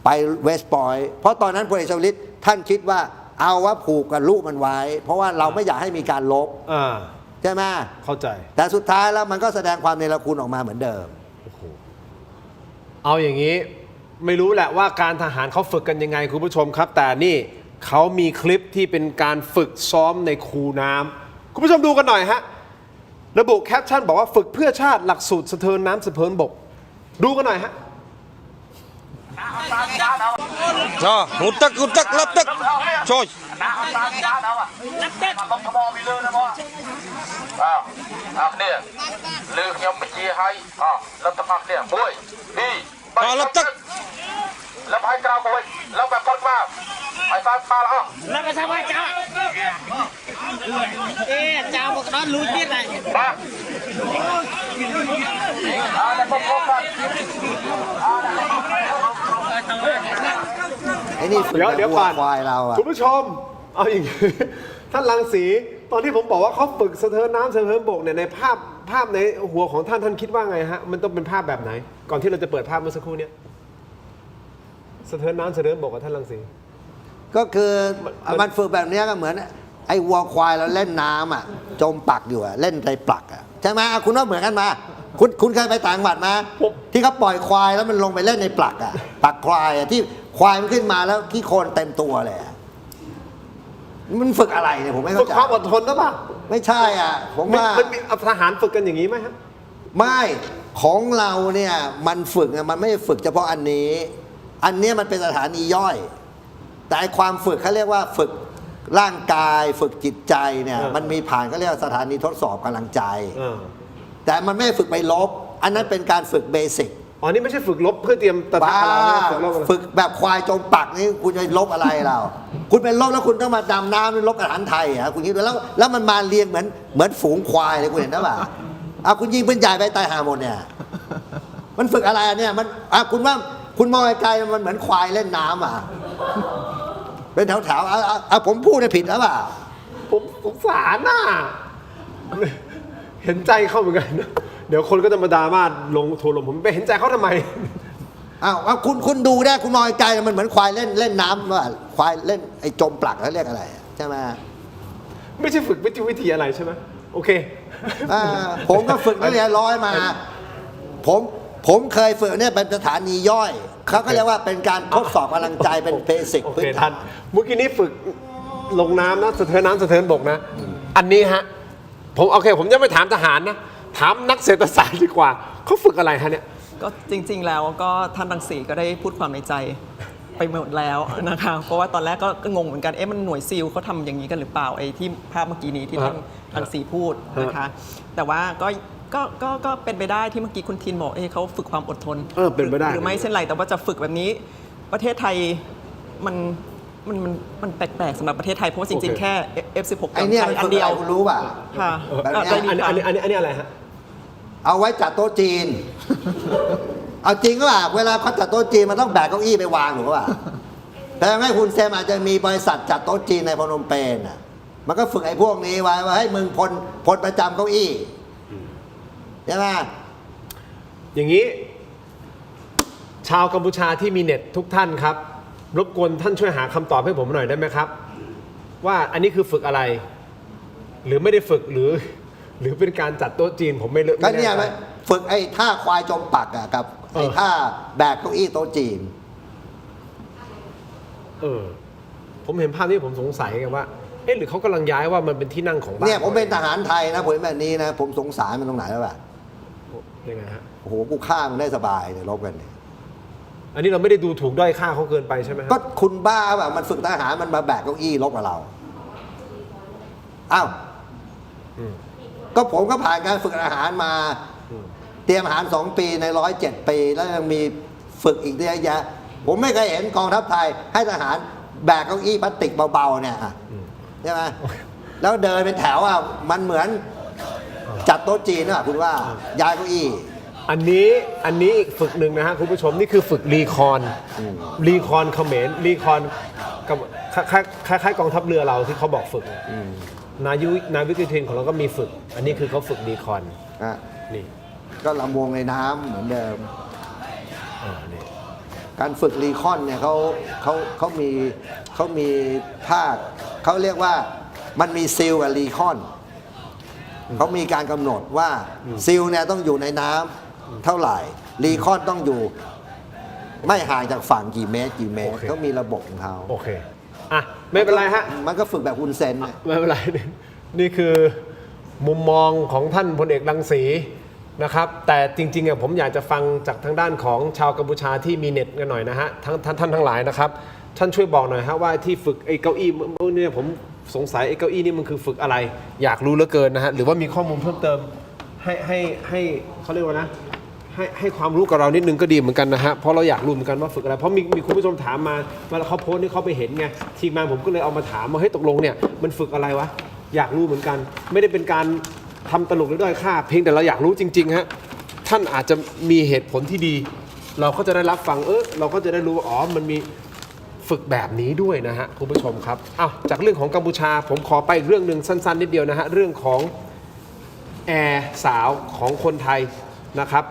ไปเวสต์พอยต์เพราะตอนนั้นพลเอกชวลิตท่านคิดว่าเอาว่าผูกกับลูกมันไว้ เพราะว่าเราไม่อยากให้มีการลบใช่ไหมเข้าใจแต่สุดท้ายแล้วมันก็แสดงความเนรคุณออกมาเหมือนเดิม เอาอย่างนี้ไม่รู้แหละว่าการทหารเขาฝึกกันยังไงคุณผู้ชมครับ แต่นี่เขามีคลิปที่เป็นการฝึกซ้อมในคูน้ำคุณผู้ชมดูกันหน่อยฮะระบุแคปชั่นบอกว่าฝึกเพื่อชาติหลักสูตรสะเทินน้ำสะเทินบกดูกันหน่อยฮะหุดตักรับตักช่วยเนี่ยเลือกยมไปชี้ให้รับตะพักเนี่ยปุ้ยพี่รับตักแล้วให้กราวกันแล้วแบบพดมาไอ้ฟ้าฟ้าแล้วแล้วก็ทำไมจ้าจ้าบอกนั้นรู้ที่ไหนมาไอ้นี่ฝึก เดี๋ยวก่อนควายเราคุณผู้ชมเอาอย่างนี้ท่านรังสีตอนที่ผมบอกว่าเขาฝึกสะเทินน้ำสะเทินบกเนี่ยในภาพในหัวของท่านคิดว่าไงฮะมันต้องเป็นภาพแบบไหนก่อนที่เราจะเปิดภาพเมื่อสักครู่นี้สะเทินน้ำสะเทินบกกับท่านรังสีก็คือมันฝึกแบบนี้ก็เหมือนไอ้วัวควายเราเล่นน้ำจมปักอยู่เล่นในปลักใช่ไหมคุณว่าเหมือนกันมาคุณเคยไปต่างจังหวัดมาที่เขาปล่อยควายแล้วมันลงไปเล่นในปลักปักควายที่ควายมันขึ้นมาแล้วขี้โคลนเต็มตัวเลยมันฝึกอะไรเนี่ยผมไม่เข้าใจฝึกความอดทนหรือเปล่าไม่ใช่ผมว่ามันมีทหารฝึกกันอย่างนี้ไหมครับไม่ของเราเนี่ยมันฝึกมันไม่ฝึกเฉพาะอันนี้มันเป็นสถานีย่อยแต่ความฝึกเขาเรียกว่าฝึกร่างกายฝึกจิตใจเนี่ยมันมีผ่านเขาเรียกสถานีทดสอบกำลังใจแต่มันไม่ฝึกไปลบอันนั้นเป็นการฝึกเบสิกนี่ไม่ใช่ฝึกลบเพื่อเตรียมตะทักเราฝึกแบบควายจมปักนี่คุณจะลบอะไรเราคุณเป็นลบแล้วคุณต้องมาดำน้ำลบทหารไทยคุณคิดดูแล้วมันมาเรียงเหมือนฝูงควายเลยคุณเห็นไหมป่ะคุณยิงปืนใหญ่ไปตายหาหมดเนี่ยมันฝึกอะไรเนี่ยมันคุณว่าคุณมองไกลๆมันเหมือนควายเล่นน้ำเป็นแถวๆผมพูดผิดหรือเปล่าผมสงสารเห็นใจเขาเหมือนกันเดี๋ยวคนก็จะมาดราม่าลงทัวร์ลงผมไปเห็นใจเขาทำไมคุณดูได้คุณมองไกลมันเหมือนควายเล่นน้ำว่าควายเล่นไอ้จมปลักเขาเรียกอะไรใช่ไหมไม่ใช่ฝึกวิธีอะไรใช่ไหมโอเคผมก็ฝึกนักเรียนร้อยมาผมเคยฝึกเนี่ยเป็นสถานีย่อยเขาก็เรียกว่าเป็นการทดสอบกำลังใจเป็นเบสิกพื้นฐานเมื่อกี้นี้ฝึกลงน้ำนะสะเทินน้ำสะเทินบกนะอันนี้ฮะผมยังไม่ถามทหารนะถามนักเศรษฐศาสตร์ดีกว่าเขาฝึกอะไรฮะเนี่ยก็จริงๆแล้วก็ท่านรังสีก็ได้พูดความในใจไปหมดแล้วนะคะเพราะว่าตอนแรกก็งงเหมือนกันมันหน่วยซีลเขาทำอย่างนี้กันหรือเปล่าไอ้ที่ภาพเมื่อกี้นี้ที่ท่านรังสีพูดนะคะแต่ว่าก็เป็นไปได้ที่เมื่อกี้คุณทินบอกเขาฝึกความอดทนเป็นไปได้หรือไม่เช่นไรแต่ว่าจะฝึกแบบนี้ประเทศไทยมันแปลกๆสำหรับประเทศไทยเพราะว่าจริงๆแค่ F16 ไอ้เนี่ยอันเดียวคุณรู้ป่ะค่ะอันนี้อะไรฮะเอาไว้จัดโต๊ะจีนเอาจริงก็ว่าเวลาเขาจัดโต๊ะจีนมันต้องแบกเก้าอี้ไปวางหรือว่าแต่ไม่คุณเซมอาจจะมีบริษัทจัดโต๊ะจีนในพนมเปญมันก็ฝึกไอ้พวกนี้ไว้ว่าให้มึงพลประจำเก้าอี้ใช่ไหมอย่างนี้ชาวกัมพูชาที่มีเน็ตทุกท่านครับรบกวนท่านช่วยหาคำตอบให้ผมหน่อยได้ไหมครับว่าอันนี้คือฝึกอะไรหรือไม่ได้ฝึกหรือเป็นการจัดโต๊ะจีนผมไม่เลือกก็เนี่ยฝึกไอ้ท่าควายจมปักกับไอ้ท่าแบกเก้าอี้โต๊ะจีนผมเห็นภาพนี้ผมสงสัยไงว่าหรือเขากำลังย้ายว่ามันเป็นที่นั่งของบ้านเนี่ยผมเป็นทหารไทยนะผมแบบนี้นะผมสงสารมันตรงไหนแล้วป่ะยังไงฮะโอ้โหกูฆ่ามันได้สบายเลยรบกันเนี่ย อันนี้เราไม่ได้ดูถูกด้อยค่าเขาเกินไปใช่ไหมครับ ก็คุณบ้าแบบมันฝึกทหารมันมาแบกเก้าอี้ลบกับเราอ้าวก็ผมก็ผ่านการฝึกทหารมาเตรียมอาหาร2 ปีใน107 ปีแล้วยังมีฝึกอีกเยอะแยะผมไม่เคยเห็นกองทัพไทยให้ทหารแบกเก้าอี้พลาสติกเบาๆเนี่ยใช่ไหมแล้วเดินเป็นแถวมันเหมือนจัดโต๊ะจีนนะคุณว่าย้ายเก้าอี้อันนี้อีกฝึกหนึ่งนะฮะคุณผู้ชมนี่คือฝึกรีคอนเขมรรีคอนกับคล้ายๆกองทัพเรือเราที่เขาบอกฝึกนาวิกโยธินของเราก็มีฝึกอันนี้คือเขาฝึกรีคอนนี่ก็ลำวงในน้ำเหมือนเดิมการฝึกรีคอนเนี่ยเขามีภาคเขาเรียกว่ามันมีซิลกับรีคอนเขามีการกำหนดว่าซิลเนี่ยต้องอยู่ในน้ำเท่าไหร่รีคอนต้องอยู่ไม่ห่างจากฝั่งกี่เมตรเขามีระบบของเขาโอเคอ่ะไม่เป็นไรฮะมันก็ฝึกแบบฮุนเซนไม่เป็นไรนี่คือมุมมองของท่านพลเอกรังสีนะครับแต่จริงๆผมอยากจะฟังจากทางด้านของชาวกัมพูชาที่มีเน็ตกันหน่อยนะฮะท่านทั้งหลายนะครับท่านช่วยบอกหน่อยฮะว่าที่ฝึกไอ้เก้าอี้เนี่ยผมสงสัยไอ้เก้าอี้นี่มันคือฝึกอะไรอยากรู้เหลือเกินนะฮะหรือว่ามีข้อมูลเพิ่มเติมให้เขาเรียกว่านะให้ความรู้กับเรานิดนึงก็ดีเหมือนกันนะฮะเพราะเราอยากรู้เหมือนกันว่าฝึกอะไรเพราะมีคุณผู้ชมถามมาเวลาเขาโพสต์นี่เขาไปเห็นไงทีมงานผมก็เลยเอามาถามว่าเฮ้ยตกลงเนี่ยมันฝึกอะไรวะอยากรู้เหมือนกันไม่ได้เป็นการทำตลกหรือด้อยค่าเพียงแต่เราอยากรู้จริงๆฮะท่านอาจจะมีเหตุผลที่ดีเราก็จะได้รับฟังเราก็จะได้รู้ว่าอ๋อมันมีฝึกแบบนี้ด้วยนะฮะคุณผู้ชมครับอ้าวจากเรื่องของกัมพูชาผมขอไปอีกเรื่องหนึ่งสั้นๆนิดเดียวนะฮะเรื่องของแอร์สาวของคนไทยนะครับ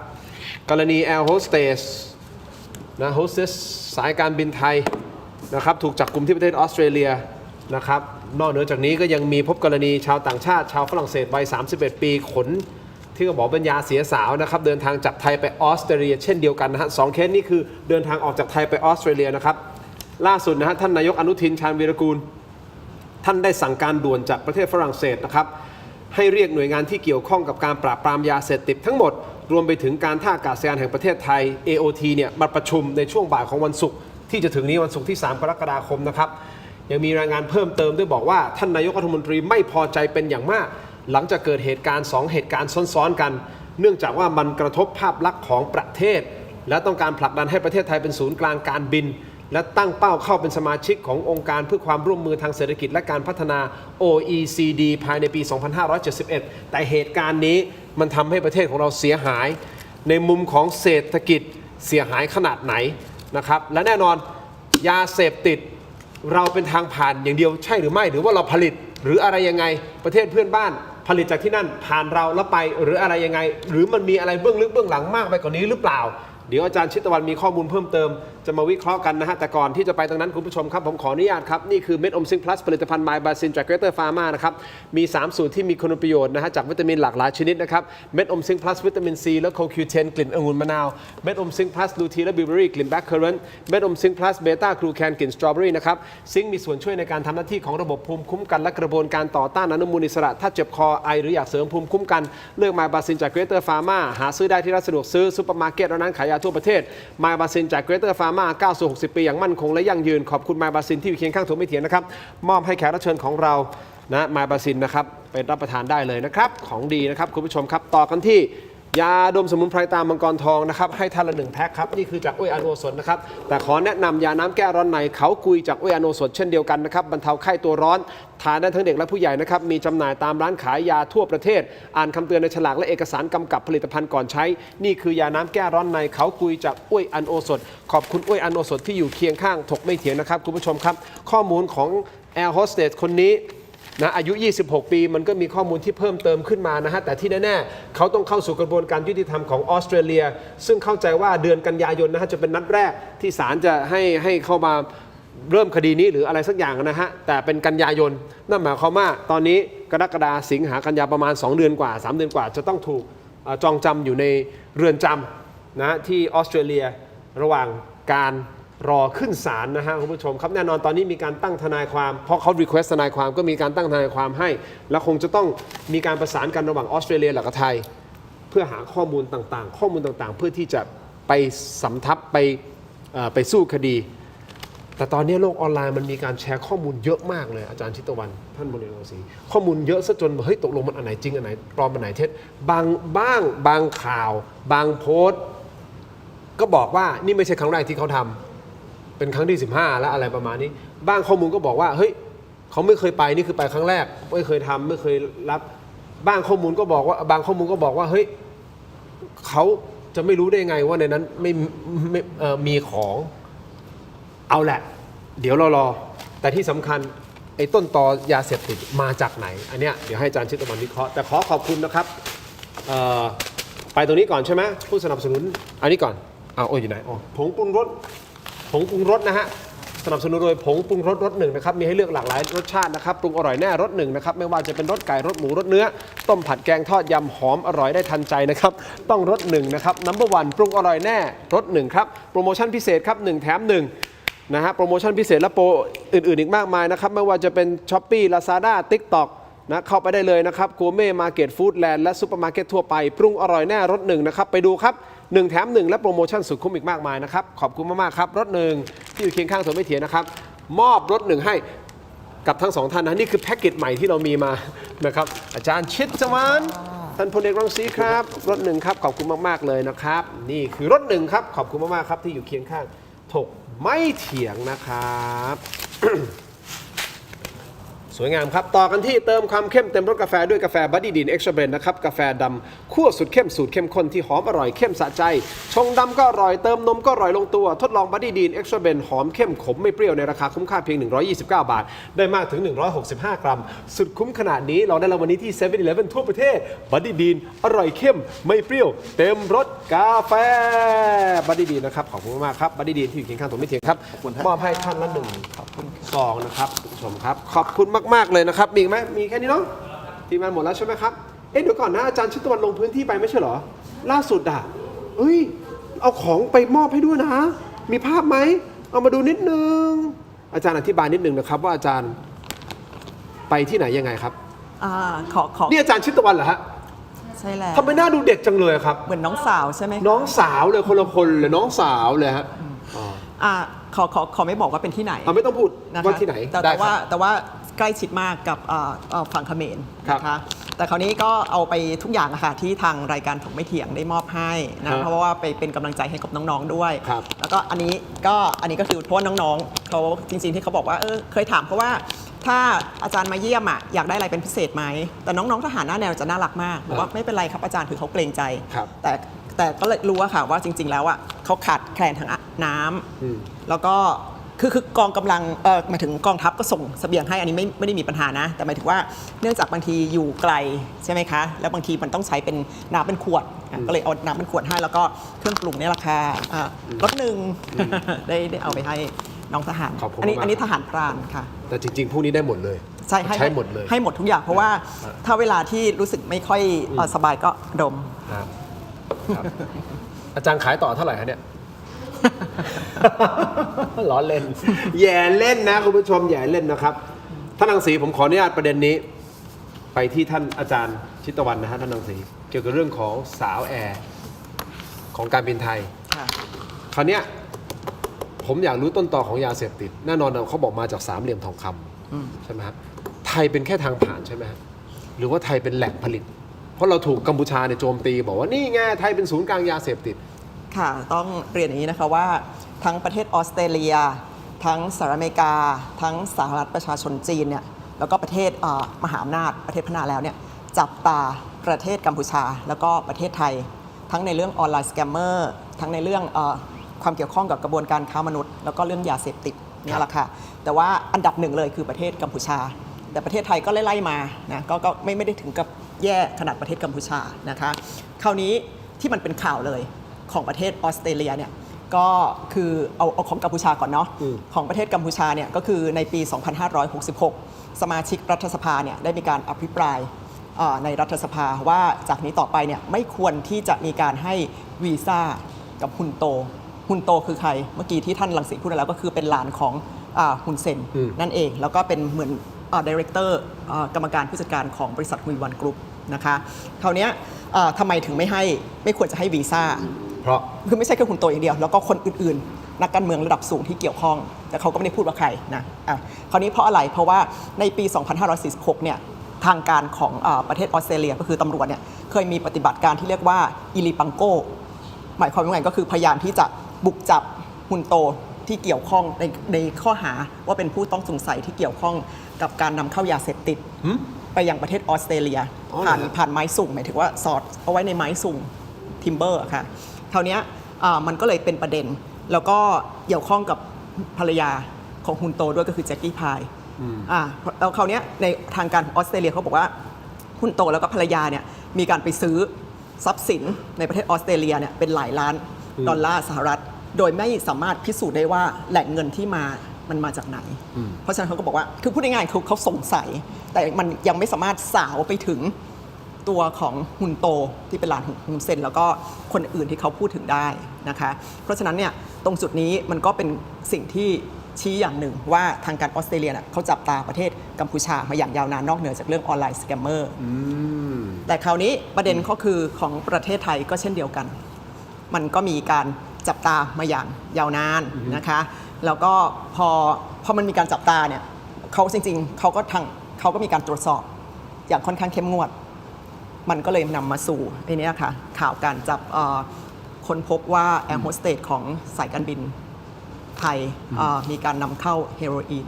กรณีแอร์โฮสเตสนะโฮสเตสสายการบินไทยนะครับถูกจับกุมที่ประเทศออสเตรเลียนะครับนอกเหนือจากนี้ก็ยังมีพบกรณีชาวต่างชาติชาวฝรั่งเศสวัย31 ปีขนที่เขาบอกเป็นยาเสียสาวนะครับเดินทางจากไทยไปออสเตรเลียเช่นเดียวกันนะฮะ2 เคสนี้คือเดินทางออกจากไทยไปออสเตรเลียนะครับล่าสุดนะฮะท่านนายกอนุทินชาญวีรกูลท่านได้สั่งการด่วนจากประเทศฝรั่งเศสนะครับให้เรียกหน่วยงานที่เกี่ยวข้องกับการปราบปรามยาเสพติดทั้งหมดรวมไปถึงการท่าอากาศยานแห่งประเทศไทย AOT เนี่ยมาประชุมในช่วงบ่ายของวันศุกร์ที่จะถึงนี้วันศุกร์ที่3 กรกฎาคมนะครับยังมีรายงานเพิ่มเติมด้วยบอกว่าท่านนายกรัฐมนตรีไม่พอใจเป็นอย่างมากหลังจากเกิดเหตุการณ์2 เหตุการณ์ซ้อนๆกันเนื่องจากว่ามันกระทบภาพลักษณ์ของประเทศและต้องการผลักดันให้ประเทศไทยเป็นศูนย์กลางการบินและตั้งเป้าเข้าเป็นสมาชิกขององค์การเพื่อความร่วมมือทางเศรษฐกิจและการพัฒนา OECD ภายในปี 2571 แต่เหตุการณ์นี้มันทำให้ประเทศของเราเสียหายในมุมของเศรษฐกิจเสียหายขนาดไหนนะครับและแน่นอนยาเสพติดเราเป็นทางผ่านอย่างเดียวใช่หรือไม่หรือว่าเราผลิตหรืออะไรยังไงประเทศเพื่อนบ้านผลิตจากที่นั่นผ่านเราแล้วไปหรืออะไรยังไงหรือมันมีอะไรเบื้องลึกเบื้องหลังมากไปกว่านี้หรือเปล่าเดี๋ยวอาจารย์ชิตวันมีข้อมูลเพิ่มเติมจะมาวิเคราะห์กันนะฮะแต่ก่อนที่จะไปตรงนั้นคุณผู้ชมครับผมขออนุญาตครับนี่คือเม็ดอมซิงค์พลัสผลิตภัณฑ์ไมบาซินจากเกรเตอร์ฟาร์มานะครับมี3สูตรที่มีคุณประโยชน์นะฮะจากวิตามินหลากหลายชนิดนะครับเม็ดอมซิงค์พลัสวิตามินซีและโคคิวเทนกลิ่นองุ่นมะนาวเม็ดอมซิงค์พลัสลูทีและบิวเบอรี่กลิ่นแบล็คเคอร์เรนต์เม็ดอมซิงค์พลัสเบต้ากลูแคนกลิ่นสตรอเบอรี่นะครับซิงค์มีส่วนช่วยในการทำหน้าที่ของระบบภูมิคุ้มกันและกระบวนการต่อต้านอนุมูลอิสระถ้าเจ็บคอไอหรืออยากเสริมภูมิคุ้มกันเลือกไมบาซินจากเกรเตอร์ฟาร์มาหาซื้อได้ที่ร้านสะดวกซื้อซุปเปอร์มาร์เก็ตและร้านขายยาทั่วประเทศไมบาซินจากเกรเตอร์ฟาร์มาก้าวสู่60 ปีอย่างมั่นคงและยั่งยืนขอบคุณไมบาซินที่อยู่เคียงข้างถูกไม่เถียงนะครับมอบให้แขกรับเชิญของเรานะไมบาซินนะครับไปรับประทานได้เลยนะครับของดีนะครับคุณผู้ชมครับต่อกันที่ยาดมสมุนไพรตามมังกรทองนะครับให้ท่านละ1 แพ็คครับนี่คือจากอ้วยอันโอสถนะครับแต่ขอแนะนำยาน้ำแก้ร้อนในเขากุยจากอ้วยอันโอสถเช่นเดียวกันนะครับบรรเทาไข้ตัวร้อนทานได้ทั้งเด็กและผู้ใหญ่นะครับมีจำหน่ายตามร้านขายยาทั่วประเทศอ่านคำเตือนในฉลากและเอกสารกำกับผลิตภัณฑ์ก่อนใช้นี่คือยาน้ำแก้ร้อนในเขากุยจากอ้วยอันโอสถขอบคุณอ้วยอันโอสถที่อยู่เคียงข้างถกไม่เถียงนะครับคุณผู้ชมครับข้อมูลของแอร์โฮสเตสคนนี้นะอายุ26 ปีมันก็มีข้อมูลที่เพิ่มเติมขึ้นมานะฮะแต่ที่แน่ๆเขาต้องเข้าสู่กระบวนการยุติธรรมของออสเตรเลียซึ่งเข้าใจว่าเดือนกันยายนนะฮะจะเป็นนัดแรกที่ศาลจะให้เข้ามาเริ่มคดีนี้หรืออะไรสักอย่างนะฮะแต่เป็นกันยายนนั่นหมายความว่าตอนนี้กรกฎาคมสิงหากันยาประมาณ2 เดือนกว่า3 เดือนกว่าจะต้องถูกจองจำอยู่ในเรือนจำนะที่ออสเตรเลียระหว่างการรอขึ้นศาลนะฮะคุณผู้ชมครับแน่นอนตอนนี้มีการตั้งทนายความเพราะเขา request ทนายความก็มีการตั้งทนายความให้แล้วคงจะต้องมีการประสานกันระหว่างออสเตรเลียและไทยเพื่อหาข้อมูลต่างๆเพื่อที่จะไปสำทับไป ไปสู้คดี แต่ตอนนี้โลกออนไลน์มันมีการแชร์ข้อมูลเยอะมากเลยอาจารย์ชิตวันท่านมณีรังสีข้อมูลเยอะซะจนเฮ้ยตกลงมันอันไหนจริงอันไหนปลอมอันไหนเท็จบางข่าวบางโพสต์ก็บอกว่านี่ไม่ใช่ครั้งแรกที่เขาทำเป็นครั้งที่15แล้วอะไรประมาณนี้บางข้อมูลก็บอกว่าเฮ้ยเขาไม่เคยไปนี่คือไปครั้งแรกไม่เคยทำไม่เคยรับบางข้อมูลก็บอกว่าเฮ้ยเขาจะไม่รู้ได้ไงว่าในนั้นไม่มีของเอาแหละเดี๋ยวเรารอแต่ที่สำคัญไอ้ต้นตอยาเสพติดมาจากไหนอันเนี้ยเดี๋ยวให้อาจารย์ชิตวันวิเคราะห์แต่ขอขอบคุณนะครับไปตรงนี้ก่อนใช่ไหมผู้สนับสนุนอันนี้ก่อนอยู่ไหนผงปรุงรสนะฮะสนับสนุนโดยผงปรุงรสรสหนึ่งนะครับมีให้เลือกหลากหลายรสชาตินะครับปรุงอร่อยแน่รสหนึ่งนะครับไม่ว่าจะเป็นรสไก่รสหมูรสเนื้อต้มผัดแกงทอดยำหอมอร่อยได้ทันใจนะครับต้องรสหนึ่งนะครับNo. 1ปรุงอร่อยแน่รสหนึ่งครับโปรโมชั่นพิเศษครับ1 แถม 1นะฮะโปรโมชั่นพิเศษและโปรอื่นๆอีกมากมายนะครับไม่ว่าจะเป็น Shopee Lazada TikTok นะเข้าไปได้เลยนะครับกูเม่มาร์เก็ตฟู้ดแลนด์และซุปเปอร์มาร์เก็ตทั่วไปปรุงอร่อยแน่รสหนึ่งนะครับไปดูครับ1 แถม 1และโปรโมชั่นสุดคุ้มอีกมากมายนะครับขอบคุณมากๆครับรถหนึ่งที่อยู่เคียงข้างถกไม่เถียงนะครับมอบรถหนึ่งให้กับทั้ง2ท่านนะนี่คือแพ็กเกจใหม่ที่เรามีมานะครับอาจารย์ชิตวันท่านพลเอกรังสีครับรถหนึ่งครับขอบคุณมากๆเลยนะครับนี่คือรถหนึ่งครับขอบคุณมากๆครับที่อยู่เคียงข้างถกไม่เถียงนะครับ สวยงามครับต่อกันที่เติมความเข้มเต็มรสกาแฟด้วยกาแฟบัดดี้ดีนเอ็กซ์ตร้าเบรนด์นะครับกาแฟดำคั่วสุดเข้มสูตรเข้มข้นที่หอมอร่อยเข้มสะใจชงดำก็อร่อยเติมนมก็อร่อยลงตัวทดลองบัดดี้ดีนเอ็กซ์ตร้าเบรนด์หอมเข้มขมไม่เปรี้ยวในราคาคุ้มค่าเพียง129 บาทได้มากถึง165 กรัมสุดคุ้มขนาดนี้เราได้รางวัลนี้ที่ 7-Eleven ทั่วประเทศบัดดี้ดีนอร่อยเข้มไม่เปรี้ยวเต็มรสกาแฟบัดดี้ดีนนะครับขอบคุณมากครับบัดดี้ดีนที่อยู่เคียงข้างผมไม่เถียงครับมอบให้ท่านละ1 ซองนะครับคุณผู้ชมครับขอบคุณมากๆเลยนะครับมีอีกไหมมีแค่นี้เนาะทีมงานหมดแล้วใช่ไหมครับเดี๋ยวก่อนนะอาจารย์ชิตวันลงพื้นที่ไปไม่ใช่เหรอล่าสุดเอาของไปมอบให้ด้วยนะมีภาพไหมเอามาดูนิดนึงอาจารย์อธิบายนิดนึงนะครับว่าอาจารย์ไปที่ไหนยังไงครับนี่อาจารย์ชิตวันเหรอฮะใช่แล้วทำไมหน้าดูเด็กจังเลยครับเหมือนน้องสาวใช่ไหมน้องสาวเลยคนละคนเลยน้องสาวเลยฮะขอไม่บอกว่าเป็นที่ไหนไม่ต้องพูดว่าที่ไหนแต่ว่าใกล้ชิดมากกับฝั่งเขมรนะคะแต่คราวนี้ก็เอาไปทุกอย่างอะค่ะที่ทางรายการถกไม่เถียงได้มอบให้นะเพราะว่าไปเป็นกำลังใจให้กับน้องๆด้วยแล้วก็อันนี้ก็คือเพราะน้องๆเขาจริงๆที่เขาบอกว่าเคยถามเขาว่าถ้าอาจารย์มาเยี่ยมอยากได้อะไรเป็นพิเศษไหมแต่น้องๆทหารหน้าแนวจะน่ารักมากบอกว่าไม่เป็นไรครับอาจารย์คือเขาเกรงใจแต่ก็เลยรู้ว่าค่ะว่าจริงๆแล้วเขาขาดแคลนทางน้ำแล้วก็คือกองกำลังหมายถึงกองทัพก็ส่งเสบียงให้อันนี้ไม่ได้มีปัญหานะแต่หมายถึงว่าเนื่องจากบางทีอยู่ไกลใช่ไหมคะแล้วบางทีมันต้องใช้เป็นน้ำเป็นขวดก็เลยเอาน้ำเป็นขวดให้แล้วก็เครื่องปรุงเนี่ยราคารถหนึ่งได้เอาไปให้น้องทหารอันนี้ทหารพรานค่ะแต่จริงๆพวกนี้ได้หมดเลยใช่ให้หมดเลยให้หมดทุกอย่างเพราะว่าถ้าเวลาที่รู้สึกไม่ค่อยสบายก็ดมอาจารย์ขายต่อเท่าไหร่คะเนี่ย ล้อเล่นแย่เล่นนะคุณผู้ชมแย่เล่นนะครับท่านรังสีผมขออนุญาตประเด็นนี้ไปที่ท่านอาจารย์ชิตวันนะฮะท่านรังสีเกี่ยวกับเรื่องของสาวแอร์ของการบินไทยคราวนี้ผมอยากรู้ต้นตอของยาเสพติดแน่นอนเขาบอกมาจาก3 เหลี่ยมทองคำใช่ไหมครับไทยเป็นแค่ทางผ่านใช่ไหมหรือว่าไทยเป็นแหล่งผลิตเพราะเราถูกกัมพูชาเนี่ยโจมตีบอกว่านี่ไงไทยเป็นศูนย์กลางยาเสพติดค่ะต้องเรียนอย่างนี้นะคะว่าทั้งประเทศออสเตรเลียทั้งสหรัฐอเมริกาทั้งสหรัฐประชาชนจีนเนี่ยแล้วก็ประเทศมหาอำนาจประเทศพัฒนาแล้วเนี่ยจับตาประเทศกัมพูชาแล้วก็ประเทศไทยทั้งในเรื่องออนไลน์สแกมเมอร์ทั้งในเรื่องความเกี่ยวข้องกับกระบวนการค้ามนุษย์แล้วก็เรื่องยาเสพติดนี่แหละค่ะแต่ว่าอันดับ1เลยคือประเทศกัมพูชาแต่ประเทศไทยก็ไล่มานะก็ไม่ได้ถึงกับแย่ขนาดประเทศกัมพูชานะคะคราวนี้ที่มันเป็นข่าวเลยของประเทศออสเตรเลียเนี่ยก็คือเอาของกัมพูชาก่อนเนาะของประเทศกัมพูชาเนี่ยก็คือในปี 2566 สมาชิกรัฐสภาเนี่ยได้มีการอภิปรายในรัฐสภาว่าจากนี้ต่อไปเนี่ยไม่ควรที่จะมีการให้วีซ่ากับฮุนโตคือใครเมื่อกี้ที่ท่านรังสีพูดแล้วก็คือเป็นหลานของฮุนเซนนั่นเองแล้วก็เป็นเหมือนดีเรคเตอร์กรรมการผู้จัดการของบริษัทฮุยวันกรุ๊ปนะคะคราวนี้ทำไมถึงไม่ควรจะให้วีซ่าเพราะคือไม่ใช่แค่ฮุนโตอย่างเดียวแล้วก็คนอื่นๆ นักการเมืองระดับสูงที่เกี่ยวข้องแต่เขาก็ไม่ได้พูดว่าใครนะคราวนี้เพราะอะไรเพราะว่าในปี 2546 เนี่ยทางการของประเทศออสเตรเลียก็คือตำรวจเนี่ยเคยมีปฏิบัติการที่เรียกว่าอิลิปังโกหมายความว่าไงก็คือพยายามที่จะบุกจับฮุนโตที่เกี่ยวข้องในข้อหาว่าเป็นผู้ต้องสงสัยที่เกี่ยวข้องกับการนำเข้ายาเสพติดไปยังประเทศออสเตรเลียผ่านไม้สุ่มหมายถึงว่าสอดเอาไว้ในไม้สุ่มทิมเบอร์ค่ะคราวนี้มันก็เลยเป็นประเด็นแล้วก็เกี่ยวข้องกับภรรยาของฮุนโตด้วยก็คือแจ็คกี้พายแล้วคราวนี้ในทางการของออสเตรเลียเขาบอกว่าฮุนโตแล้วก็ภรรยาเนี่ยมีการไปซื้อทรัพย์สินในประเทศออสเตรเลียเนี่ยเป็นหลายล้านดอลลาร์สหรัฐโดยไม่สามารถพิสูจน์ได้ว่าแหล่งเงินที่มันมาจากไหนเพราะฉะนั้นเขาก็บอกว่าคือพูดง่ายๆเขาสงสัยแต่มันยังไม่สามารถสาวไปถึงตัวของฮุนโตที่เป็นหลานของฮุนเซนแล้วก็คนอื่นที่เขาพูดถึงได้นะคะเพราะฉะนั้นเนี่ยตรงจุดนี้มันก็เป็นสิ่งที่ชี้อย่างหนึ่งว่าทางการออสเตรเลียเขาจับตาประเทศกัมพูชามาอย่างยาวนานนอกเหนือจากเรื่องออนไลน์สแกมเมอร์แต่คราวนี้ประเด็นก็คือของประเทศไทยก็เช่นเดียวกันมันก็มีการจับตามาอย่างยาวนานนะคะแล้วก็พอมันมีการจับตาเนี่ยเขาจริงๆเขาก็มีการตรวจสอบอย่างค่อนข้างเข้มงวดมันก็เลยนำมาสู่ไอ้นี่ค่ะข่าวการจับค้นพบว่าแอร์โฮสเตสของสายการบินไทยมีการนำเข้าเฮโรอีน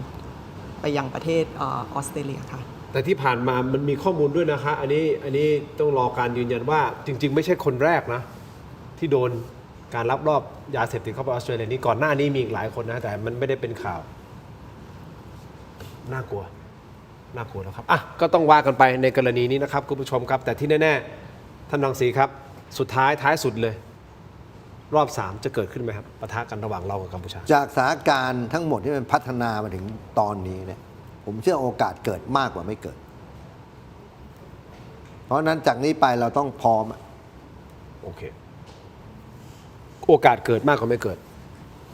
ไปยังประเทศออสเตรเลียค่ะแต่ที่ผ่านมามันมีข้อมูลด้วยนะคะอันนี้ต้องรอการยืนยันว่าจริงๆไม่ใช่คนแรกนะที่โดนการลักลอบยาเสพติดเข้าไปออสเตรเลียนี้ก่อนหน้านี้มีอีกหลายคนนะแต่มันไม่ได้เป็นข่าวน่ากลัวแล้วครับก็ต้องว่ากันไปในกรณีนี้นะครับคุณผู้ชมครับแต่ที่แน่ๆท่านรังสีครับสุดท้ายสุดเลยรอบ3จะเกิดขึ้นไหมครับปะทะกันระหว่างเรากับกัมพูชาจากสถานการณ์ทั้งหมดที่มันพัฒนามาถึงตอนนี้เนี่ยผมเชื่อโอกาสเกิดมากกว่าไม่เกิดเพราะนั้นจากนี้ไปเราต้องพร้อมโอเคโอกาสเกิดมากกว่าไม่เกิด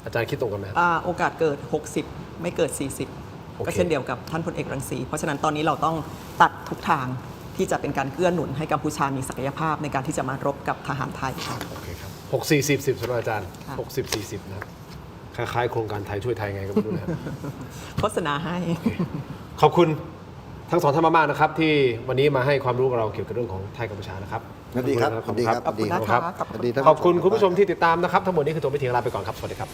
อาจารย์คิดตรงกันไหมโอกาสเกิด60ไม่เกิด40ก็เช่นเดียวกับท่านพลเอกรังสีเพราะฉะนั้นตอนนี้เราต้องตัดทุกทางที่จะเป็นการเกื้อหนุนให้กัมพูชามีศักยภาพในการที่จะมารบกับทหารไทยครับโอเคครับ60-40สำหรับอาจารย์60-40นะคล้ายๆโครงการไทยช่วยไทยไงก็ไม่รู้นะโฆษณาให้ขอบคุณทั้งสองท่านมากๆนะครับที่วันนี้มาให้ความรู้กับเราเกี่ยวกับเรื่องของไทยกัมพูชานะครับสวัสดีครับขอบคุณคุณผู้ชมที่ติดตามนะครับทั้งหมดนี้คือตัวไม่เถียงลาไปก่อนครับสวัสดีครับ